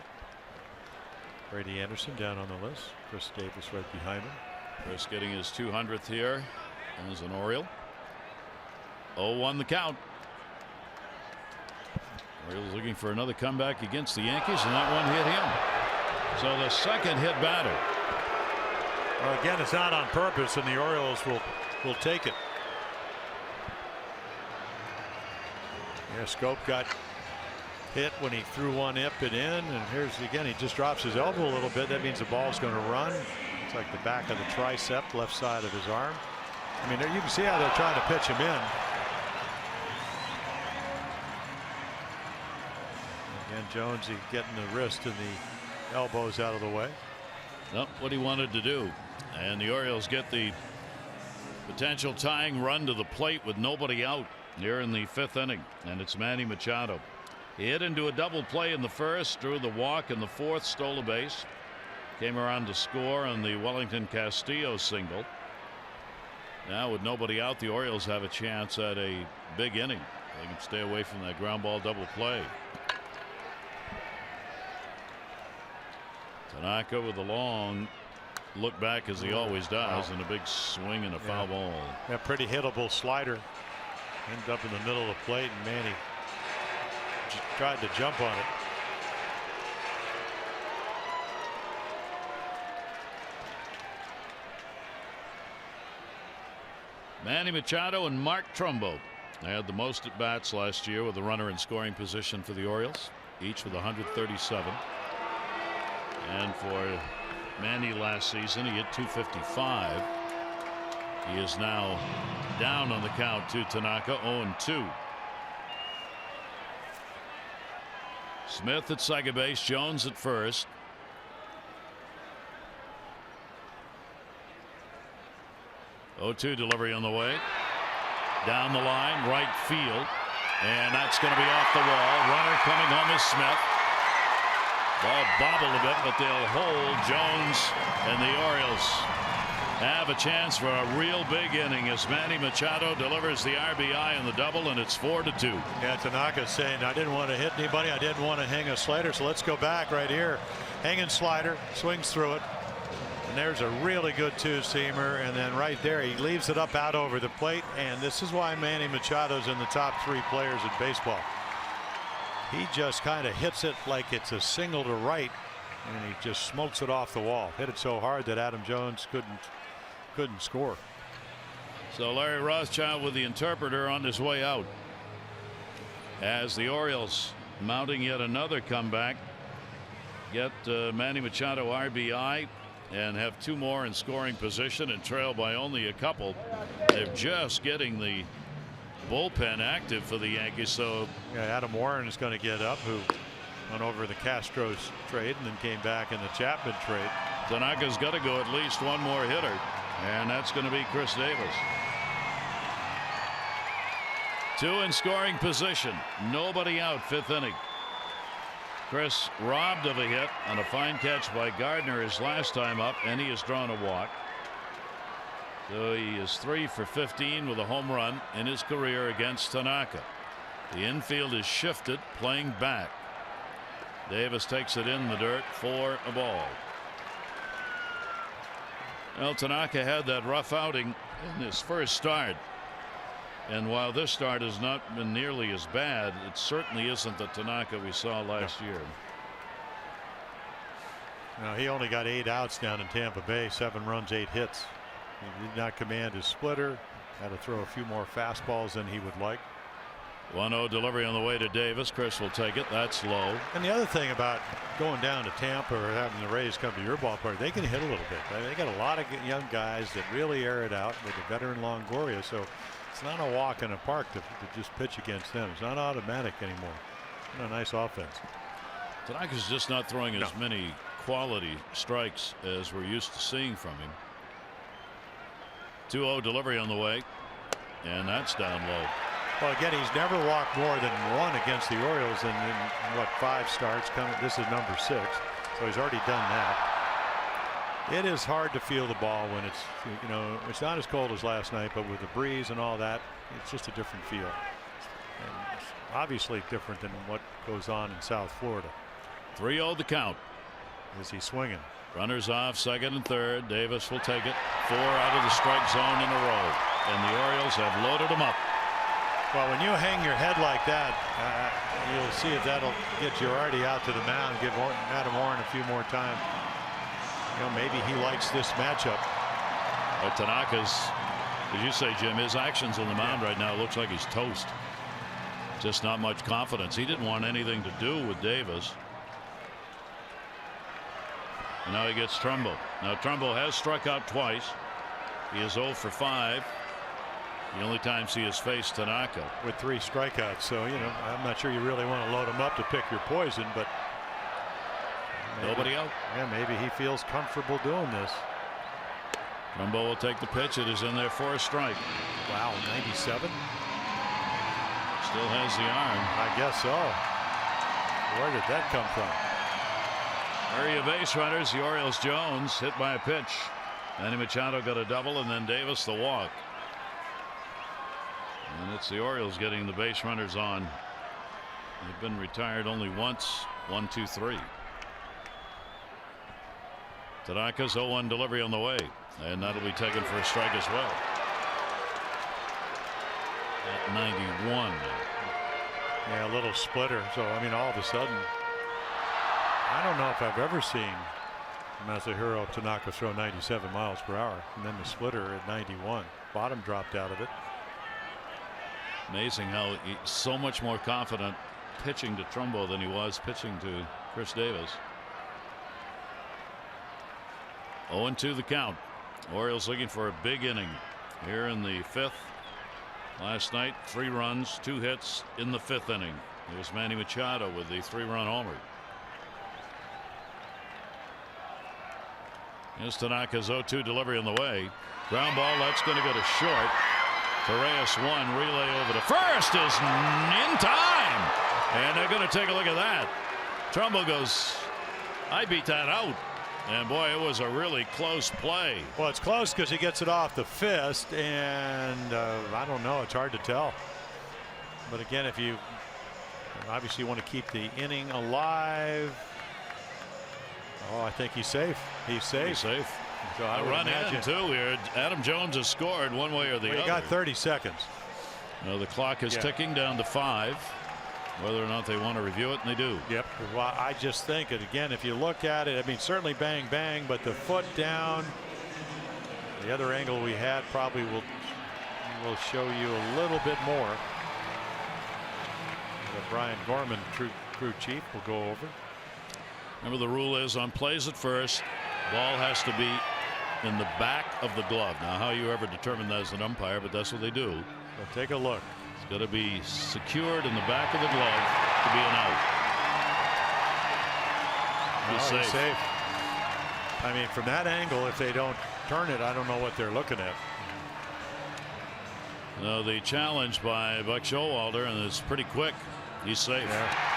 Brady Anderson down on the list. Chris Davis right behind him. Chris getting his 200th here as an Oriole. 0-1 the count. Orioles looking for another comeback against the Yankees, and that one hit him. So the second hit batter. Well, again, it's not on purpose, and the Orioles will take it. Yeah, Scope got hit when he threw one up and in, and here's again, he just drops his elbow a little bit. That means the ball's going to run. It's like the back of the tricep, left side of his arm. I mean, you can see how they're trying to pitch him in. Again, Jonesy getting the wrist and the elbows out of the way. Not what he wanted to do, and the Orioles get the potential tying run to the plate with nobody out here in the 5th inning, and it's Manny Machado. He hit into a double play in the first, drew the walk in the 4th, stole a base, came around to score on the Wellington Castillo single. Now with nobody out, the Orioles have a chance at a big inning. They can stay away from that ground ball double play. Tanaka with a long look back, as he always does, and a big swing and a foul ball. Yeah, pretty hittable slider. Ended up in the middle of the plate, and Manny tried to jump on it. Manny Machado and Mark Trumbo. They had the most at bats last year with a runner in scoring position for the Orioles, each with 137. And for Manny last season, he hit 255. He is now down on the count to Tanaka, 0-2. Smith at second base, Jones at first. Oh-2 delivery on the way. Down the line, right field. And that's going to be off the wall. Runner coming home is Smith. Ball bobbled a bit, but they'll hold Jones, and the Orioles have a chance for a real big inning as Manny Machado delivers the RBI in the double, and it's 4-2. Yeah, Tanaka's saying, I didn't want to hit anybody. I didn't want to hang a slider, so let's go back right here. Hanging slider, swings through it. And there's a really good two-seamer, and then right there he leaves it up out over the plate, and this is why Manny Machado's in the top 3 players in baseball. He just kind of hits it like it's a single to right, and he just smokes it off the wall. Hit it so hard that Adam Jones couldn't score. So Larry Rothschild with the interpreter on his way out, as the Orioles mounting yet another comeback, get Manny Machado RBI and have 2 more in scoring position and trail by only a couple. They're just getting the bullpen active for the Yankees. So yeah, Adam Warren is going to get up, who went over the Astros trade and then came back in the Chapman trade. Tanaka's got to go at least one more hitter, and that's going to be Chris Davis. 2 in scoring position, nobody out, 5th inning. Chris robbed of a hit on a fine catch by Gardner his last time up, and he has drawn a walk. So he is 3 for 15 with a home run in his career against Tanaka. The infield is shifted, playing back. Davis takes it in the dirt for a ball. Well, Tanaka had that rough outing in his first start. And while this start has not been nearly as bad, it certainly isn't the Tanaka we saw last year. Now, he only got 8 outs down in Tampa Bay, 7 runs, 8 hits. He did not command his splitter. Had to throw a few more fastballs than he would like. 1-0 delivery on the way to Davis. Chris will take it. That's low. And the other thing about going down to Tampa or having the Rays come to your ballpark, they can hit a little bit. They got a lot of young guys that really air it out with the veteran Longoria. So it's not a walk in the park to just pitch against them. It's not automatic anymore. It's a nice offense. Tanaka's just not throwing as many quality strikes as we're used to seeing from him. 2-0 delivery on the way, and that's down low. Well, again, he's never walked more than one against the Orioles in what, 5 starts. This is number 6, so he's already done that. It is hard to feel the ball when it's, you know, it's not as cold as last night, but with the breeze and all that, it's just a different feel. And it's obviously different than what goes on in South Florida. 3-0 the count. Is he swinging? Runners off, second and third. Davis will take it. 4 out of the strike zone in a row, and the Orioles have loaded him up. Well, when you hang your head like that, you'll see if that'll get Girardi out to the mound, give Adam Warren a few more time. You know, maybe he likes this matchup. But Tanaka's, as you say, Jim, his actions on the mound right now looks like he's toast. Just not much confidence. He didn't want anything to do with Davis. And now he gets Trumbo. Now Trumbo has struck out twice. He is 0 for 5. The only times he has faced Tanaka. With 3 strikeouts, so you know, I'm not sure you really want to load him up to pick your poison, but maybe, nobody out. Yeah, maybe he feels comfortable doing this. Trumbo will take the pitch. It is in there for a strike. Wow, 97. Still has the arm. I guess so. Where did that come from? Area base runners. The Orioles. Jones hit by a pitch. Manny Machado got a double, and then Davis the walk. And it's the Orioles getting the base runners on. They've been retired only once. 1-2-3. Tanaka's 0-1 delivery on the way, and that'll be taken for a strike as well. At 91. Yeah, a little splitter. So I mean, all of a sudden, I don't know if I've ever seen Masahiro Tanaka throw 97 miles per hour, and then the splitter at 91. Bottom dropped out of it. Amazing how he's so much more confident pitching to Trumbo than he was pitching to Chris Davis. 0-2 the count. Orioles looking for a big inning here in the 5th. Last night, 3 runs, 2 hits in the 5th inning. Here's Manny Machado with the 3-run homer. Here's Tanaka's 0-2 delivery on the way. Ground ball, that's going to go to short. Torres 1, relay over to first is in time, and they're going to take a look at that. Trumbo goes, I beat that out, and boy, it was a really close play. Well, it's close because he gets it off the fist, and I don't know, it's hard to tell. But again, if you obviously want to keep the inning alive, oh, I think he's safe. He's safe. He's safe. So I would run imagine in too here. Adam Jones has scored one way or the other. He got 30 seconds. Now the clock is ticking down to 5. Whether or not they want to review it, and they do. Yep. Well, I just think it again. If you look at it, I mean, certainly bang bang, but the foot down. The other angle we had probably will show you a little bit more. But Brian Gorman, crew chief, will go over. Remember, the rule is on plays at first, ball has to be in the back of the glove. Now, how you ever determine that as an umpire, but that's what they do. So take a look. It's got to be secured in the back of the glove to be an out. He's safe. Safe. I mean, from that angle, if they don't turn it, I don't know what they're looking at. Now, the challenge by Buck Showalter, and it's pretty quick. He's safe. Yeah.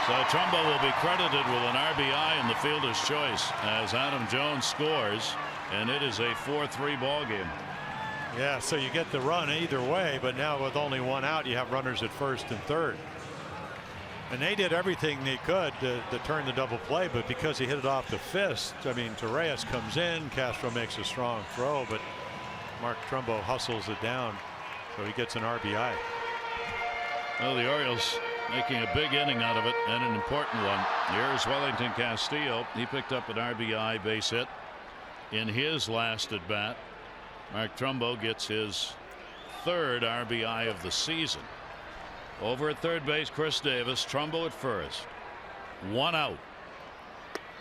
So Trumbo will be credited with an RBI in the fielder's choice as Adam Jones scores, and it is a 4-3 ball game. Yeah, so you get the run either way, but now with only 1 out, you have runners at first and third. And they did everything they could to turn the double play, but because he hit it off the fist, I mean, Torres comes in, Castro makes a strong throw, but Mark Trumbo hustles it down, so he gets an RBI. Well, the Orioles making a big inning out of it, and an important one. Here's Wellington Castillo. He picked up an RBI base hit in his last at bat. Mark Trumbo gets his 3rd RBI of the season. Over at third base, Chris Davis. Trumbo at first. One out.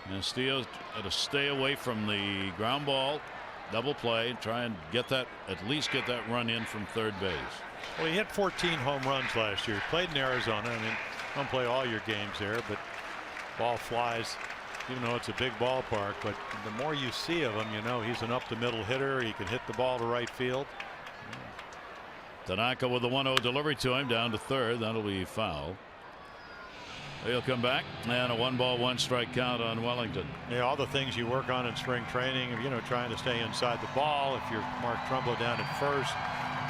Castillo had to stay away from the ground ball. Double play. Try and get that, at least get that run in from third base. Well, he hit 14 home runs last year. He played in Arizona. I mean, don't play all your games there, but ball flies, even though it's a big ballpark. But the more you see of him, you know he's an up the middle hitter. He can hit the ball to right field. Tanaka with the 1-0 delivery to him down to third. That'll be foul. He'll come back, and a 1-ball 1-strike count on Wellington. Yeah, all the things you work on in spring training, you know, trying to stay inside the ball. If you're Mark Trumbo down at first,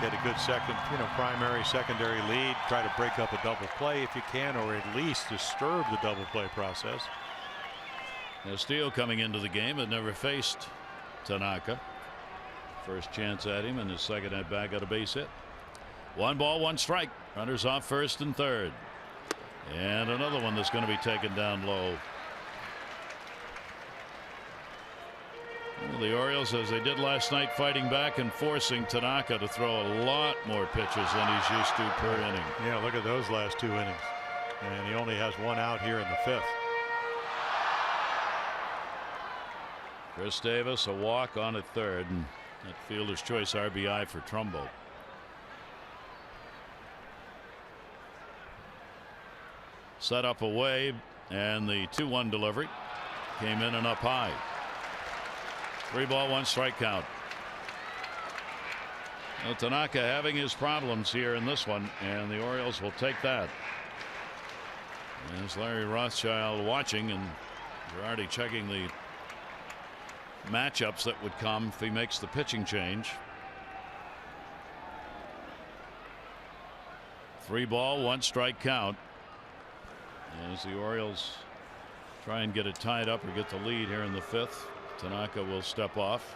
get a good second, you know, primary, secondary lead. Try to break up a double play if you can, or at least disturb the double play process. Castillo coming into the game had never faced Tanaka. First chance at him, and his second at bat got a base hit. 1-ball 1-strike. Runners off first and third. And another one that's going to be taken down low. Well, the Orioles, as they did last night, fighting back and forcing Tanaka to throw a lot more pitches than he's used to per inning. Yeah, look at those last 2 innings. And he only has one out here in the 5th. Chris Davis, a walk on at third, and that fielder's choice RBI for Trumbo. Set up away, and the 2-1 delivery came in and up high. 3-ball 1-strike count. Well, Tanaka having his problems here in this one, and the Orioles will take that. There's Larry Rothschild watching, and Girardi checking the matchups that would come if he makes the pitching change. 3-ball 1-strike count. As the Orioles try and get it tied up or get the lead here in the 5th. Tanaka will step off.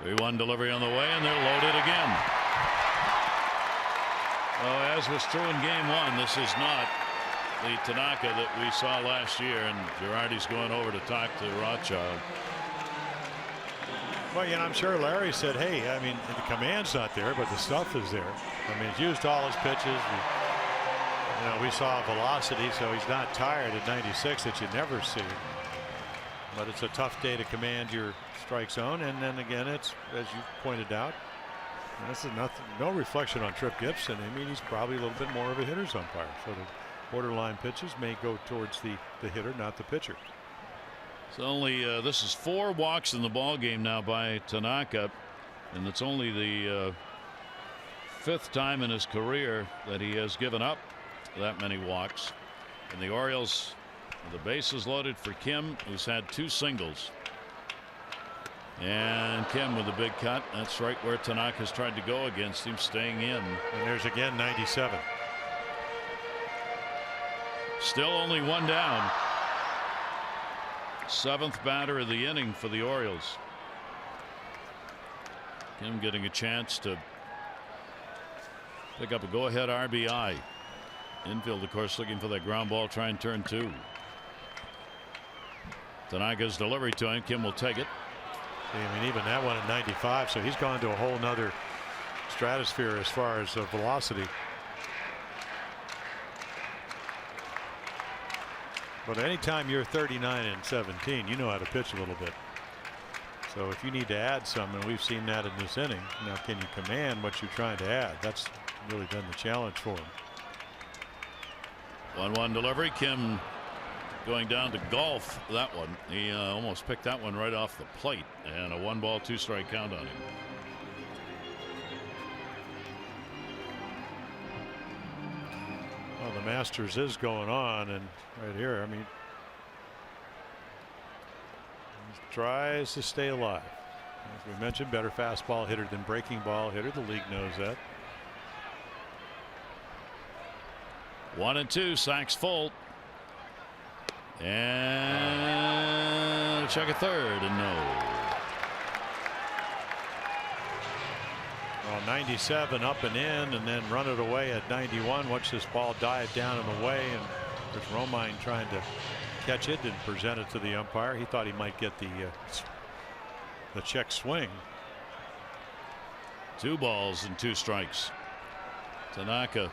The 3-1 delivery on the way, and they're loaded again. Well, as was true in game 1, this is not the Tanaka that we saw last year, and Girardi's going over to talk to Rothschild. Well, you know, I'm sure Larry said, hey, I mean, the command's not there, but the stuff is there. I mean, he's used all his pitches. We saw velocity, so he's not tired at 96 that you never see. But it's a tough day to command your strike zone, and then again, it's, as you pointed out, this is no reflection on Trip Gibson. I mean, he's probably a little bit more of a hitter's umpire, so the borderline pitches may go towards the hitter, not the pitcher. It's only this is 4 walks in the ball game now by Tanaka, and it's only the 5th time in his career that he has given up that many walks. And the Orioles, the bases loaded for Kim, who's had 2 singles. And Kim with a big cut. That's right where Tanaka's tried to go against him, staying in. And there's again 97. Still only 1 down. 7th batter of the inning for the Orioles. Kim getting a chance to pick up a go-ahead RBI. Infield, of course, looking for that ground ball, try and turn 2. Tanaka's delivery to him. Kim will take it. I mean, even that one at 95, so he's gone to a whole nother stratosphere as far as velocity. But anytime you're 39 and 17, you know how to pitch a little bit. So if you need to add some, and we've seen that in this inning, now can you command what you're trying to add? That's really been the challenge for him. 1-1 delivery. Kim going down to golf that one. He almost picked that one right off the plate, and a 1-ball 2-strike count on him. Well, the Masters is going on, and right here, I mean, he tries to stay alive. As we mentioned, better fastball hitter than breaking ball hitter. The league knows that. 1-2, Sacks full. And check a third, and no. Well, 97 up and in, and then run it away at 91. Watch this ball dive down and away, and There's Romine trying to catch it and present it to the umpire. He thought he might get the check swing. 2 balls and 2 strikes. Tanaka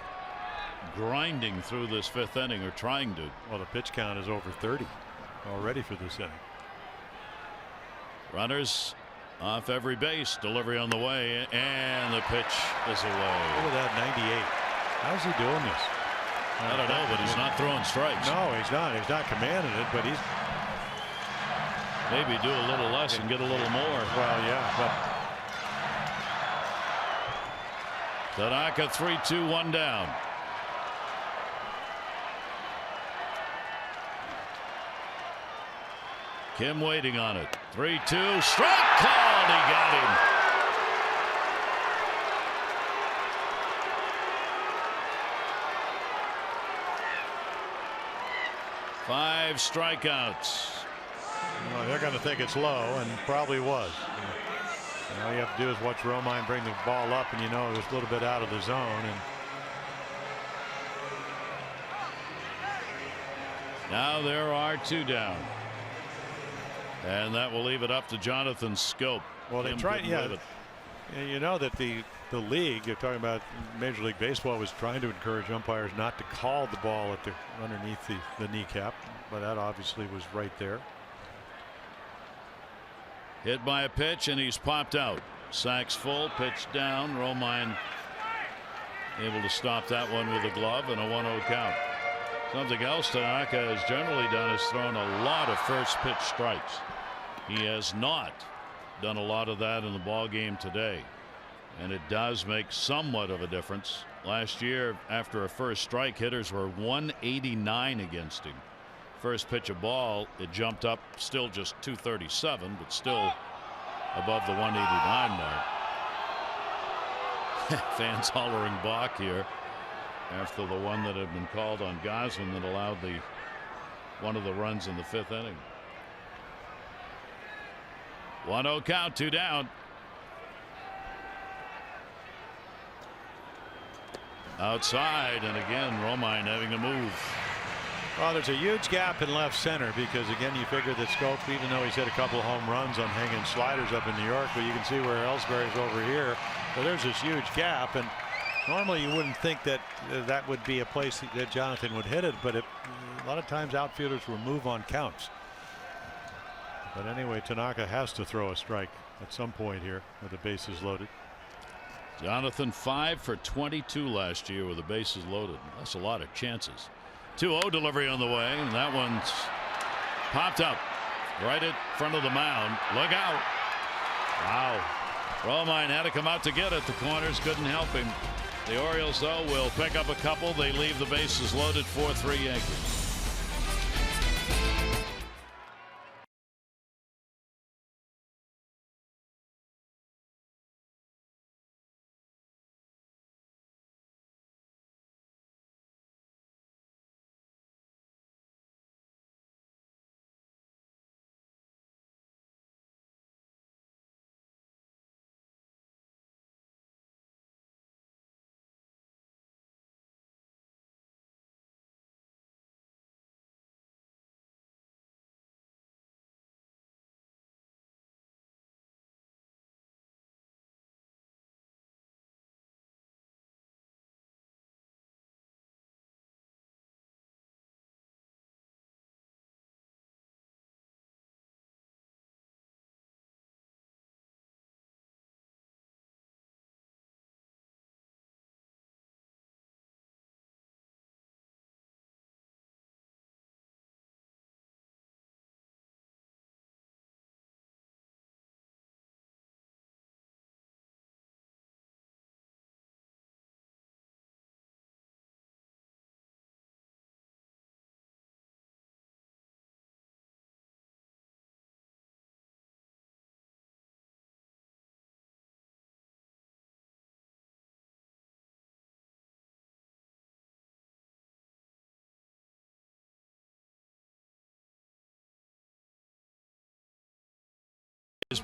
grinding through this 5th inning, or trying to. Well, the pitch count is over 30 already for this inning. Runners off every base. Delivery on the way, and the pitch is away. Look at that 98. How's he doing this? I don't know, but he's not throwing strikes. No, he's not. He's not commanding it, but he's maybe do a little less and get a little more. Well, yeah, but Tanaka 3-2, 1 down. Kim waiting on it. 3-2, strike called. He got him. Five strikeouts. Well, they're going to think it's low, and probably was. All you have to do is watch Romine bring the ball up, and you know it was a little bit out of the zone. And now there are 2 down. And that will leave it up to Jonathan Scope. Well, they tried, yeah. You know that the league, you're talking about Major League Baseball, was trying to encourage umpires not to call the ball at the underneath the kneecap, but that obviously was right there. Hit by a pitch, and he's popped out. Sacks full, pitch down. Romine able to stop that one with a glove, and a 1-0 count. Something else Tanaka has generally done is thrown a lot of first pitch strikes. He has not done a lot of that in the ball game today, and it does make somewhat of a difference. Last year, after a first strike, hitters were 189 against him. First pitch of ball, it jumped up, still just 237, but still above the 189 mark. Fans hollering balk here after the one that had been called on Gosman that allowed one of the runs in the 5th inning. 1-0 count, 2 down. Outside, and again Romine having to move. Well, there's a huge gap in left center, because again you figure that Scope, even though he's hit a couple of home runs on hanging sliders up in New York, but you can see where Ellsbury's over here. So there's this huge gap, and normally you wouldn't think that that would be a place that Jonathan would hit it, but a lot of times outfielders will move on counts. But anyway, Tanaka has to throw a strike at some point here with the bases loaded. Jonathan 5 for 22 last year with the bases loaded. That's a lot of chances. 2-0 delivery on the way, and that one's popped up right in front of the mound. Look out. Wow. Romine had to come out to get it. The corners couldn't help him. The Orioles, though, will pick up a couple. They leave the bases loaded. 4-3 Yankees.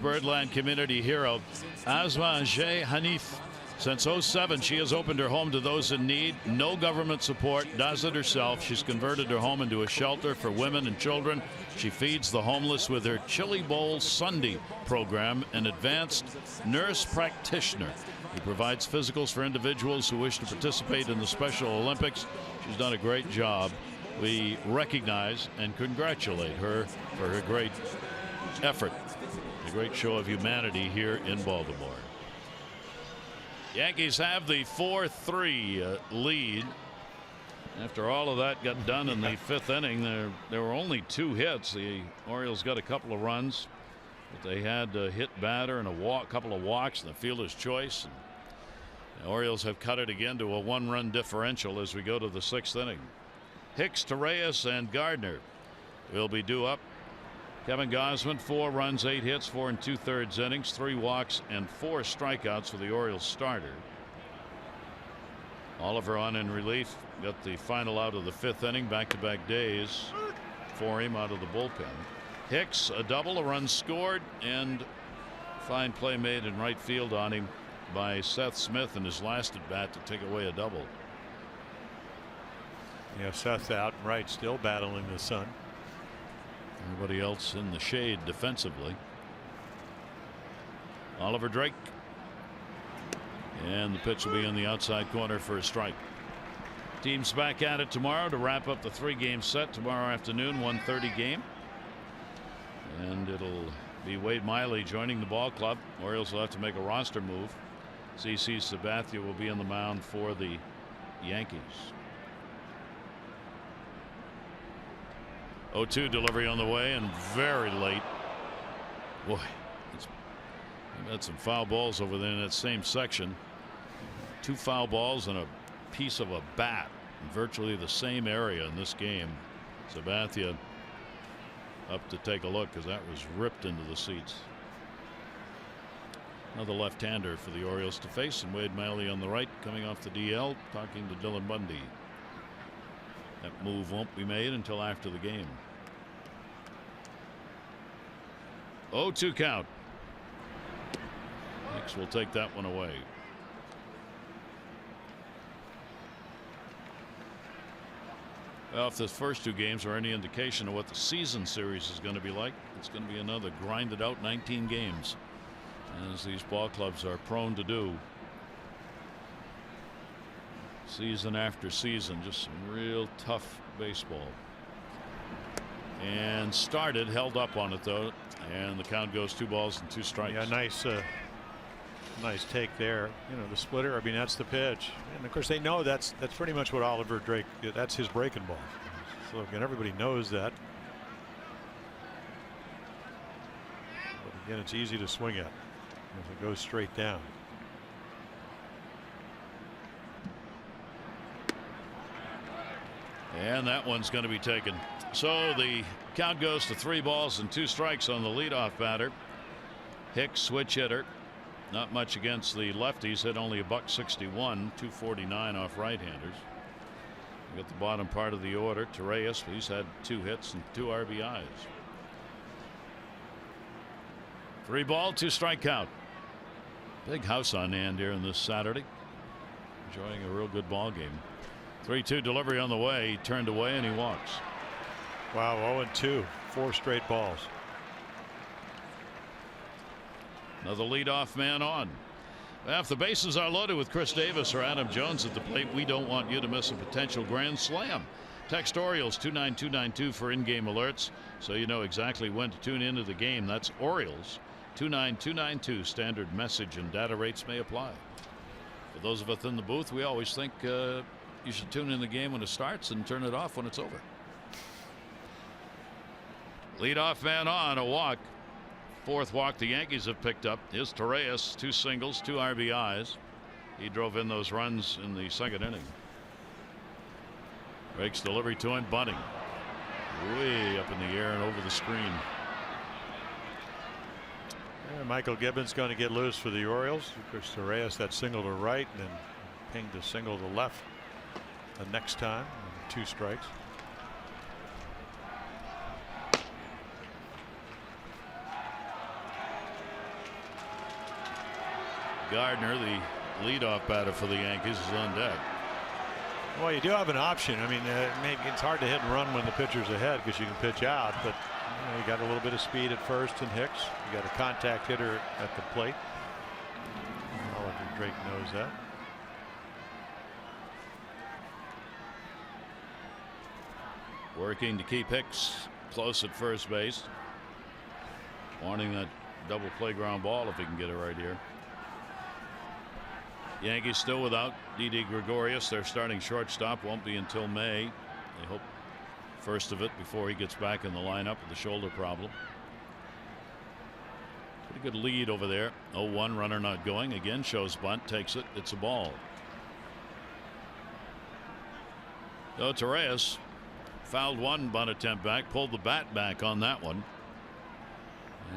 Birdland community hero Azma J. Hanif Since '07, she has opened her home to those in need. No government support, does it herself. She's converted her home into a shelter for women and children. She feeds the homeless with her Chili Bowl Sunday program, an advanced nurse practitioner who provides physicals for individuals who wish to participate in the Special Olympics. She's done a great job. We recognize and congratulate her for her great effort, a great show of humanity here in Baltimore. Yankees have the 4-3 lead. After all of that got done in the fifth inning, there were only 2 hits. The Orioles got a couple of runs, but they had a hit batter and a couple of walks and the fielder's choice. And the Orioles have cut it again to a 1-run differential as we go to the 6th inning. Hicks, Torreyes, and Gardner will be due up. Kevin Gausman, 4 runs, 8 hits, 4 2/3 innings, 3 walks, and 4 strikeouts for the Orioles starter. Oliver on in relief, got the final out of the 5th inning, back-to-back days for him out of the bullpen. Hicks, a double, a run scored, and fine play made in right field on him by Seth Smith in his last at bat to take away a double. Yeah, Seth out right, still battling the sun. Everybody else in the shade defensively. Oliver Drake. And the pitch will be in the outside corner for a strike. Teams back at it tomorrow to wrap up the 3-game set tomorrow afternoon, 1:30 game. And it'll be Wade Miley joining the ball club. Orioles will have to make a roster move. CC Sabathia will be on the mound for the Yankees. 0-2 delivery on the way and very late. Boy, we've had some foul balls over there in that same section. 2 foul balls and a piece of a bat in virtually the same area in this game. Sabathia up to take a look because that was ripped into the seats. Another left-hander for the Orioles to face, and Wade Miley on the right coming off the DL talking to Dylan Bundy. That move won't be made until after the game. 0-2 count. Hicks will take that one away. Well, if the first 2 games are any indication of what the season series is going to be like, it's going to be another grinded out 19 games, as these ball clubs are prone to do. Season after season, just some real tough baseball. And started, held up on it though, and the count goes 2 balls and 2 strikes. Yeah, nice take there. You know, the splitter. I mean, that's the pitch, and of course they know that's pretty much what Oliver Drake. That's his breaking ball. So again, everybody knows that. But again, it's easy to swing at if it goes straight down. And that one's going to be taken. So the count goes to 3 balls and 2 strikes on the leadoff batter. Hicks, switch hitter. Not much against the lefties. Hit only a .161, 249 off right-handers. We got the bottom part of the order. Torreyes, he's had 2 hits and 2 RBIs. 3 ball, 2 strike count. Big house on hand here on this Saturday. Enjoying a real good ball game. 3-2 delivery on the way. He turned away and he walks. Wow, 0-2, 4 straight balls. Another leadoff man on. Well, if the bases are loaded with Chris Davis or Adam Jones at the plate, we don't want you to miss a potential grand slam. Text Orioles 29292 for in-game alerts so you know exactly when to tune into the game. That's Orioles 29292. Standard message and data rates may apply. For those of us in the booth, we always think you should tune in the game when it starts and turn it off when it's over. Leadoff man on, a walk. 4th walk the Yankees have picked up. Here's Torreyes, 2 singles, 2 RBIs. He drove in those runs in the 2nd inning. Breaks delivery to him, bunting. Way up in the air and over the screen. Yeah, Michael Gibbons going to get loose for the Orioles. Of course, Torreyes that single to right and then pinged a single to left the next time. 2 strikes. Gardner, the leadoff batter for the Yankees, is on deck. Well, you do have an option. I mean, it's hard to hit and run when the pitcher's ahead because you can pitch out, but you got a little bit of speed at first in Hicks. You got a contact hitter at the plate. Oliver Drake knows that. Working to keep Hicks close at first base. Wanting that double play ground ball if he can get it right here. Yankees still without Didi Gregorius. Their starting shortstop won't be until May. They hope first of it before he gets back in the lineup with the shoulder problem. Pretty good lead over there. 0-1, runner not going. Again shows bunt, takes it. It's a ball. So Torres fouled one bunt attempt back, pulled the bat back on that one.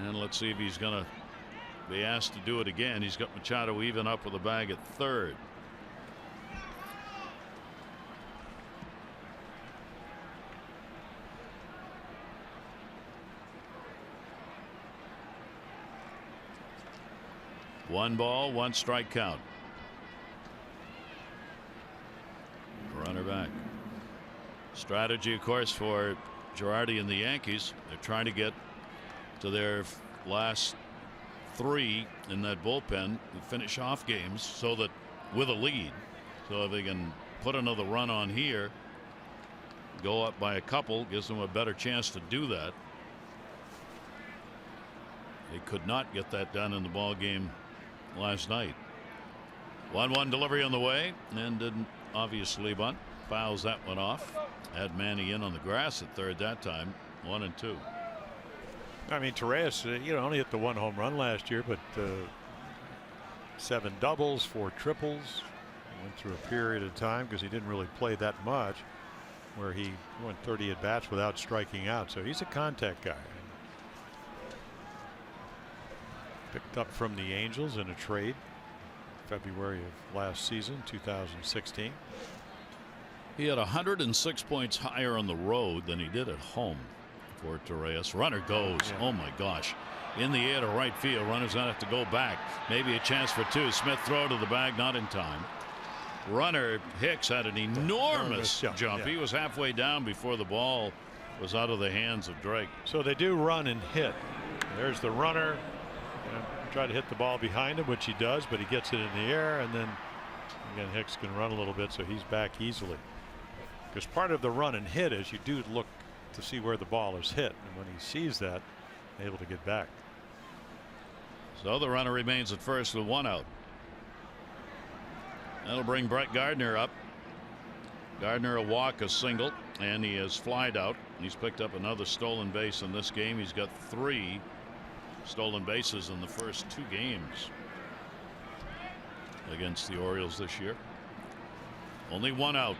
And let's see if he's going to be asked to do it again. He's got Machado even up with a bag at third. One ball, one strike count. Runner back. Strategy, of course, for Girardi and the Yankees. They're trying to get to their last three in that bullpen to finish off games so that with a lead. So if they can put another run on here, go up by a couple, gives them a better chance to do that. They could not get that done in the ball game last night. 1-1 delivery on the way and didn't obviously bunt. Fouls that one off. Had Manny in on the grass at third that time. 1-2. I mean, Torres, only hit the one home run last year, but 7 doubles, 4 triples. Went through a period of time because he didn't really play that much where he went 30 at bats without striking out. So he's a contact guy. Picked up from the Angels in a trade February of last season, 2016. He had 106 points higher on the road than he did at home for Torres. Runner goes. Oh my gosh. In the air to right field. Runner's gonna have to go back. Maybe a chance for two. Smith throw to the bag, not in time. Runner Hicks had an enormous jump. He was halfway down before the ball was out of the hands of Drake. So they do run and hit. There's the runner. Try to hit the ball behind him, which he does, but he gets it in the air, and then again Hicks can run a little bit, so he's back easily. Because part of the run and hit is you do look to see where the ball is hit, and when he sees that, able to get back. So the runner remains at first with 1 out. That'll bring Brett Gardner up. Gardner a walk, a single, and he has flied out. He's picked up another stolen base in this game. He's got 3 stolen bases in the first 2 games against the Orioles this year. Only 1 out.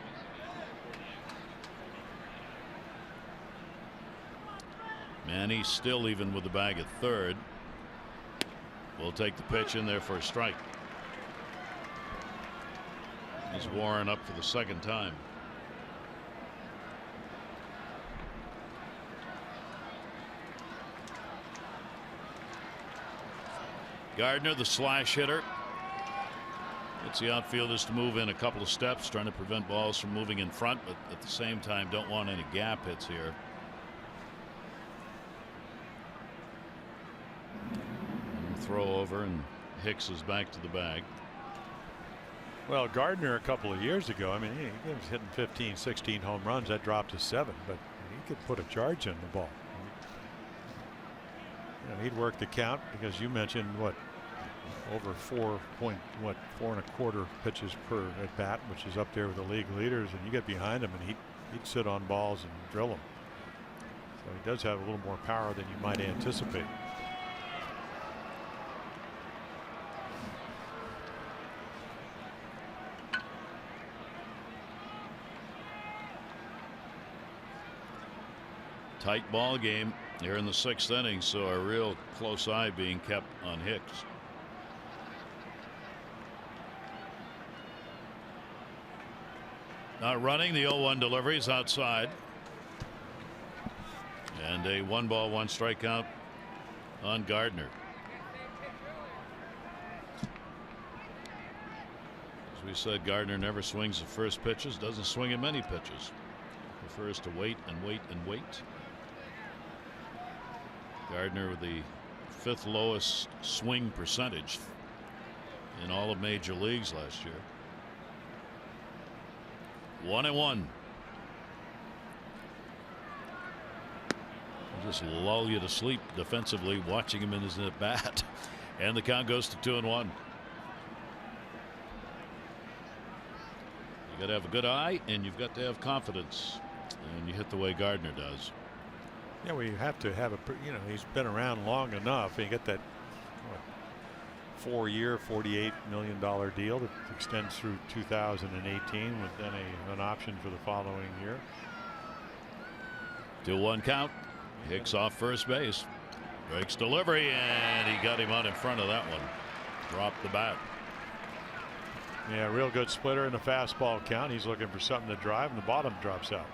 Manny still even with the bag at third. Will take the pitch in there for a strike. He's Warren up for the second time. Gardner, the slash hitter, gets the outfielders to move in a couple of steps, trying to prevent balls from moving in front, but at the same time don't want any gap hits here. Throw over, and Hicks is back to the bag. Well, Gardner a couple of years ago, I mean, he was hitting 15, 16 home runs. That dropped to 7, but he could put a charge in the ball. He'd work the count because you mentioned over 4.25 pitches per at bat, which is up there with the league leaders, and you get behind him and he'd sit on balls and drill them. So he does have a little more power than you might anticipate. Tight ball game here in the 6th inning, so a real close eye being kept on Hicks. Not running. The 0-1 delivery is outside, and a 1-ball 1 strikeout on Gardner. As we said, Gardner never swings at first pitches, doesn't swing at many pitches. Prefers to wait and wait and wait. Gardner with the 5th lowest swing percentage in all of major leagues last year. 1-1. Just lull you to sleep defensively watching him in his at bat. And the count goes to 2-1. You got to have a good eye and you've got to have confidence, and you hit the way Gardner does. Yeah, well, you have to have he's been around long enough. And you get that 4-year, $48 million deal that extends through 2018 with then an option for the following year. 2-1 count. Hicks off first base. Breaks delivery, and he got him out in front of that one. Dropped the bat. Yeah, real good splitter in the fastball count. He's looking for something to drive, and the bottom drops out.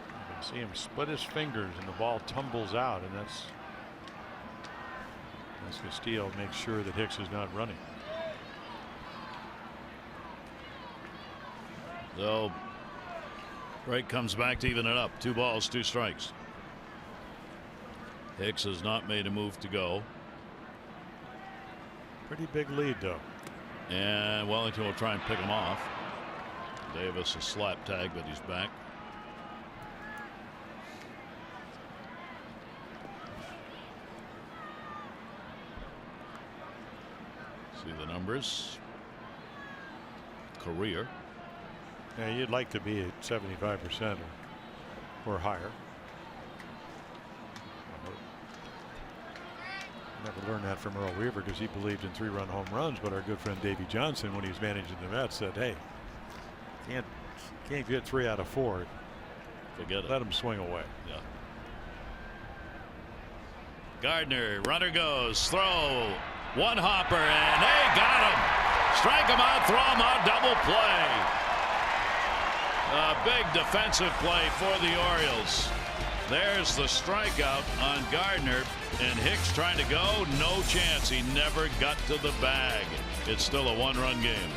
You can see him split his fingers, and the ball tumbles out, and that's Castillo makes sure that Hicks is not running. So Wright comes back to even it up. 2 balls, 2 strikes. Hicks has not made a move to go. Pretty big lead, though. And Wellington will try and pick him off. Davis a slap tag, but he's back. See the numbers. Career. Yeah, you'd like to be at 75% or higher. Never learned that from Earl Weaver because he believed in 3-run home runs. But our good friend Davey Johnson, when he was managing the Mets, said, "Hey, can't get 3 out of 4. Forget it. Let him swing away." Yeah. Gardner, runner goes, throw, 1 hopper, and hey, got him. Strike him out, throw him out, double play. A big defensive play for the Orioles. There's the strikeout on Gardner, and Hicks trying to go, no chance. He never got to the bag. It's still a 1-run game.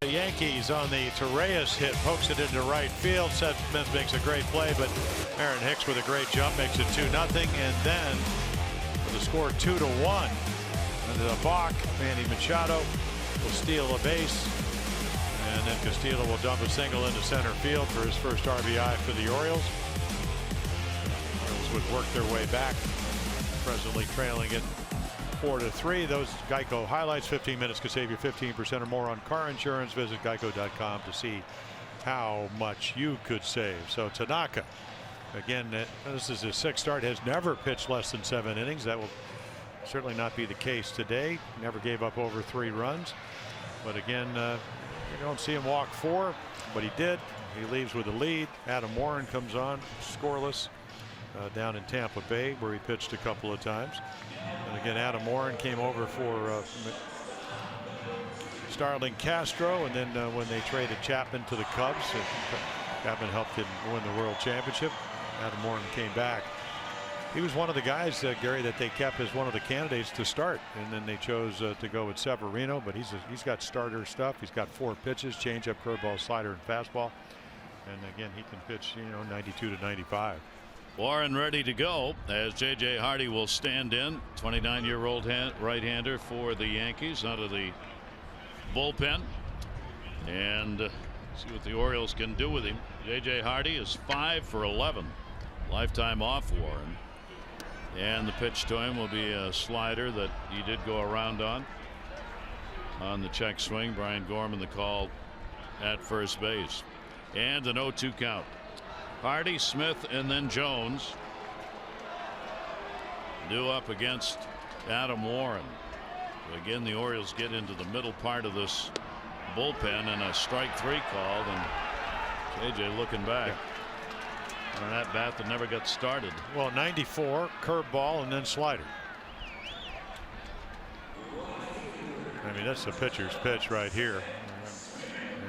The Yankees on the Torres hit, pokes it into right field. Seth Smith makes a great play, but Aaron Hicks with a great jump makes it 2-0, and then with the score 2-1 into the Bach, Manny Machado will steal a base, and then Castillo will dump a single into center field for his first RBI for the Orioles. The Orioles would work their way back, presently trailing it 4-3. Those Geico highlights. 15 minutes could save you 15% or more on car insurance. Visit geico.com to see how much you could save. So Tanaka, again, this is his 6th start, has never pitched less than 7 innings. That will certainly not be the case today. Never gave up over 3 runs. But again, You don't see him walk 4, but he did. He leaves with a lead. Adam Warren comes on scoreless down in Tampa Bay, where he pitched a couple of times. And again, Adam Warren came over for Starling Castro, and then when they traded Chapman to the Cubs, Chapman helped him win the World Championship. Adam Warren came back. He was one of the guys, Gary, that they kept as one of the candidates to start, and then they chose to go with Severino. But he's got starter stuff. He's got 4 pitches: changeup, curveball, slider, and fastball. And again, he can pitch, 92 to 95. Warren ready to go as J.J. Hardy will stand in. 29-year-old right-hander for the Yankees out of the bullpen, and see what the Orioles can do with him. J.J. Hardy is 5 for 11. Lifetime off Warren. And the pitch to him will be a slider that he did go around on the check swing. Brian Gorman the call at first base. And an 0-2 count. Hardy, Smith, and then Jones due up against Adam Warren. Again, the Orioles get into the middle part of this bullpen, and a strike 3 called, and JJ looking back on that bat that never got started. Well, 94, curveball, and then slider. I mean, that's the pitcher's pitch right here.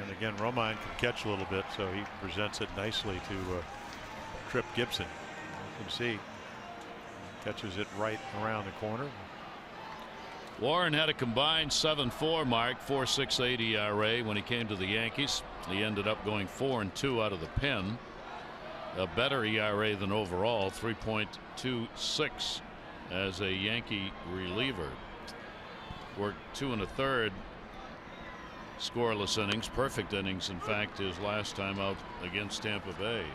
And again, Romine can catch a little bit, so he presents it nicely to Tripp Gibson. You can see catches it right around the corner. Warren had a combined 7.4 mark, 4.68 ERA when he came to the Yankees. He ended up going 4-2 out of the pen. A better ERA than overall, 3.26 as a Yankee reliever. Worked 2 1/3 scoreless innings, perfect innings, in fact, his last time out against Tampa Bay.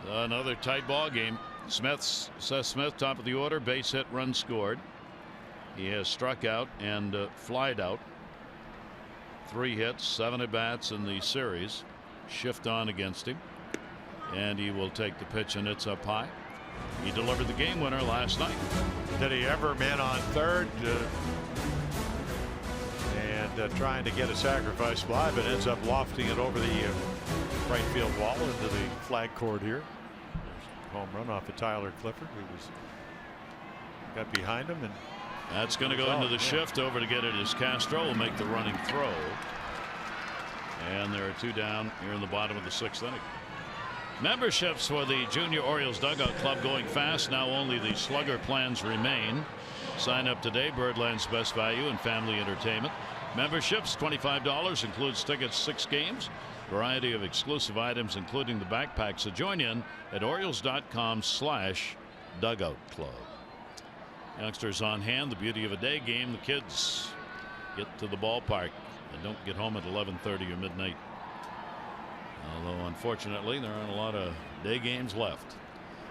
Another tight ball game. Seth Smith, top of the order, base hit, run scored. He has struck out and flied out. 3 hits, 7 at bats in the series. Shift on against him, and he will take the pitch, and it's up high. He delivered the game winner last night. Did he ever man on third and trying to get a sacrifice fly, but ends up lofting it over the right field wall into the flag cord here. Home run off of Tyler Clifford, who got behind him, and that's going to go into the shift over to get it as Castro will make the running throw. And there are 2 down here in the bottom of the 6th inning. Memberships for the Junior Orioles Dugout Club going fast. Now only the slugger plans remain. Sign up today. Birdland's best value and family entertainment. Memberships $25, includes tickets 6 games. Variety of exclusive items, including the backpack. So join in at Orioles.com/dugout club. Youngsters on hand. The beauty of a day game. The kids get to the ballpark and don't get home at 11:30 or midnight. Although unfortunately there aren't a lot of day games left.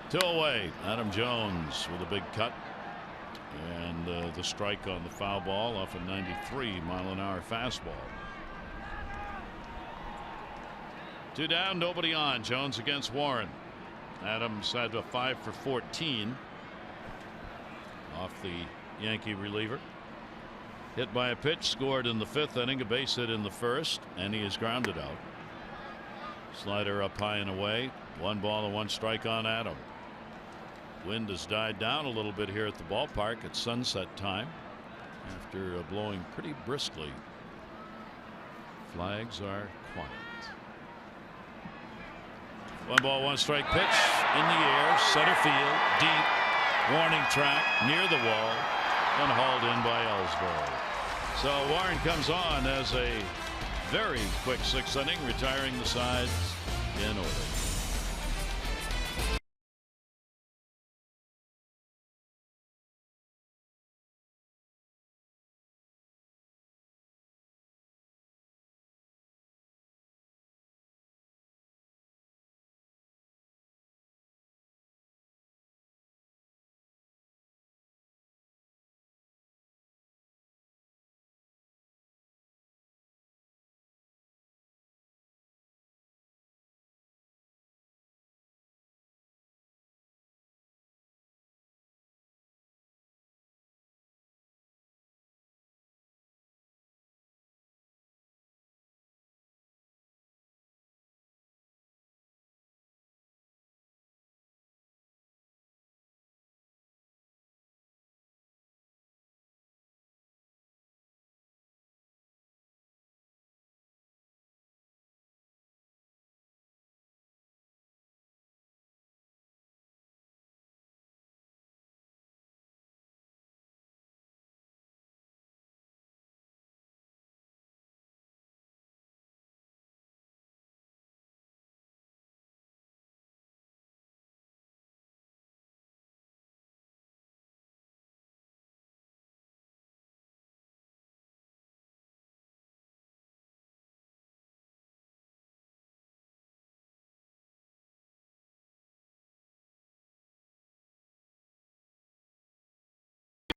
2 away. Adam Jones with a big cut, and the strike on the foul ball off a 93-mile-an-hour fastball. 2 down, nobody on. Jones against Warren. Adams had a 5 for 14 off the Yankee reliever. Hit by a pitch, scored in the 5th inning, a base hit in the 1st, and he is grounded out. Slider up high and away. 1 ball and 1 strike on Adam. Wind has died down a little bit here at the ballpark at sunset time after blowing pretty briskly. Flags are quiet. 1 ball, 1 strike pitch in the air, center field, deep, warning track near the wall, and hauled in by Ellsbury. So Warren comes on as a very quick 6th inning, retiring the sides in order.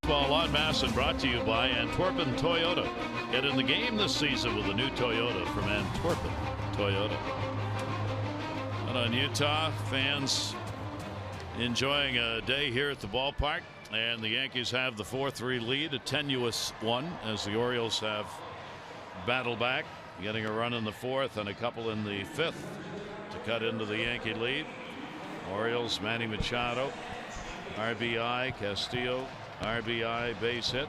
Baseball on Mass and brought to you by Antwerpen Toyota. Get in the game this season with a new Toyota from Antwerpen Toyota. And on Utah, fans enjoying a day here at the ballpark, and the Yankees have the 4-3 lead, a tenuous one, as the Orioles have battled back, getting a run in the fourth and a couple in the fifth to cut into the Yankee lead. Orioles, Manny Machado, RBI, Castillo, RBI, base hit,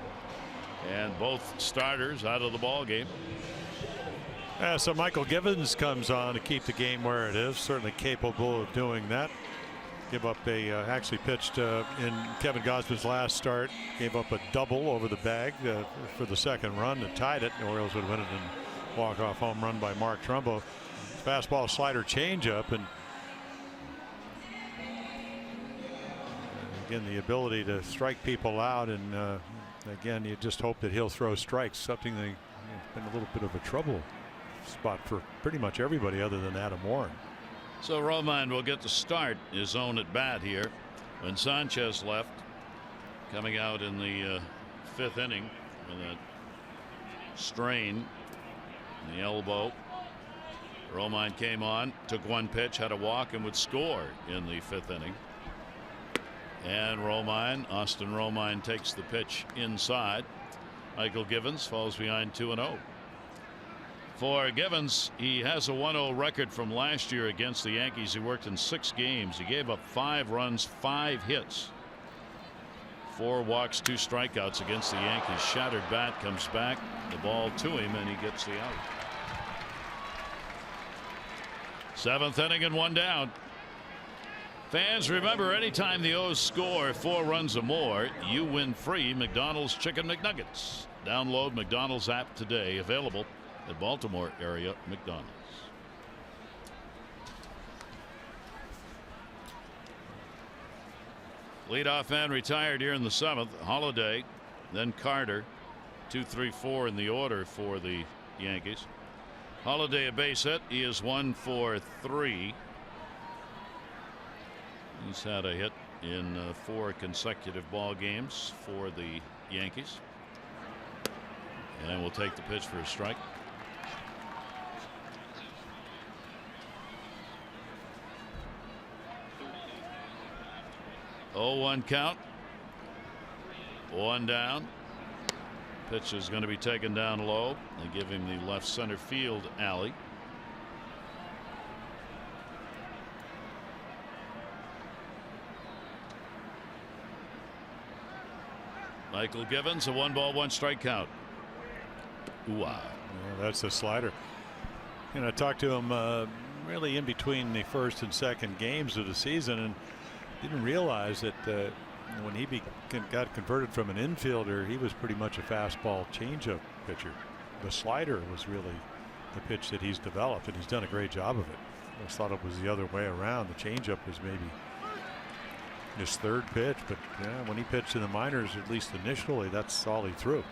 and both starters out of the ball game. So Michael Givens comes on to keep the game where it is. Certainly capable of doing that. Give up a actually pitched in Kevin Gausman's last start. Gave up a double over the bag for the second run that tied it. The Orioles would win it and walk-off home run by Mark Trumbo. Fastball, slider, changeup, and again the ability to strike people out. And again, you just hope that he'll throw strikes. Something that has been a little bit of a trouble spot for pretty much everybody other than Adam Warren. So Romine will get to start his own at bat here when Sanchez left, coming out in the fifth inning with a strain in the elbow. Romine came on, took one pitch, had a walk, and would score in the fifth inning. And Austin Romine takes the pitch inside. Michael Givens falls behind 2-0. For Givens, he has a 1-0 record from last year against the Yankees. He worked in 6 games. He gave up 5 runs, 5 hits, 4 walks, 2 strikeouts against the Yankees. Shattered bat, comes back, the ball to him, and he gets the out. 7th inning and 1 down. Fans, remember, anytime the O's score 4 runs or more, you win free McDonald's Chicken McNuggets. Download McDonald's app today. Available at Baltimore area McDonald's. Leadoff man retired here in the 7th. Holiday, then Carter. 2, 3, 4 in the order for the Yankees. Holiday a base hit. He is 1 for 3. He's had a hit in 4 consecutive ball games for the Yankees. And we'll take the pitch for a strike. 0-1 count. 1 down. Pitch is going to be taken down low. They give him the left center field alley. Michael Givens, a 1-ball, 1-strike count. Ooh-ah. Yeah, that's a slider. And I talked to him really in between the first and second games of the season, and didn't realize that when he got converted from an infielder, he was pretty much a fastball changeup pitcher. The slider was really the pitch that he's developed, and he's done a great job of it. I just thought it was the other way around. The changeup was maybe his 3rd pitch, but yeah, when he pitched in the minors, at least initially, that's all he threw.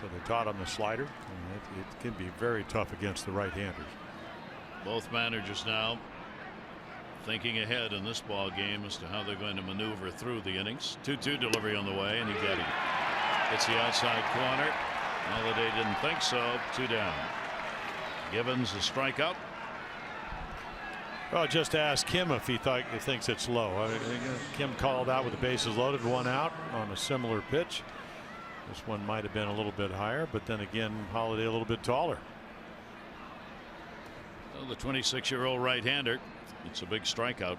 So they taught him the slider, and it can be very tough against the right-handers. Both managers now thinking ahead in this ball game as to how they're going to maneuver through the innings. 2-2 delivery on the way, and he got it. It's the outside corner. Holiday didn't think so. 2 down. Givens a strikeout. Well, just ask him if he thinks it's low. Kim called out with the bases loaded, 1 out on a similar pitch. This one might have been a little bit higher, but then again, Holiday a little bit taller. Well, the 26-year-old right-hander. It's a big strikeout.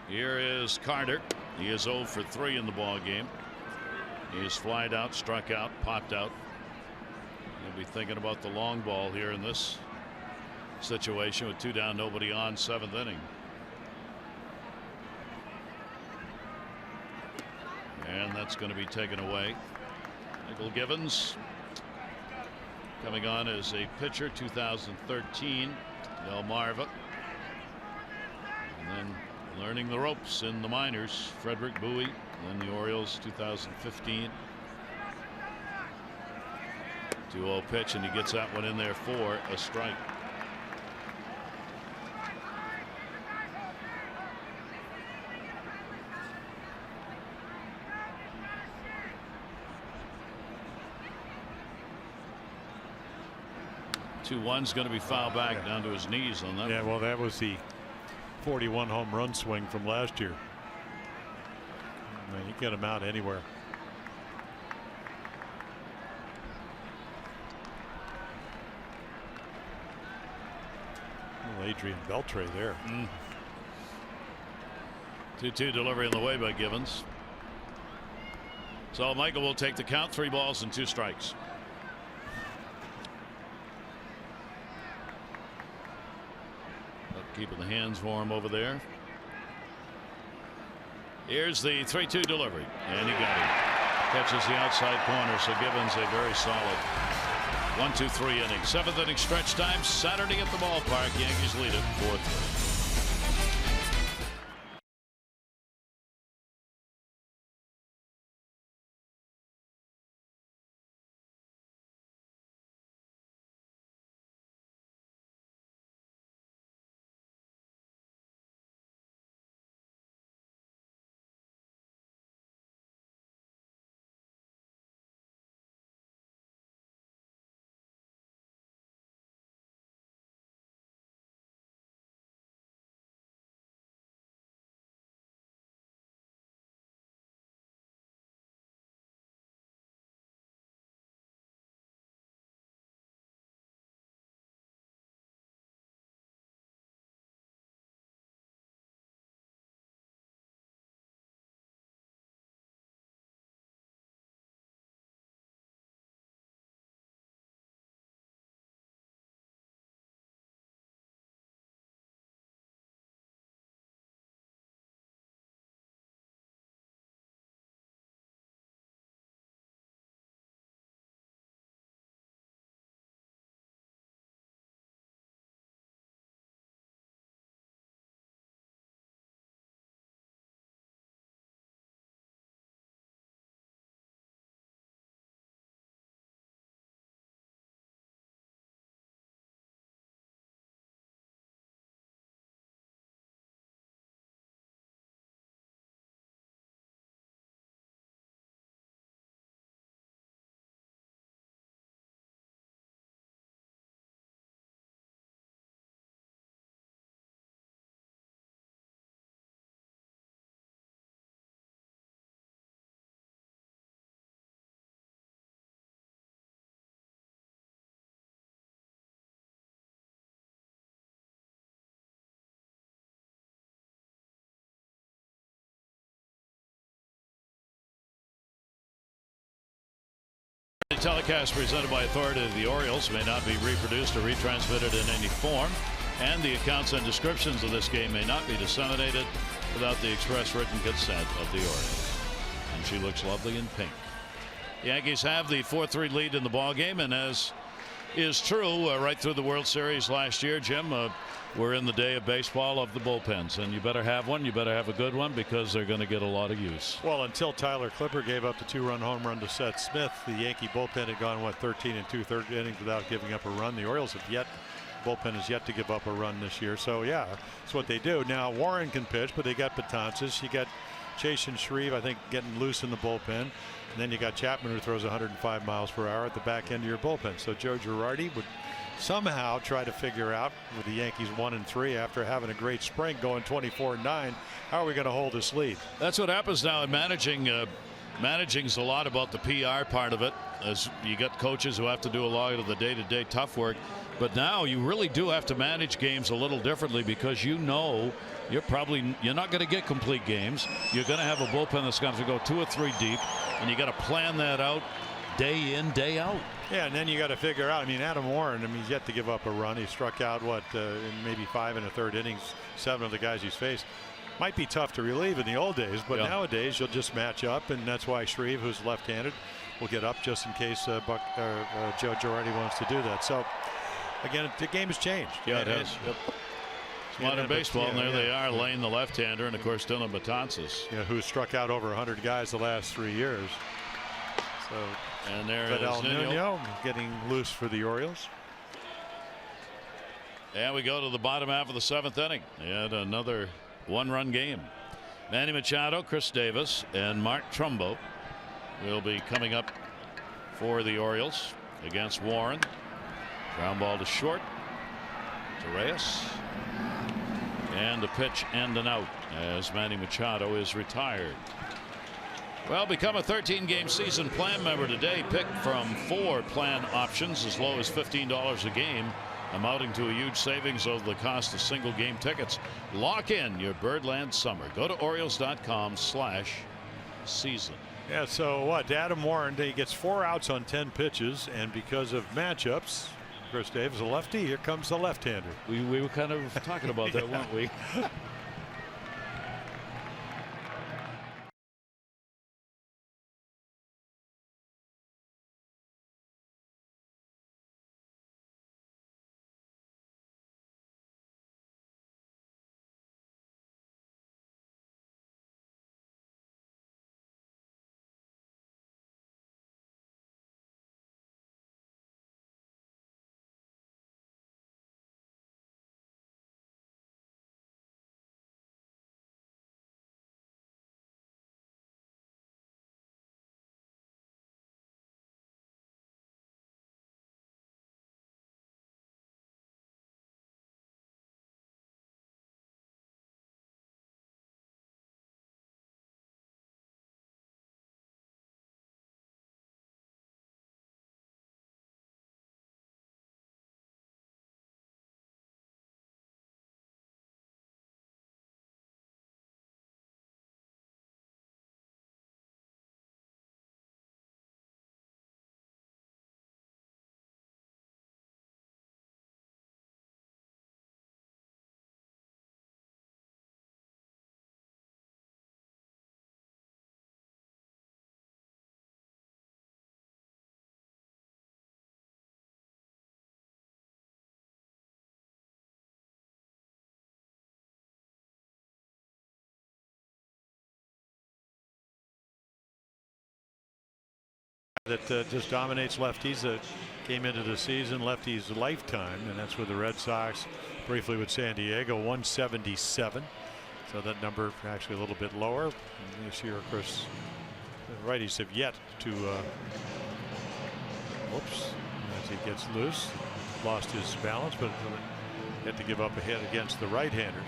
Here is Carter. He is 0 for 3 in the ball game. He is flied out, struck out, popped out. He'll be thinking about the long ball here in this situation with 2 down, nobody on, 7th inning. And that's going to be taken away. Michael Givens coming on as a pitcher, 2013, Delmarva. And then learning the ropes in the minors, Frederick Bowie, and the Orioles, 2015. 2-0 pitch, and he gets that one in there for a strike. 2-1's going to be fouled back down to his knees on that. Yeah, well, that was the 41 home run swing from last year. Man, you get him out anywhere. Well, Adrian Beltre there. 2-2 delivery in the way by Givens. So Michael will take the count. 3 balls and 2 strikes. Keeping the hands warm over there. Here's the 3-2 delivery, and he got him. Catches the outside corner, so Givens a very solid 1-2-3 inning. 7th inning stretch time Saturday at the ballpark. Yankees lead it 4-3. The telecast presented by authority of the Orioles may not be reproduced or retransmitted in any form, and the accounts and descriptions of this game may not be disseminated without the express written consent of the Orioles. And she looks lovely in pink. The Yankees have the 4-3 lead in the ball game, and as is true right through the World Series last year, Jim, we're in the day of baseball of the bullpens, and you better have one. You better have a good one, because they're going to get a lot of use. Well, until Tyler Clipper gave up the 2-run home run to Seth Smith, the Yankee bullpen had gone 13 2/3 innings without giving up a run. The Orioles bullpen has yet to give up a run this year. So yeah, that's what they do. Now Warren can pitch, but they got Betances. You got Chase and Shreve, I think, getting loose in the bullpen. And then you got Chapman, who throws 105 miles per hour at the back end of your bullpen. So Joe Girardi would somehow try to figure out, with the Yankees 1-3 after having a great spring going 24-9, how are we going to hold this lead? That's what happens now in managing. Managing's a lot about the PR part of it, as you got coaches who have to do a lot of the day-to-day tough work. But now you really do have to manage games a little differently, because you know you're not going to get complete games. You're going to have a bullpen that's going to go 2 or 3 deep, and you got to plan that out day in, day out. Yeah, and then you got to figure out. I mean, Adam Warren, he's yet to give up a run. He struck out in maybe 5 1/3 innings, 7 of the guys he's faced. Might be tough to relieve in the old days, but nowadays you'll just match up, and that's why Shreve, who's left-handed, will get up just in case Joe Girardi wants to do that. So again, the game has changed. Yeah, it has. Yep. It's modern baseball, and there they are, Lane, the left-hander, and of course Dylan Betances, who struck out over 100 guys the last 3 years. So, and there is Nuno getting loose for the Orioles. And we go to the bottom half of the 7th inning. And another 1-run game. Manny Machado, Chris Davis, and Mark Trumbo will be coming up for the Orioles against Warren Ground ball to short. To Reyes. And a pitch and an out as Manny Machado is retired. Well, become a 13-game season plan member today. Pick from 4 plan options as low as $15 a game, amounting to a huge savings over the cost of single game tickets. Lock in your Birdland summer. Go to Orioles.com/season. Yeah, so what? Adam Warren, he gets 4 outs on 10 pitches, and because of matchups, Chris Davis, a lefty, here comes the left-hander. We were kind of talking about that, weren't we? That just dominates lefties. Came into the season lefties lifetime, and that's with the Red Sox, briefly with San Diego, 177. So that number actually a little bit lower. And this year, of course, the righties have yet to. Whoops! As he gets loose, lost his balance, but had to give up a hit against the right-handers.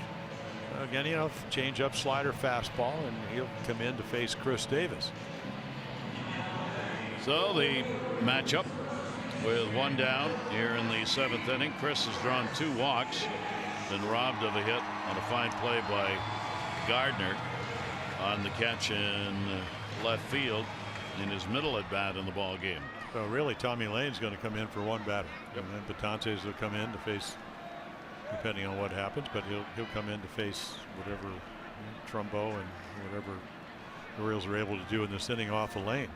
Again, you know, change-up, slider, fastball, and he'll come in to face Chris Davis. So the matchup with 1 down here in the 7th inning. Chris has drawn 2 walks, been robbed of a hit on a fine play by Gardner on the catch in left field in his middle at bat in the ball game. So really, Tommy Lane's going to come in for 1 batter, and then Betances will come in to face, depending on what happens, but he'll come in to face whatever Trumbo and whatever the Orioles are able to do in this inning off of Lane.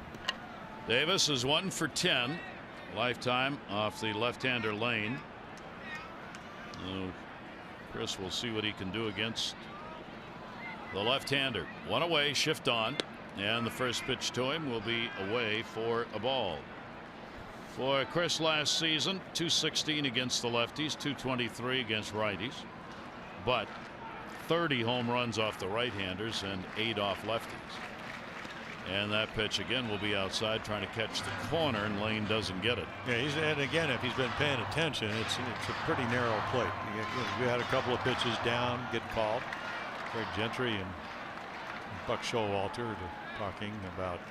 Davis is 1 for 10 lifetime off the left-hander Lane. Chris will see what he can do against the left-hander. 1 away, shift on, and the first pitch to him will be away for a ball. For Chris last season, .216 against the lefties, .223 against righties, but 30 home runs off the right-handers and 8 off lefties. And that pitch again will be outside, trying to catch the corner, and Lane doesn't get it. Yeah, and again, if he's been paying attention, it's a pretty narrow plate. You had a couple of pitches down, get called. Greg Gentry and Buck Showalter are talking about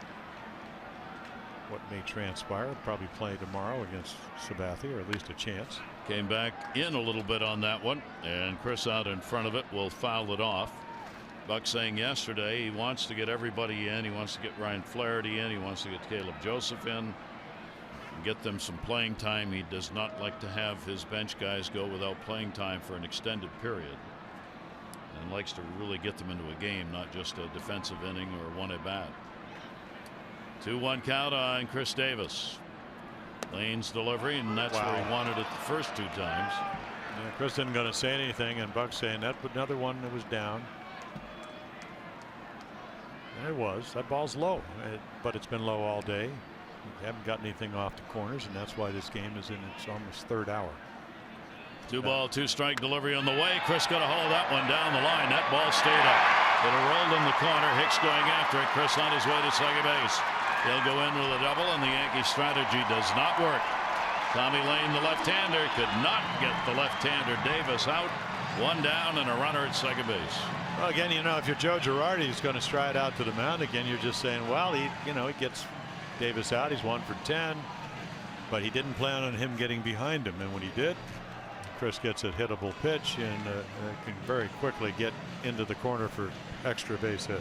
what may transpire. Probably play tomorrow against Sabathia, or at least a chance. Came back in a little bit on that one, and Chris out in front of it will foul it off. Buck saying yesterday he wants to get everybody in. He wants to get Ryan Flaherty in. He wants to get Caleb Joseph in, get them some playing time. He does not like to have his bench guys go without playing time for an extended period, and likes to really get them into a game, not just a defensive inning or 1 at bat. 2-1 count on Chris Davis. Lane's delivery, and that's where he wanted it the first 2 times. Yeah, Chris isn't going to say anything, and Buck saying that, but another one that was down. There it was. That ball's low, but it's been low all day. We haven't gotten anything off the corners, and that's why this game is in its almost 3rd hour. 2-ball, 2-strike delivery on the way. Chris got a hold of that one down the line. That ball stayed up. It rolled in the corner. Hicks going after it. Chris on his way to second base. He'll go in with a double, and the Yankee strategy does not work. Tommy Lane, the left-hander, could not get the left-hander Davis out. One down and a runner at second base. Well, again, you know, if you're Joe Girardi, he's going to stride out to the mound again. You're just saying, well, he gets Davis out. He's 1 for 10, but he didn't plan on him getting behind him. And when he did, Chris gets a hittable pitch and can very quickly get into the corner for extra base hit.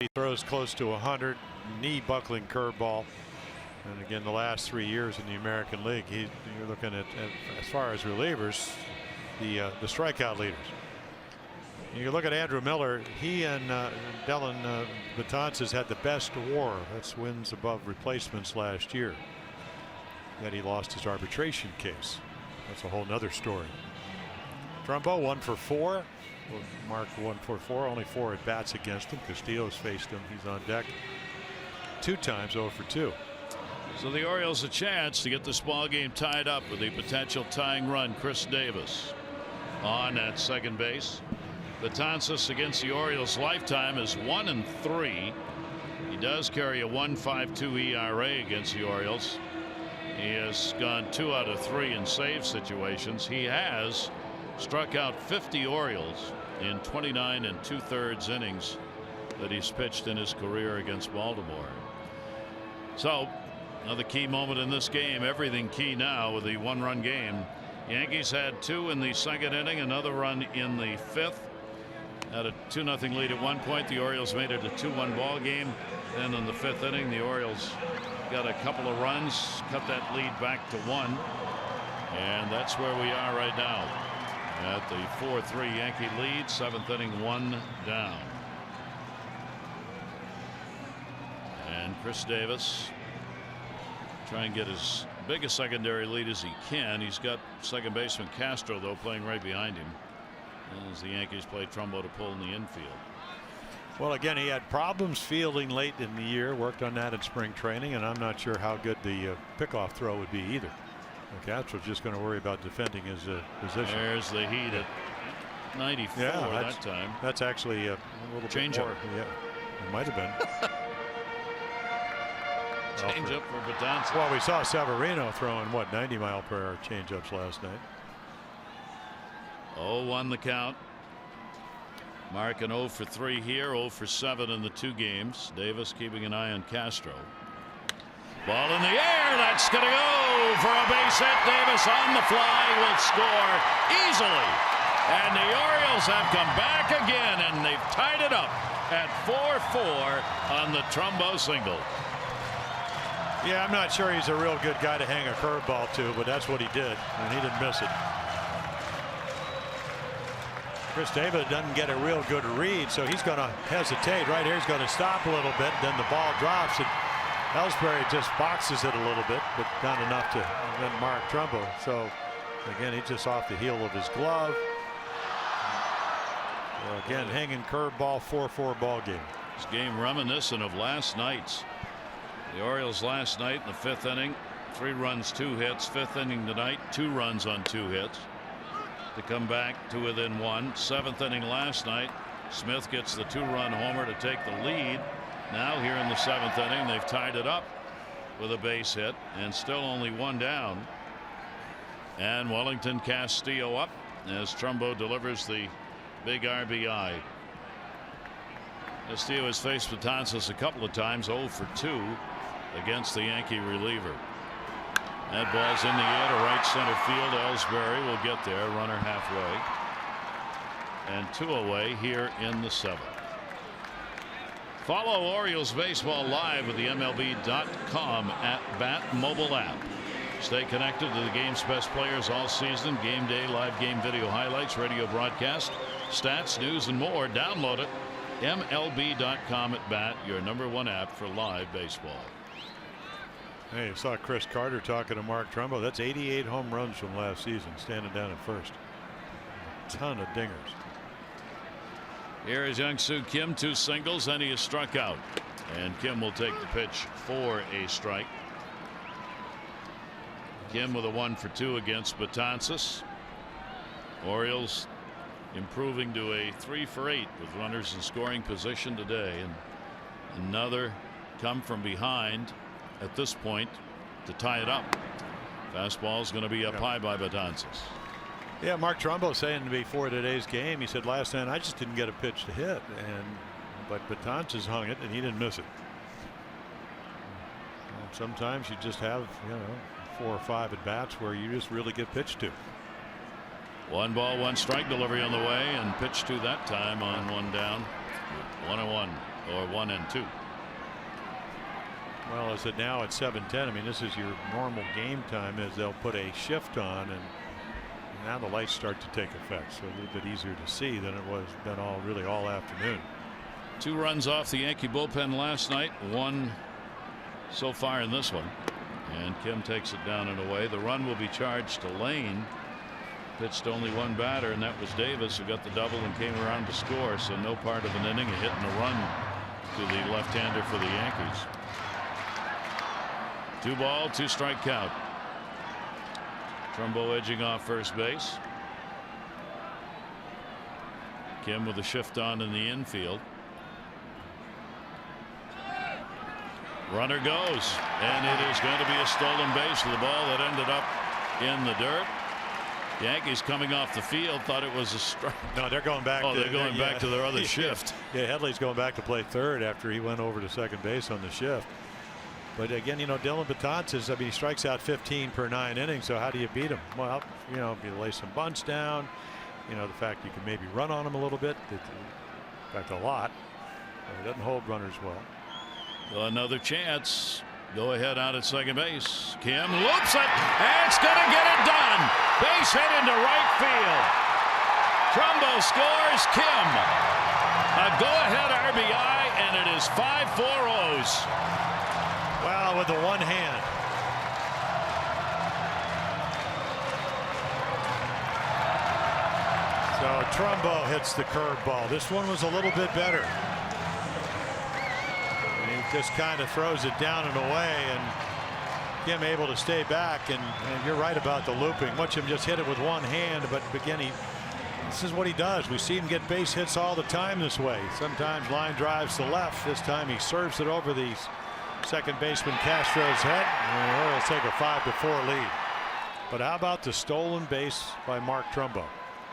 He throws close to 100, knee buckling curveball. And again, the last 3 years in the American League, you're looking at as far as relievers, the strikeout leaders. You look at Andrew Miller, he and Dellin Betances had the best WAR. That's wins above replacements last year. Yet he lost his arbitration case. That's a whole nother story. Trumbo 1 for 4. Mark 1 for 4, only 4 at bats against him. Castillo's faced him. He's on deck 2 times, 0 for 2. So the Orioles a chance to get this ball game tied up with a potential tying run. Chris Davis on at second base. Betances against the Orioles lifetime is 1-3. He does carry a 1.52 ERA against the Orioles. He has gone 2 out of 3 in save situations. He has struck out 50 Orioles in 29 2/3 innings that he's pitched in his career against Baltimore. So another key moment in this game. Everything key now with the 1-run game. Yankees had 2 in the second inning, another run in the 5th. Had a 2-0 lead at one point. The Orioles made it a 2-1 ball game. Then in the 5th inning, the Orioles got a couple of runs, cut that lead back to 1. And that's where we are right now. At the 4-3 Yankee lead, 7th inning, 1 down. And Chris Davis trying to get as big a secondary lead as he can. He's got second baseman Castro, though, playing right behind him as the Yankees play Trumbo to pull in the infield. Well, again, he had problems fielding late in the year, worked on that in spring training, and I'm not sure how good the pickoff throw would be either. Castro's just going to worry about defending his position. There's the heat at 94 that time. That's actually a little change bit more. up. Yeah, it might have been. Change up for Betances. Well, we saw Severino throwing 90-mile-per-hour changeups last night. 0-1 the count. Mark an 0 for 3 here, 0 for 7 in the 2 games. Davis keeping an eye on Castro. Ball in the air. That's going to go for a base hit. Davis on the fly will score easily. And the Orioles have come back again, and they've tied it up at 4-4 on the Trumbo single. Yeah, I'm not sure he's a real good guy to hang a curveball to, but that's what he did, and he didn't miss it. Chris Davis doesn't get a real good read, so he's going to hesitate. Right here, he's going to stop a little bit, then the ball drops, and Ellsbury just boxes it a little bit, but not enough to then mark Trumbo. So again, he's just off the heel of his glove. Again, hanging curveball, 4-4 ball game. This game reminiscent of last night's. The Orioles last night in the 5th inning, 3 runs, 2 hits. 5th inning tonight, 2 runs on 2 hits to come back to within 1. 7th inning last night, Smith gets the 2-run homer to take the lead. Now here in the 7th inning, they've tied it up with a base hit and still only 1 down. And Wellington Castillo up as Trumbo delivers the big RBI. Castillo has faced Betances a couple of times, 0 for 2 against the Yankee reliever. That ball's in the air to right center field. Ellsbury will get there, runner halfway. And 2 away here in the 7th. Follow Orioles baseball live with the MLB.com at bat mobile app. Stay connected to the game's best players all season. Game day, live game video highlights, radio broadcast, stats, news, and more. Download it. MLB.com at bat, your #1 app for live baseball. Hey, you saw Chris Carter talking to Mark Trumbo. That's 88 home runs from last season, standing down at first. A ton of dingers. Here is Young-Soo Kim, 2 singles, and he is struck out. And Kim will take the pitch for a strike. Kim with a 1 for 2 against Betances. Orioles improving to a 3 for 8 with runners in scoring position today. And another come from behind at this point to tie it up. Fastball is going to be up high by Betances. Yeah, Mark Trumbo saying before today's game, he said last night I just didn't get a pitch to hit, but Betances hung it and he didn't miss it. And sometimes you just have 4 or 5 at bats where you just really get pitched to. 1 ball, 1 strike delivery on the way, and pitch to that time on 1 down. 1-1 or 1-2. Well, is it now at 7:10? I mean, this is your normal game time as they'll put a shift on, and now the lights start to take effect, so a little bit easier to see than it was been all afternoon. 2 runs off the Yankee bullpen last night, 1 so far in this one, and Kim takes it down and away. The run will be charged to Lane. Pitched only 1 batter, and that was Davis, who got the double and came around to score. So no part of an inning, a hit and a run to the left-hander for the Yankees. 2 ball, 2 strike count. Trumbo edging off first base. Kim with a shift on in the infield. Runner goes, and it is going to be a stolen base with the ball that ended up in the dirt. Yankees coming off the field thought it was a strike. No, they're going back. Oh, they're going back to their other shift. Yeah, Headley's going back to play third after he went over to second base on the shift. But again, Dylan Betances, I mean, he strikes out 15 per 9 innings. So how do you beat him? Well, you lay some bunts down. The fact you can maybe run on him a little bit. In fact, a lot. He doesn't hold runners well. Well, another chance. Go ahead out at second base. Kim loops it, and it's going to get it done. Base hit into right field. Trumbo scores. Kim a go-ahead RBI, and it is 5-4 O's. Wow, with the one hand. So Trumbo hits the curveball. This one was a little bit better. Just kind of throws it down and away, and Kim able to stay back. And you're right about the looping. Watch him just hit it with one hand, but again, this is what he does. We see him get base hits all the time this way. Sometimes line drives to left. This time he serves it over the second baseman Castro's head, and the Orioles take a 5-4 lead. But how about the stolen base by Mark Trumbo?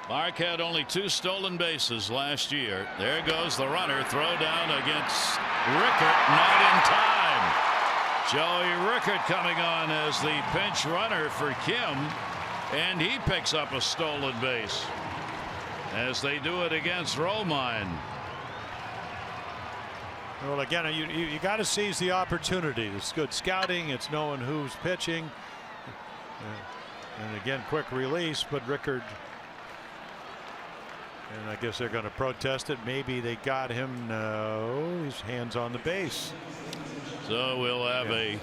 Mark had only 2 stolen bases last year. There goes the runner. Throw down against Rickert, not in time. Joey Rickert coming on as the pinch runner for Kim, and he picks up a stolen base as they do it against Romine. Well, again, you got to seize the opportunity. It's good scouting. It's knowing who's pitching. And again, quick release, but Rickert. And I guess they're going to protest it. Maybe they got him. No, his hands on the base. So we'll have a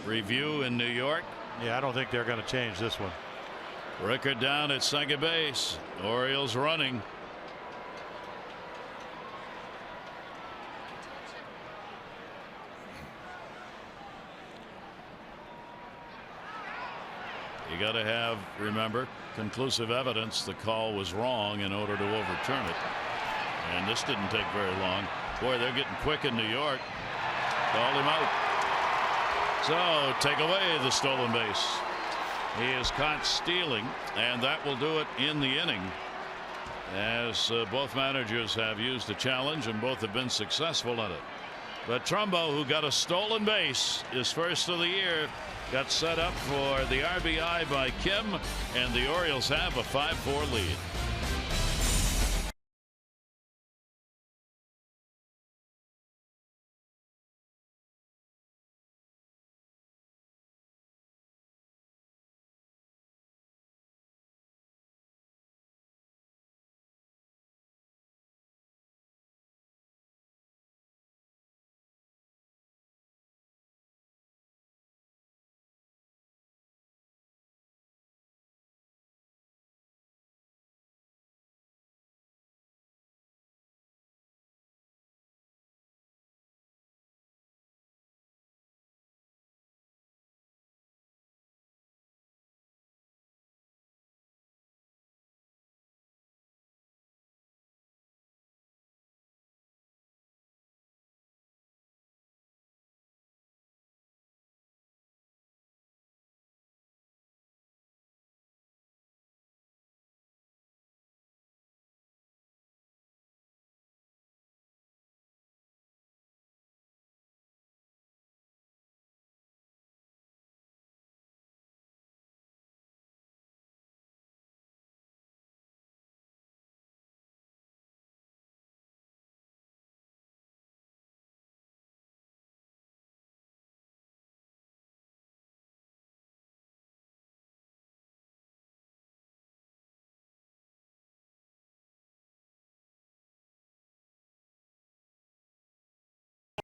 review in New York. Yeah, I don't think they're going to change this one. Rickert down at second base. Orioles running. You got to have, remember, conclusive evidence the call was wrong in order to overturn it. And this didn't take very long. Boy, they're getting quick in New York. Called him out. So take away the stolen base. He is caught stealing, and that will do it in the inning, as both managers have used a challenge and both have been successful in it. But Trumbo, who got a stolen base, his first of the year, got set up for the RBI by Kim, and the Orioles have a 5-4 lead.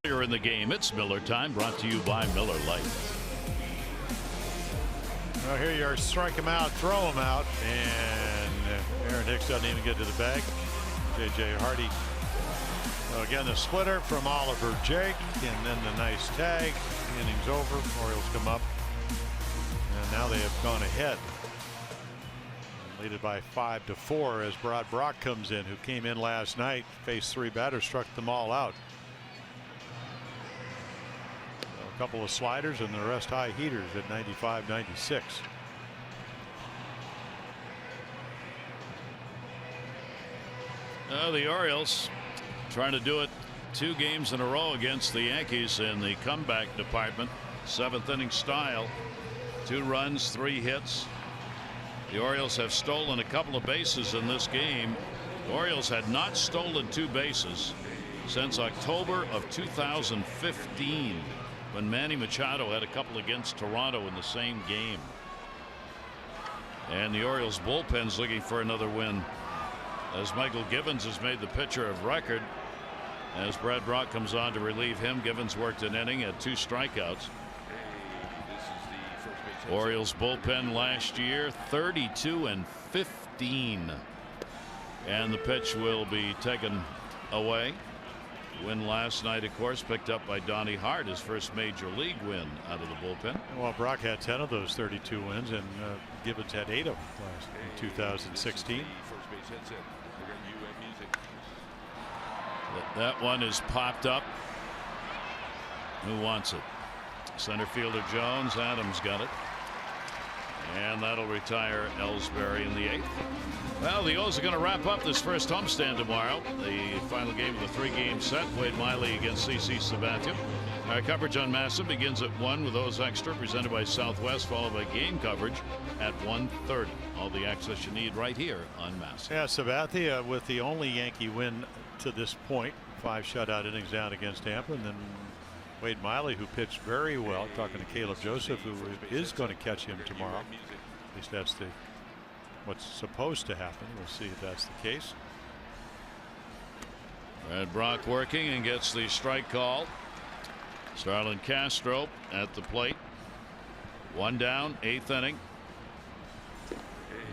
In the game, it's Miller time, brought to you by Miller Lite. Well, here you are, strike him out, throw him out, and Aaron Hicks doesn't even get to the bag. J.J. Hardy. So again, the splitter from Oliver Jake, and then the nice tag. The inning's over. Orioles come up, and now they have gone ahead, lead it by 5-4 as Brad Brock comes in, who came in last night, faced 3 batters, struck them all out. A couple of sliders and the rest high heaters at 95, 96. The Orioles trying to do it 2 games in a row against the Yankees in the comeback department. 7th inning style. 2 runs, 3 hits. The Orioles have stolen a couple of bases in this game. The Orioles had not stolen 2 bases since October of 2015. When Manny Machado had a couple against Toronto in the same game. And the Orioles bullpen's looking for another win, as Michael Givens has made the pitcher of record. As Brad Brock comes on to relieve him, Givens worked an inning, had 2 strikeouts. Orioles bullpen last year 32-15, and the pitch will be taken away. Win last night, of course, picked up by Donnie Hart, his first major league win out of the bullpen. Well, Brock had 10 of those 32 wins, and Gibbons had 8 of them in 2016. That one is popped up. Who wants it? Center fielder Jones. Adams got it. And that'll retire Ellsbury in the 8th. Well, the O's are going to wrap up this first homestand tomorrow. The final game of the 3-game set. Wade Miley against CC Sabathia. Our coverage on Massive begins at 1 with O's Extra, presented by Southwest, followed by game coverage at 1:30. All the access you need right here on Massive. Yeah, Sabathia with the only Yankee win to this point. 5 shutout innings down against Tampa, and then Wade Miley, who pitched very well, talking to Caleb Joseph, who is going to catch him tomorrow. At least that's what's supposed to happen. We'll see if that's the case. Brad Brock working and gets the strike call. Starlin Castro at the plate. 1 down, 8th inning.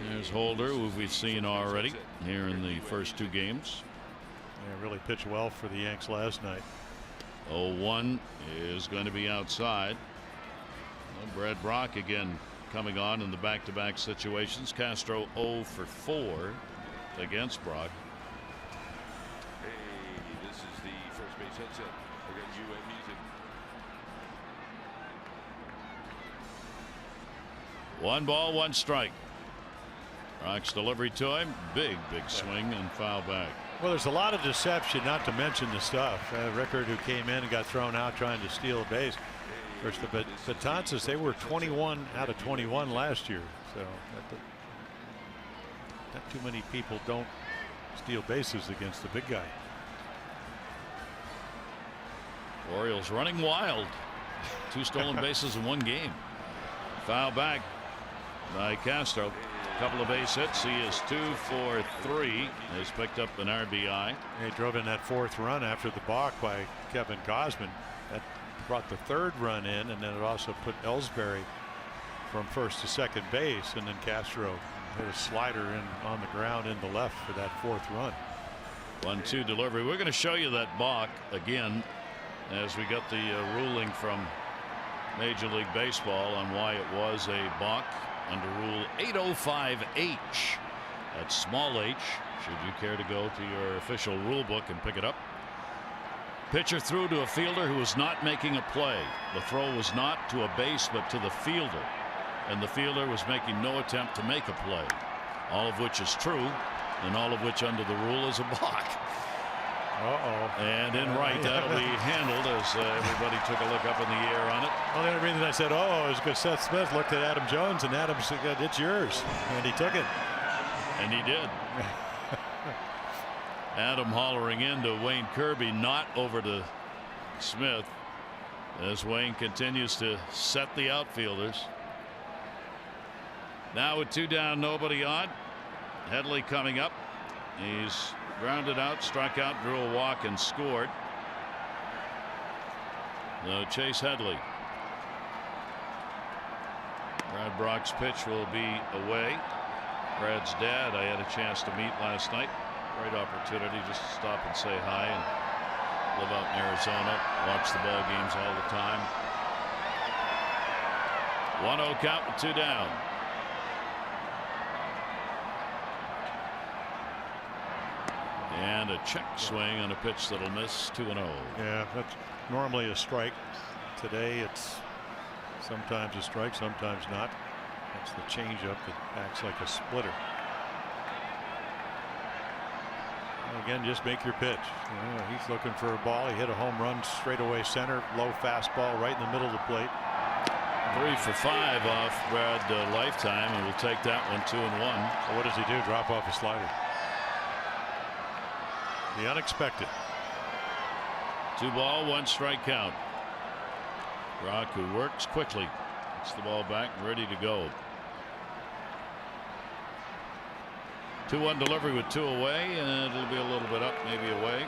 There's Holder, who we've seen already here in the first 2 games. Yeah, really pitched well for the Yanks last night. 0-1 is going to be outside. Well, Brad Brock again coming on in the back-to-back situations. Castro 0 for 4 against Brock. Hey, this is the first base headset. I got you and music. 1 ball, 1 strike. Brock's delivery to him. Big swing and foul back. Well, there's a lot of deception, not to mention the stuff. Rickard, who came in and got thrown out trying to steal a base. But Betances, they were 21 out of 21 last year. So not too many people don't steal bases against the big guy. Orioles running wild. 2 stolen bases in 1 game. Foul back by Castro. A couple of base hits. He is 2 for 3. Has picked up an RBI. He drove in that 4th run after the balk by Kevin Gausman. That brought the 3rd run in, and then it also put Ellsbury from first to second base, and then Castro hit a slider in on the ground in the left for that 4th run. 1-2 delivery. We're going to show you that balk again as we get the ruling from Major League Baseball on why it was a balk under Rule 805H. That's small h, should you care to go to your official rule book and pick it up. Pitcher threw to a fielder who was not making a play. The throw was not to a base but to the fielder, and the fielder was making no attempt to make a play, all of which is true, and all of which under the rule is a balk. And in right, that'll be handled as everybody took a look up in the air on it. Well, the only reason I said is because Seth Smith looked at Adam Jones, and Adam said, "It's yours," and he took it. And he did. Adam hollering into Wayne Kirby, not over to Smith, as Wayne continues to set the outfielders. Now with 2 down, nobody on. Headley coming up. He's grounded out, struck out, drew a walk, and scored. Chase Headley. Brad Brock's pitch will be away. Brad's dad I had a chance to meet last night. Great opportunity just to stop and say hi, and live out in Arizona, watch the ball games all the time. 1-0 count with 2 down. And a check swing on a pitch that'll miss. 2-0. Yeah, that's normally a strike. Today it's sometimes a strike, sometimes not. That's the changeup that acts like a splitter. And again, just make your pitch. He's looking for a ball. He hit a home run straightaway center, low fastball right in the middle of the plate. 3 for 5 off Brad Lifetime, and we'll take that one 2-1. So what does he do? Drop off a slider. The unexpected. 2 ball, 1 strike count. Brock, who works quickly, gets the ball back and ready to go. 2-1 delivery with 2 away, and it'll be a little bit up, maybe away.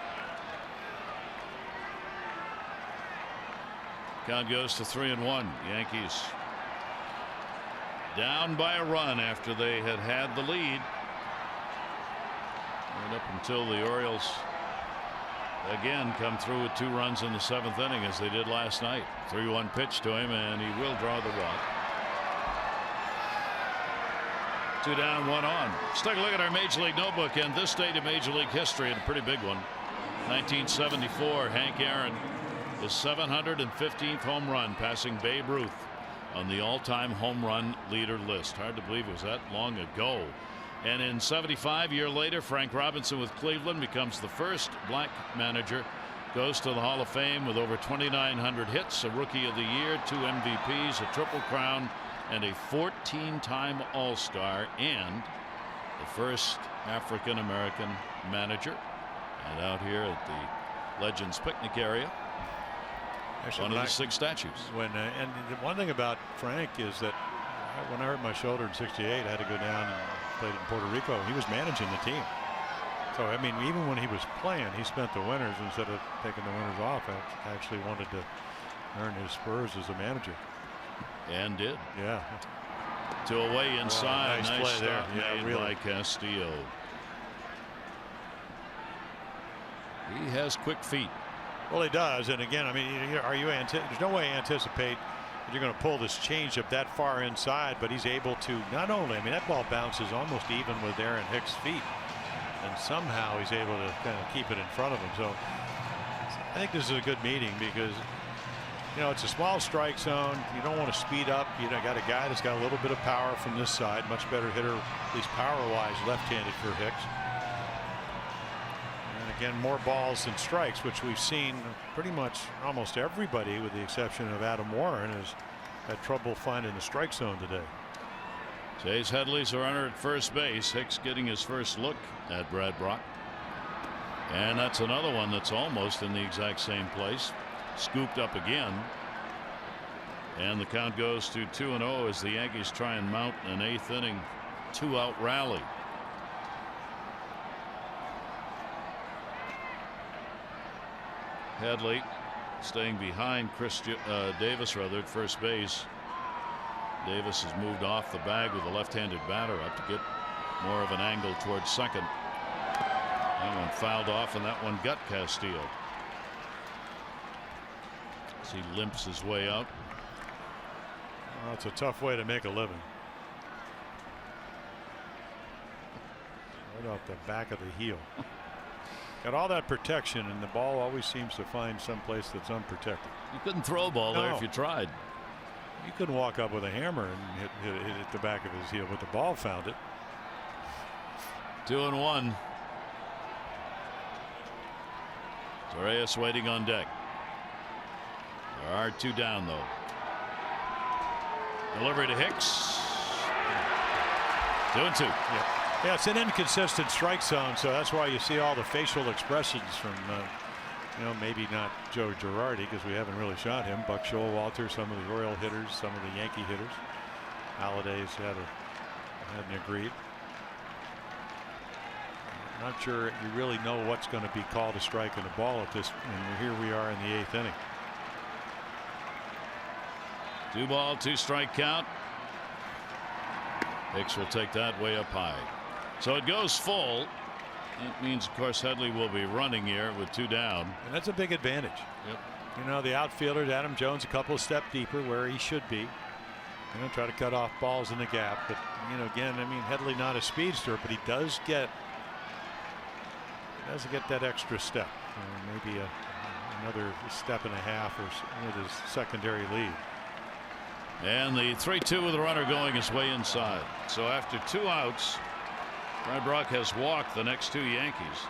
Count goes to 3-1. Yankees down by a run after they had the lead. And up until the Orioles again come through with 2 runs in the 7th inning, as they did last night. 3-1 pitch to him, and he will draw the walk. 2 down, 1 on. Let's take a look at our Major League notebook, and this date in Major League history, and a pretty big one. 1974, Hank Aaron, his 715th home run, passing Babe Ruth on the all-time home run leader list. Hard to believe it was that long ago. And in 75, a year later, Frank Robinson with Cleveland becomes the first black manager, goes to the Hall of Fame with over 2,900 hits, a Rookie of the Year, 2 MVPs, a Triple Crown, and a 14-time All-Star, and the first African-American manager. And out here at the Legends Picnic area, Actually, one of the 6 statues. And the one thing about Frank is that when I hurt my shoulder in '68, I had to go down and played in Puerto Rico. He was managing the team. So, I mean, even when he was playing, he spent the winters, instead of taking the winters off, actually wanted to earn his spurs as a manager. And did. Yeah. 2 away inside. Nice nice play there. stop Yeah, made really. by Castillo. He has quick feet. Well, he does. And again, I mean, there's no way to anticipate, you're going to pull this changeup that far inside, but he's able to not only, I mean, that ball bounces almost even with Aaron Hicks' feet, and somehow he's able to kind of keep it in front of him. So I think this is a good meeting because, you know, it's a small strike zone. You don't want to speed up. You know, got a guy that's got a little bit of power from this side, much better hitter, at least power-wise, left-handed for Hicks. And again, more balls than strikes, which we've seen pretty much almost everybody, with the exception of Adam Warren, has had trouble finding the strike zone today. Chase Headley's a runner at first base. Hicks getting his first look at Brad Brock. And that's another one that's almost in the exact same place. Scooped up again. And the count goes to 2-0 as the Yankees try and mount an 8th inning 2-out rally. Headley staying behind Davis rather at first base. Davis has moved off the bag with a left-handed batter up to get more of an angle towards second. That one fouled off, and that one got Castillo as he limps his way out. Well, it's a tough way to make a living. Right off the back of the heel. Got all that protection, and the ball always seems to find someplace that's unprotected. You couldn't throw a ball there if you tried. You couldn't walk up with a hammer and hit the back of his heel, but the ball found it. 2-1. Torres waiting on deck. There are 2 down, though. Delivery to Hicks. 2-2. Yeah, it's an inconsistent strike zone, so that's why you see all the facial expressions from, you know, maybe not Joe Girardi, because we haven't really shot him. Buck Showalter, some of the Oriole hitters, some of the Yankee hitters. Holiday's hadn't agreed. Not sure you really know what's going to be called a strike and a ball at this, and here we are in the 8th inning. 2-ball, 2-strike count. Hicks will take that way up high. So it goes full. That means, of course, Headley will be running here with 2 down. And that's a big advantage. Yep. You know, the outfielders, Adam Jones, a couple of steps deeper where he should be. You know, try to cut off balls in the gap. But, you know, again, I mean, Headley not a speedster, but he does get that extra step. Maybe another step and a half or with his secondary lead. And the 3-2 with the runner going his way inside. So after 2 outs, Brad Brock has walked the next 2 Yankees.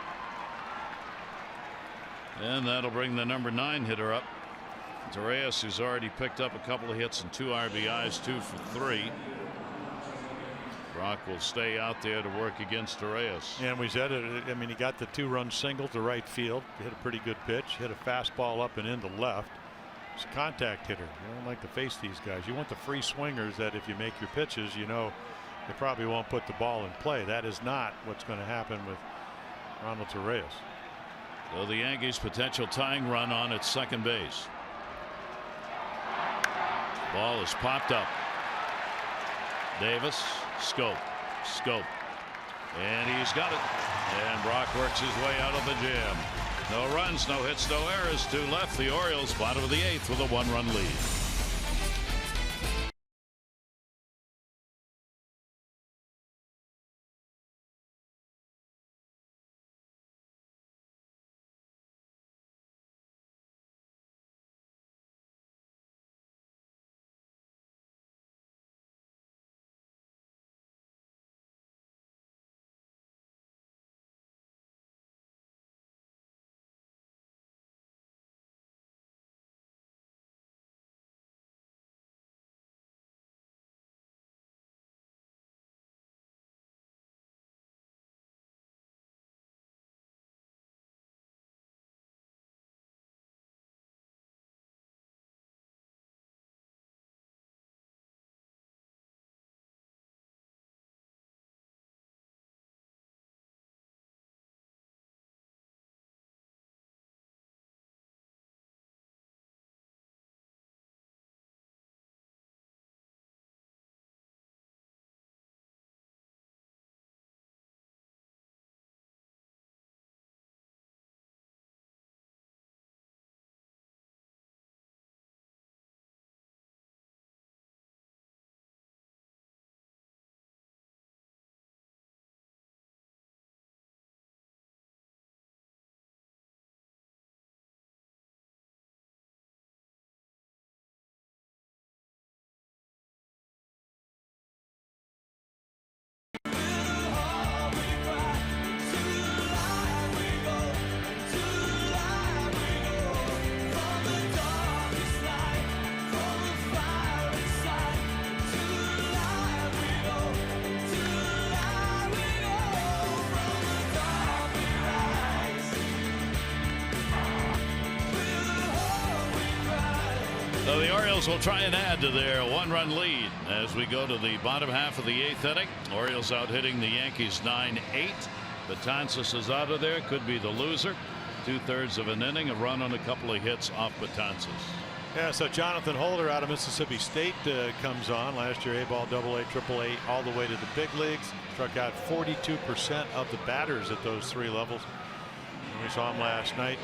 And that'll bring the number 9 hitter up. Torres, who's already picked up a couple of hits and 2 RBIs, 2 for 3. Brock will stay out there to work against Torres. And we said it, I mean, he got the 2-run single to right field, hit a pretty good pitch, hit a fastball up and into left. He's a contact hitter. You don't like to face these guys. You want the free swingers that if you make your pitches, you know they probably won't put the ball in play. That is not what's going to happen with Ronald Torres. So the Yankees' potential tying run on at second base. Ball is popped up. Davis, scope, and he's got it. And Brock works his way out of the jam. No runs, no hits, no errors. 2 left. The Orioles bottom of the 8th with a 1-run lead. the Orioles will try and add to their one-run lead as we go to the bottom half of the 8th inning. Orioles out hitting the Yankees 9-8. Betances is out of there. Could be the loser. 2/3 of an inning. A run on a couple of hits off Betances. Yeah, so Jonathan Holder out of Mississippi State comes on. Last year, A-ball, AA, AAA, all the way to the big leagues. Struck out 42% of the batters at those 3 levels. And we saw him last night.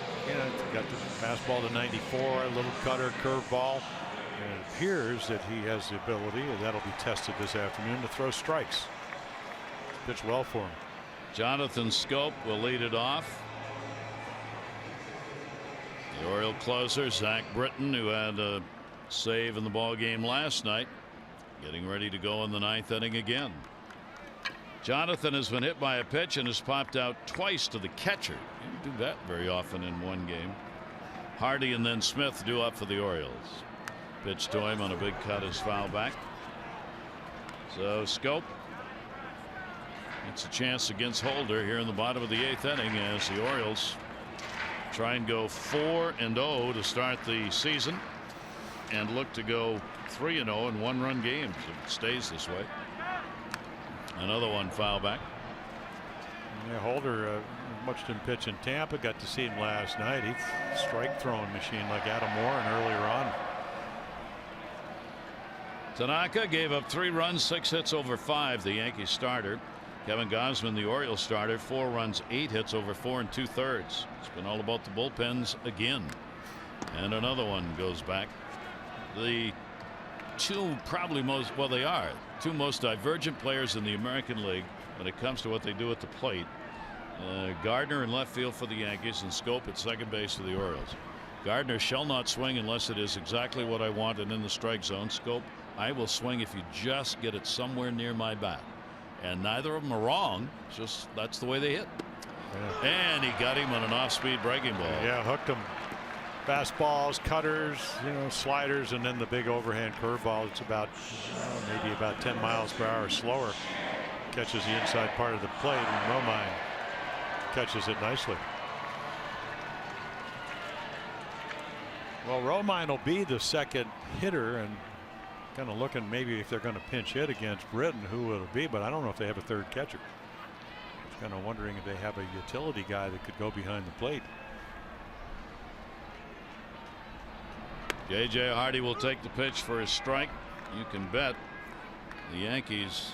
Got the fastball to 94, a little cutter, curveball. And it appears that he has the ability, and that'll be tested this afternoon, to throw strikes. Pitched well for him. Jonathan Schoop will lead it off. The Oriole closer, Zach Britton, who had a save in the ball game last night, getting ready to go in the 9th inning again. Jonathan has been hit by a pitch and has popped out twice to the catcher. You don't do that very often in one game. Hardy and then Smith due up for the Orioles. Pitch to him on a big cut is foul back. So Schoop gets a chance against Holder here in the bottom of the 8th inning as the Orioles try and go 4-0 to start the season and look to go 3-0 in 1-run games if it stays this way. Another one foul back. Yeah, Holder watched him pitch in Tampa. Got to see him last night. He's a strike throwing machine like Adam Warren earlier on. Tanaka gave up 3 runs, 6 hits over 5. The Yankees starter. Kevin Gausman, the Orioles starter, 4 runs, 8 hits over 4 2/3. It's been all about the bullpens again. And another one goes back. The two probably most, well, they are two most divergent players in the American League when it comes to what they do at the plate. Gardner in left field for the Yankees and Schoop at second base for the Orioles. Gardner shall not swing unless it is exactly what I want and in the strike zone. Schoop, I will swing if you just get it somewhere near my bat. And neither of them are wrong. It's just that's the way they hit. Yeah. And he got him on an off-speed breaking ball. Yeah, hooked him. Fastballs, cutters, sliders, and then the big overhand curveball. It's about maybe about 10 miles per hour slower. Catches the inside part of the plate, and Romine catches it nicely. Well, Romine will be the second hitter, and kind of looking maybe if they're going to pinch hit against Britton, who will it be? But I don't know if they have a third catcher. I was kind of wondering if they have a utility guy that could go behind the plate. J.J. Hardy will take the pitch for his strike. You can bet the Yankees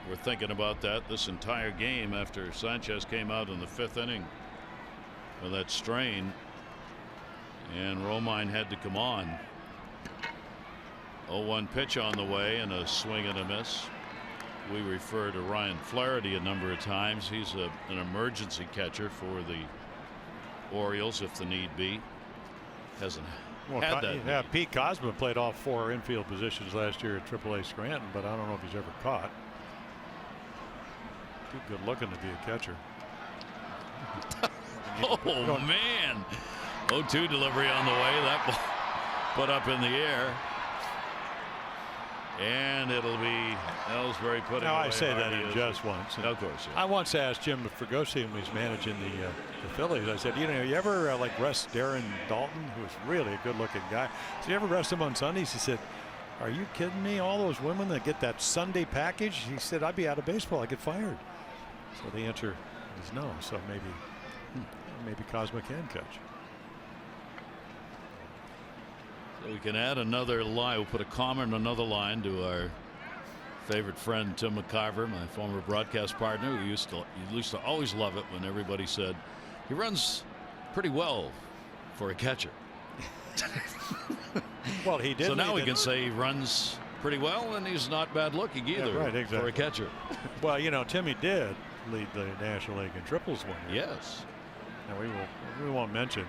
were thinking about that this entire game after Sanchez came out in the 5th inning with that strain, and Romine had to come on. 0-1 pitch on the way and a swing and a miss. We refer to Ryan Flaherty a number of times. He's an emergency catcher for the Orioles if the need be. Hasn't had that. Yeah, Pete Cosma played all 4 infield positions last year at AAA Scranton, but I don't know if he's ever caught. Too good looking to be a catcher. Oh man. 0-2 delivery on the way. That ball put up in the air. And it'll be Ellsbury putting now away. I say that in Hardy just once. Of course. Yeah. I once asked Jim Fregosi when he was managing the Phillies. I said, you ever like rest Darren Dalton, who was really a good-looking guy? So you ever rest him on Sundays? He said, "Are you kidding me? All those women that get that Sunday package." He said, "I'd be out of baseball. I'd get fired." So the answer is no. So maybe Cosma can catch. We can add another line. We'll put a comma in another line to our favorite friend Tim McCarver, my former broadcast partner, who used to always love it when everybody said he runs pretty well for a catcher. Well, he did. So now we can say he runs pretty well, and he's not bad looking either. Yeah, right, exactly. For a catcher. Well, Timmy did lead the National League in triples one year. Yes. And we won't mention.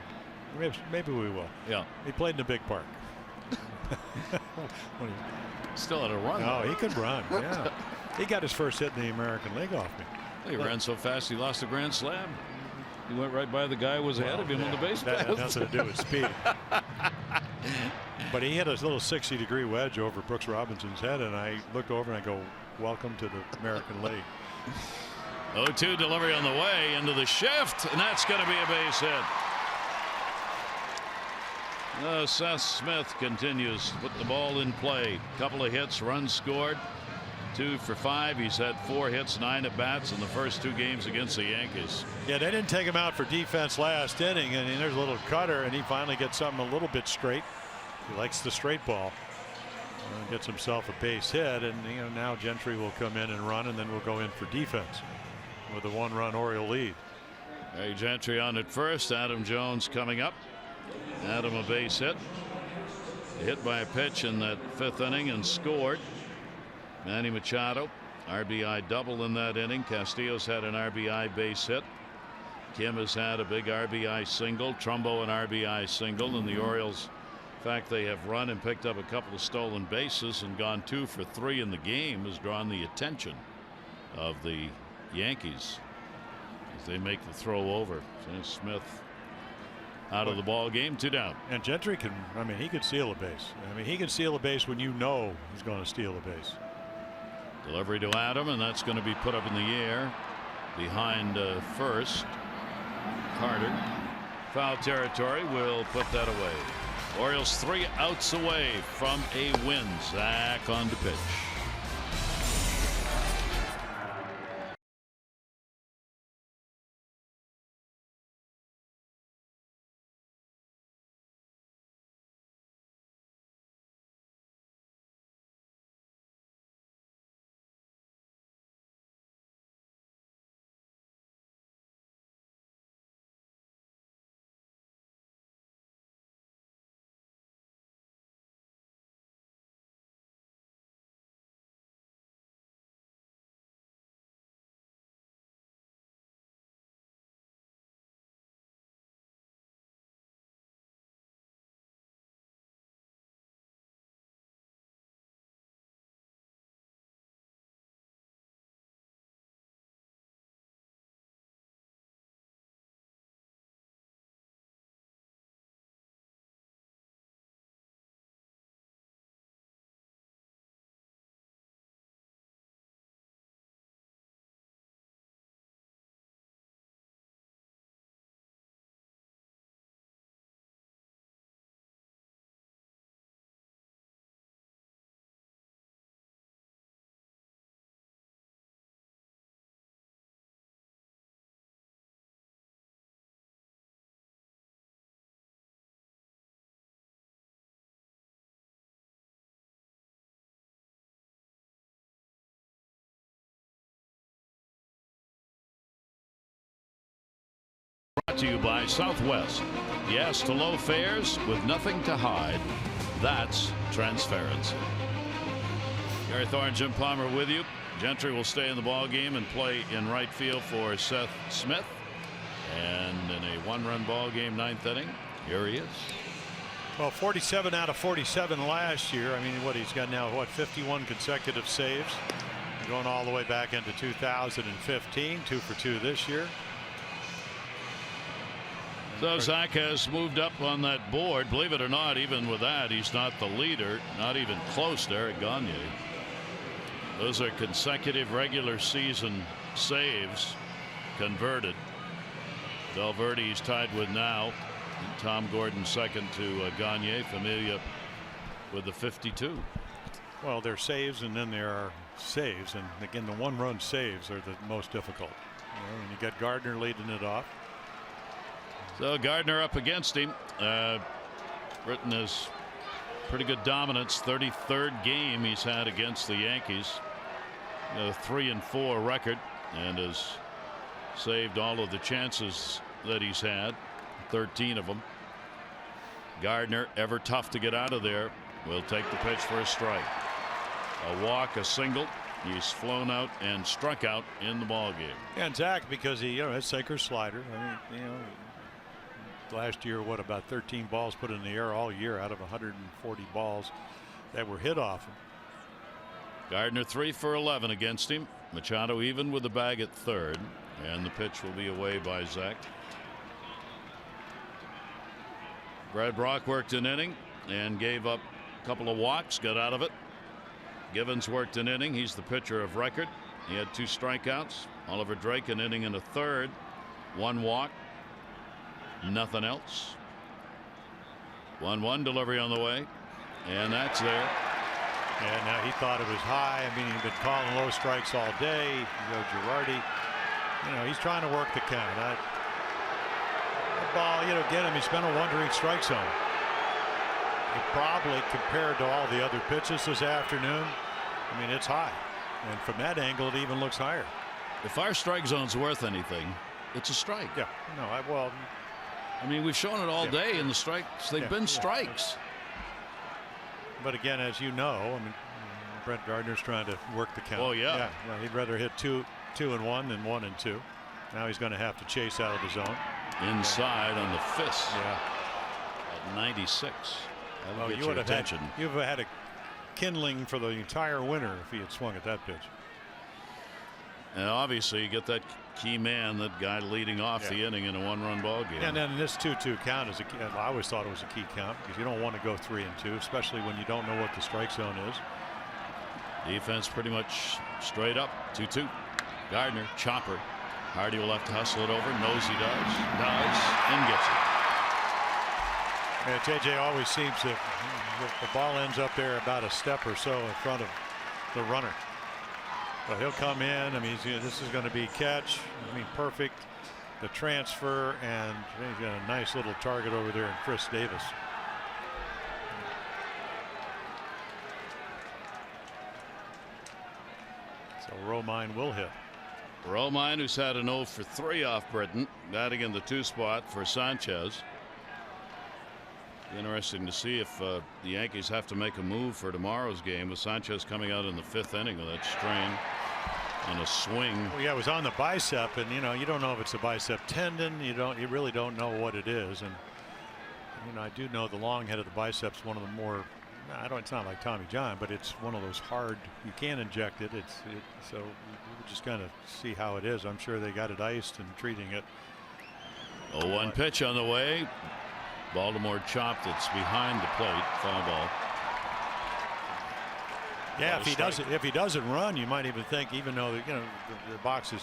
Maybe we will. Yeah. He played in the big park. Still had a run. Oh, he could run. Yeah. He got his first hit in the American League off me. He ran so fast he lost a grand slam. He went right by the guy who was ahead of him on the base path. That had nothing to do with speed. But he hit a little 60-degree wedge over Brooks Robinson's head, and I looked over and I go, "Welcome to the American League." 0-2 delivery on the way into the shift, and that's going to be a base hit. Seth Smith continues to put the ball in play. Couple of hits, runs scored. 2 for 5. He's had 4 hits, 9 at bats in the first 2 games against the Yankees. Yeah, they didn't take him out for defense last inning, and there's a little cutter, and he finally gets something a little bit straight. He likes the straight ball. Gets himself a base hit, and now Gentry will come in and run, and then we'll go in for defense with a 1-run Oriole lead. Hey, Gentry on at first. Adam Jones coming up. Adam a base hit. Hit by a pitch in that 5th inning and scored. Manny Machado RBI double in that inning. Castillo's had an RBI base hit. Kim has had a big RBI single. Trumbo an RBI single, and the Orioles, in fact, they have run and picked up a couple of stolen bases and gone 2 for 3 in the game, has drawn the attention of the Yankees as they make the throw over. So Smith out of the ball game, 2 down. And Gentry can, he could steal a base. He can steal a base when you know he's going to steal a base. Delivery to Adam, and that's going to be put up in the air behind first. Carter. Foul territory, will put that away. Orioles 3 outs away from a win. Zach on to pitch. Brought to you by Southwest. Yes to low fares with nothing to hide. That's transparency. Gary Thorne, Jim Palmer with you. Gentry will stay in the ball game and play in right field for Seth Smith. And in a 1-run ball game, 9th inning, here he is. Well, 47 out of 47 last year. He's got now 51 consecutive saves, going all the way back into 2015. 2 for 2 this year. So Zach has moved up on that board. Believe it or not, even with that, he's not the leader, not even close to Eric Gagne. Those are consecutive regular season saves converted. Valverde's tied with now. And Tom Gordon second to Gagne. Familia with the 52. Well, there are saves, and then there are saves, and again, the 1-run saves are the most difficult. And you got Gardner leading it off. So Gardner up against him. Britton has pretty good dominance. 33rd game he's had against the Yankees. A 3-4 record, and has saved all of the chances that he's had. 13 of them. Gardner, ever tough to get out of there, will take the pitch for a strike. A walk, a single. He's flown out and struck out in the ball game. And Zach, because he has sinker slider. Last year, about 13 balls put in the air all year out of 140 balls that were hit off him. Gardner 3 for 11 against him. Machado even with the bag at third, and the pitch will be away by Zach. Brad Brock worked an inning and gave up a couple of walks, got out of it. Givens worked an inning. He's the pitcher of record. He had 2 strikeouts. Oliver Drake an inning and a third, 1 walk. Nothing else. 1-1 delivery on the way, and that's there. And now he thought it was high. I mean, he'd been calling low strikes all day. Girardi, he's trying to work the count. The ball, get him. He's been a wandering strike zone. It probably, compared to all the other pitches this afternoon, I mean, it's high. And from that angle, it even looks higher. If our strike zone's worth anything, it's a strike. Yeah. No, I mean, we've shown it all day in the strikes. They've been strikes. But again, as you know, I mean, Brett Gardner's trying to work the count. Oh, yeah. Well, he'd rather hit 2-1 than 1-2. Now he's going to have to chase out of the zone. Inside on the fist. Yeah. At 96. That'll get you would have attention. You've had a kindling for the entire winter if he had swung at that pitch. And obviously, you get that key man, that guy leading off the inning in a 1-run ball game. And then this 2-2 count is I always thought it was a key count because you don't want to go 3-2, especially when you don't know what the strike zone is. Defense pretty much straight up. 2-2. Gardner, chopper. Hardy will have to hustle it over. Knows he does. And gets it. Yeah, JJ always seems to, the ball ends up there about a step or so in front of the runner. But he'll come in. I mean, this is going to be catch. I mean, perfect. The transfer, and he's got a nice little target over there in Chris Davis. So Romine will hit. Romine, who's had an 0 for 3 off Britton, batting in the 2 spot for Sanchez. Interesting to see if the Yankees have to make a move for tomorrow's game with Sanchez coming out in the 5th inning with that strain on a swing. Well, yeah, it was on the bicep, and you don't know if it's a bicep tendon. You really don't know what it is. And I do know the long head of the bicep's one of the more, it's not like Tommy John, but it's one of those hard, you can't inject it. So we just kind of see how it is. I'm sure they got it iced and treating it. 0-1 pitch on the way. Baltimore chop that's behind the plate. Foul ball. Yeah, if he doesn't run, you might even think, even though the box is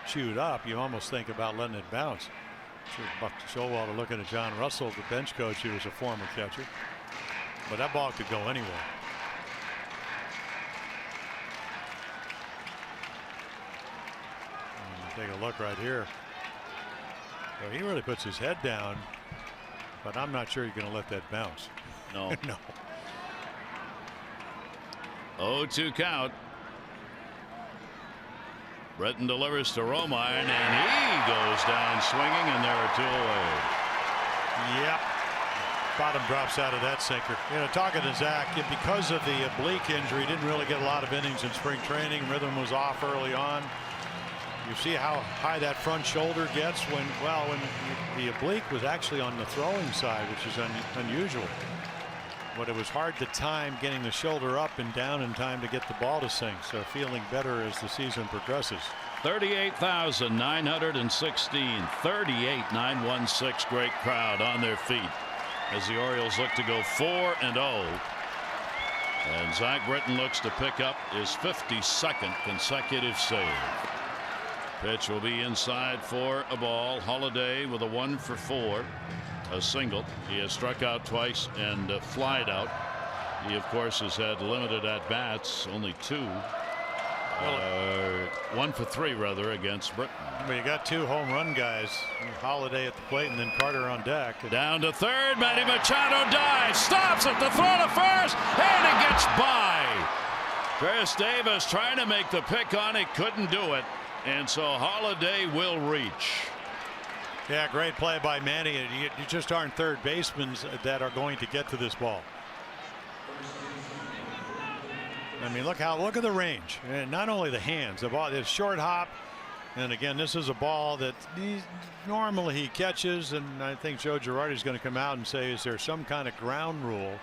chewed up, you almost think about letting it bounce. Sure, Buck Showalter looking at John Russell, the bench coach, who was a former catcher. But that ball could go anywhere. Take a look right here. So he really puts his head down, but I'm not sure you're going to let that bounce. No. No. 0-2 count. Britton delivers to Romine, and he goes down swinging, and there are 2 away. Yep. Bottom drops out of that sinker. Talking to Zach, because of the oblique injury, didn't really get a lot of innings in spring training. Rhythm was off early on. You see how high that front shoulder gets when the oblique was actually on the throwing side, which is unusual. But it was hard to time getting the shoulder up and down in time to get the ball to sink. So feeling better as the season progresses. 38,916, 38,916. Great crowd on their feet as the Orioles look to go 4-0. And Zach Britton looks to pick up his 52nd consecutive save. Pitch will be inside for a ball. Holiday with a 1 for 4. A single. He has struck out twice and flied out. He, of course, has had limited at bats, only 2. 1 for 3 rather against Britton. Well, you got 2 home run guys, Holiday at the plate and then Carter on deck. Down to third. Manny Machado dives, stops it, the throw to first, and it gets by. Chris Davis trying to make the pick on it, couldn't do it, and so Holiday will reach. Yeah, great play by Manny. You just aren't third basemen that are going to get to this ball. I mean, look at the range, and not only the hands, the ball, it's short hop, and again, this is a ball that normally he catches, and I think Joe Girardi is going to come out and say, is there some kind of ground rule?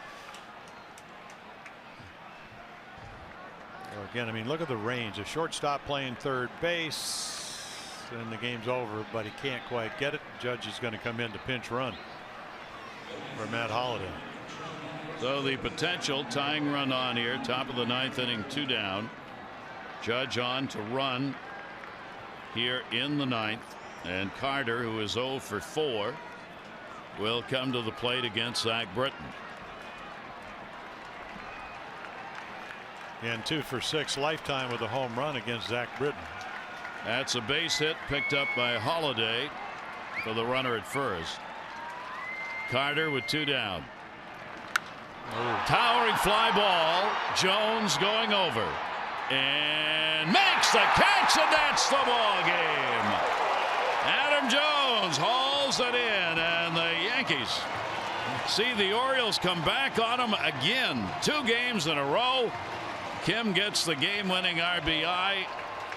Again, I mean, look at the range. A shortstop playing third base. And the game's over, but he can't quite get it. Judge is going to come in to pinch run for Matt Holiday. So the potential tying run on here, top of the 9th inning, 2 down. Judge on to run here in the 9th, and Carter, who is 0 for 4, will come to the plate against Zach Britton. And 2 for 6 lifetime with a home run against Zach Britton. That's a base hit picked up by Holiday for the runner at first. Carter with 2 down. Towering fly ball. Jones going over and makes the catch, and that's the ball game. Adam Jones hauls it in, and the Yankees see the Orioles come back on them again. 2 games in a row. Kim gets the game-winning RBI,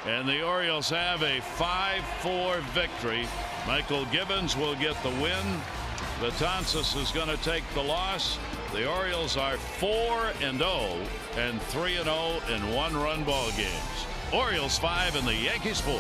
and the Orioles have a 5-4 victory. Michael Gibbons will get the win. Betances is going to take the loss. The Orioles are 4-0 and 3-0 in 1-run ball games. Orioles 5 and the Yankees 4.